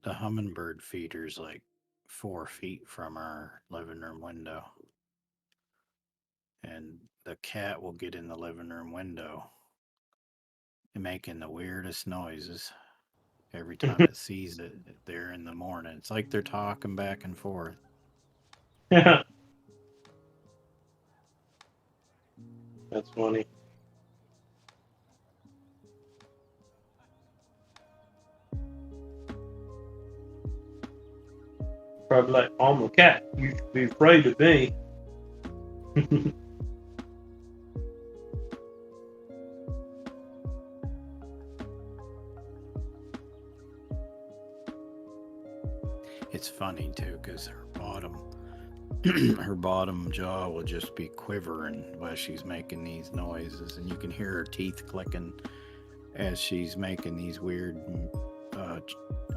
The hummingbird feeder's like 4 feet from our living room window. And the cat will get in the living room window and making the weirdest noises every time it sees it there in the morning. It's like they're talking back and forth. That's funny. Probably like, I'm a cat. You should be afraid of me. It's funny too, because her bottom jaw will just be quivering while she's making these noises, and you can hear her teeth clicking as she's making these weird,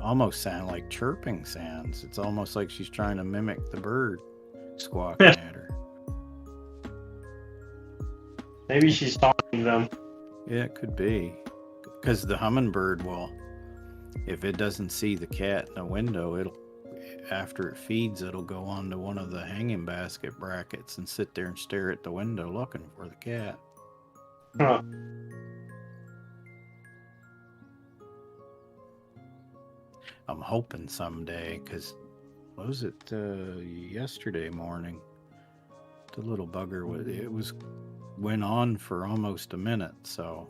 almost sound like chirping sounds. It's almost like she's trying to mimic the bird squawking at her. Maybe she's talking to them. Yeah, it could be, because the hummingbird will, if it doesn't see the cat in the window, after it feeds, it'll go onto one of the hanging basket brackets and sit there and stare at the window looking for the cat. Huh. I'm hoping someday, because what was it, yesterday morning, the little bugger, went on for almost a minute, so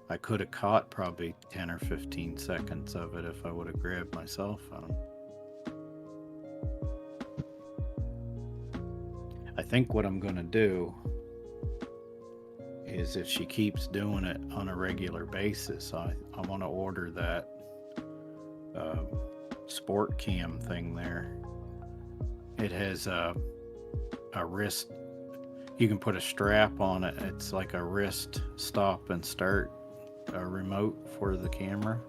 I could have caught probably 10 or 15 seconds of it if I would have grabbed my cell phone. I think what I'm going to do is, if she keeps doing it on a regular basis, I want to order that sport cam thing there. It has a wrist, you can put a strap on it. It's like a wrist stop and start remote for the camera.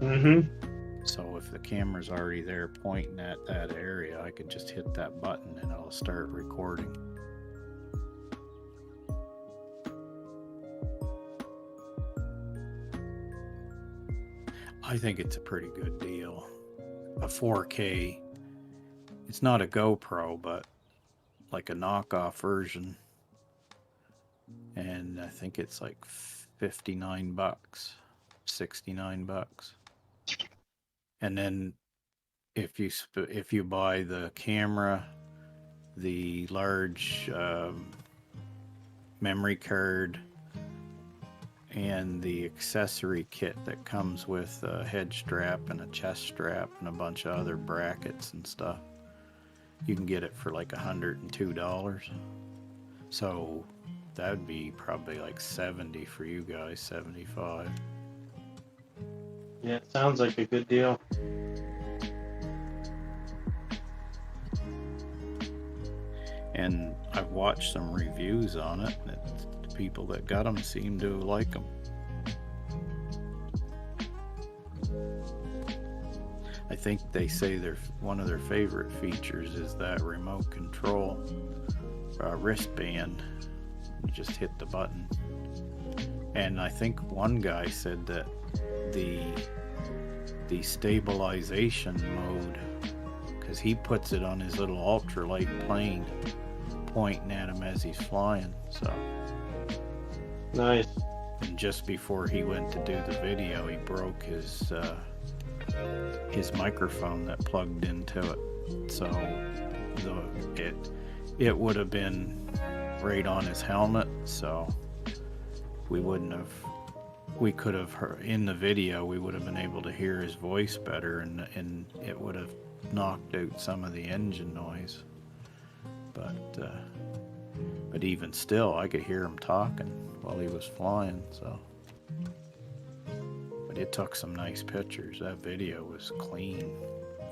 Mm-hmm. So if the camera's already there pointing at that area, I could just hit that button and it'll start recording. I think it's a pretty good deal. A 4K, it's not a GoPro, but like a knockoff version. And I think it's like $59, $69. And then if you buy the camera, the large memory card, and the accessory kit that comes with a head strap and a chest strap and a bunch of other brackets and stuff, you can get it for like $102. So that would be probably like $70 for you guys, $75. Yeah, it sounds like a good deal. And I've watched some reviews on it, and the people that got them seem to like them. I think they say one of their favorite features is that remote control wristband. You just hit the button. And I think one guy said that the stabilization mode, because he puts it on his little ultralight plane pointing at him as he's flying. So Nice. And just before he went to do the video, he broke his microphone that plugged into it. So it would have been right on his helmet, so we could have heard in the video, we would have been able to hear his voice better, and it would have knocked out some of the engine noise. But even still, I could hear him talking while he was flying. So, but it took some nice pictures. That video was clean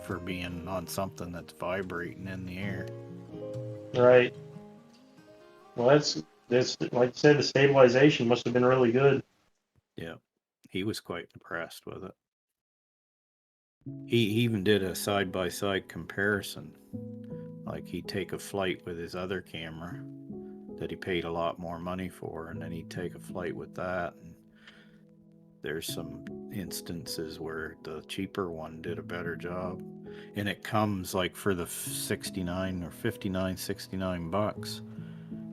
for being on something that's vibrating in the air. Right. Well, that's like I said, the stabilization must have been really good. Yeah, he was quite impressed with it. He even did a side-by-side comparison. Like he'd take a flight with his other camera that he paid a lot more money for, and then he'd take a flight with that. And there's some instances where the cheaper one did a better job. And it comes like for the 69 or 59, 69 bucks.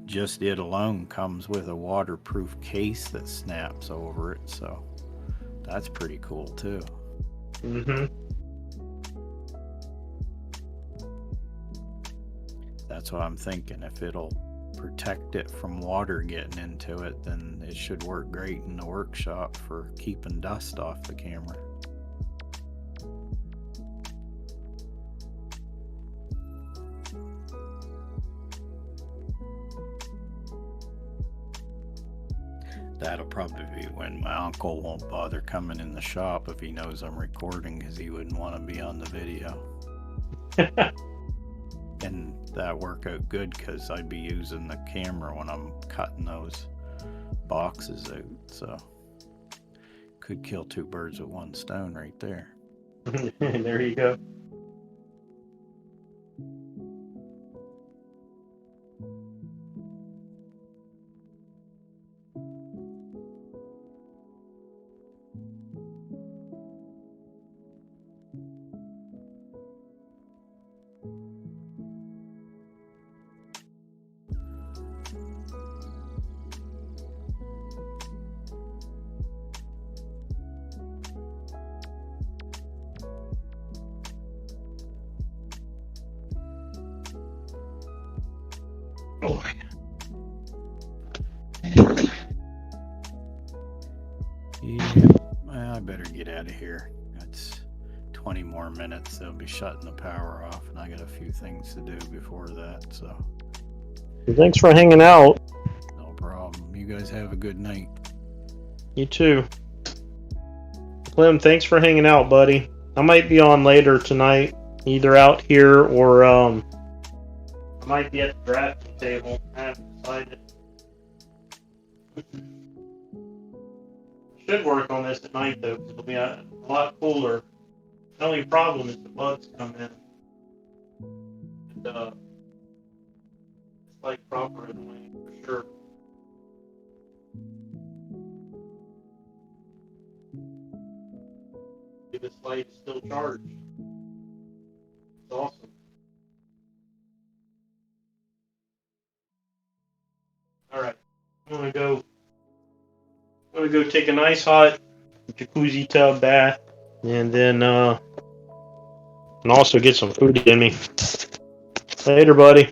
Just it alone comes with a waterproof case that snaps over it, so that's pretty cool too. Mm-hmm. That's what I'm thinking. If it'll protect it from water getting into it, then it should work great in the workshop for keeping dust off the camera. That'll probably be when my uncle won't bother coming in the shop if he knows I'm recording, because he wouldn't want to be on the video. And that worked out good because I'd be using the camera when I'm cutting those boxes out. So could kill two birds with one stone right there. There you go. Oh. Yeah, I better get out of here. It's 20 more minutes. They'll be shutting the power off, and I got a few things to do before that. So Thanks for hanging out. no problem. You guys have a good night. You too. Clem, thanks for hanging out, buddy. I might be on later tonight, either out here or I might be at the drafting table. I haven't decided. Should work on this at night though, because it'll be a lot cooler. The only problem is the bugs come in. And, it's like proper annoying for sure. This light is still charged. It's awesome. Alright. I'm gonna go take a nice hot jacuzzi tub bath and then and also get some food in me. Later, buddy.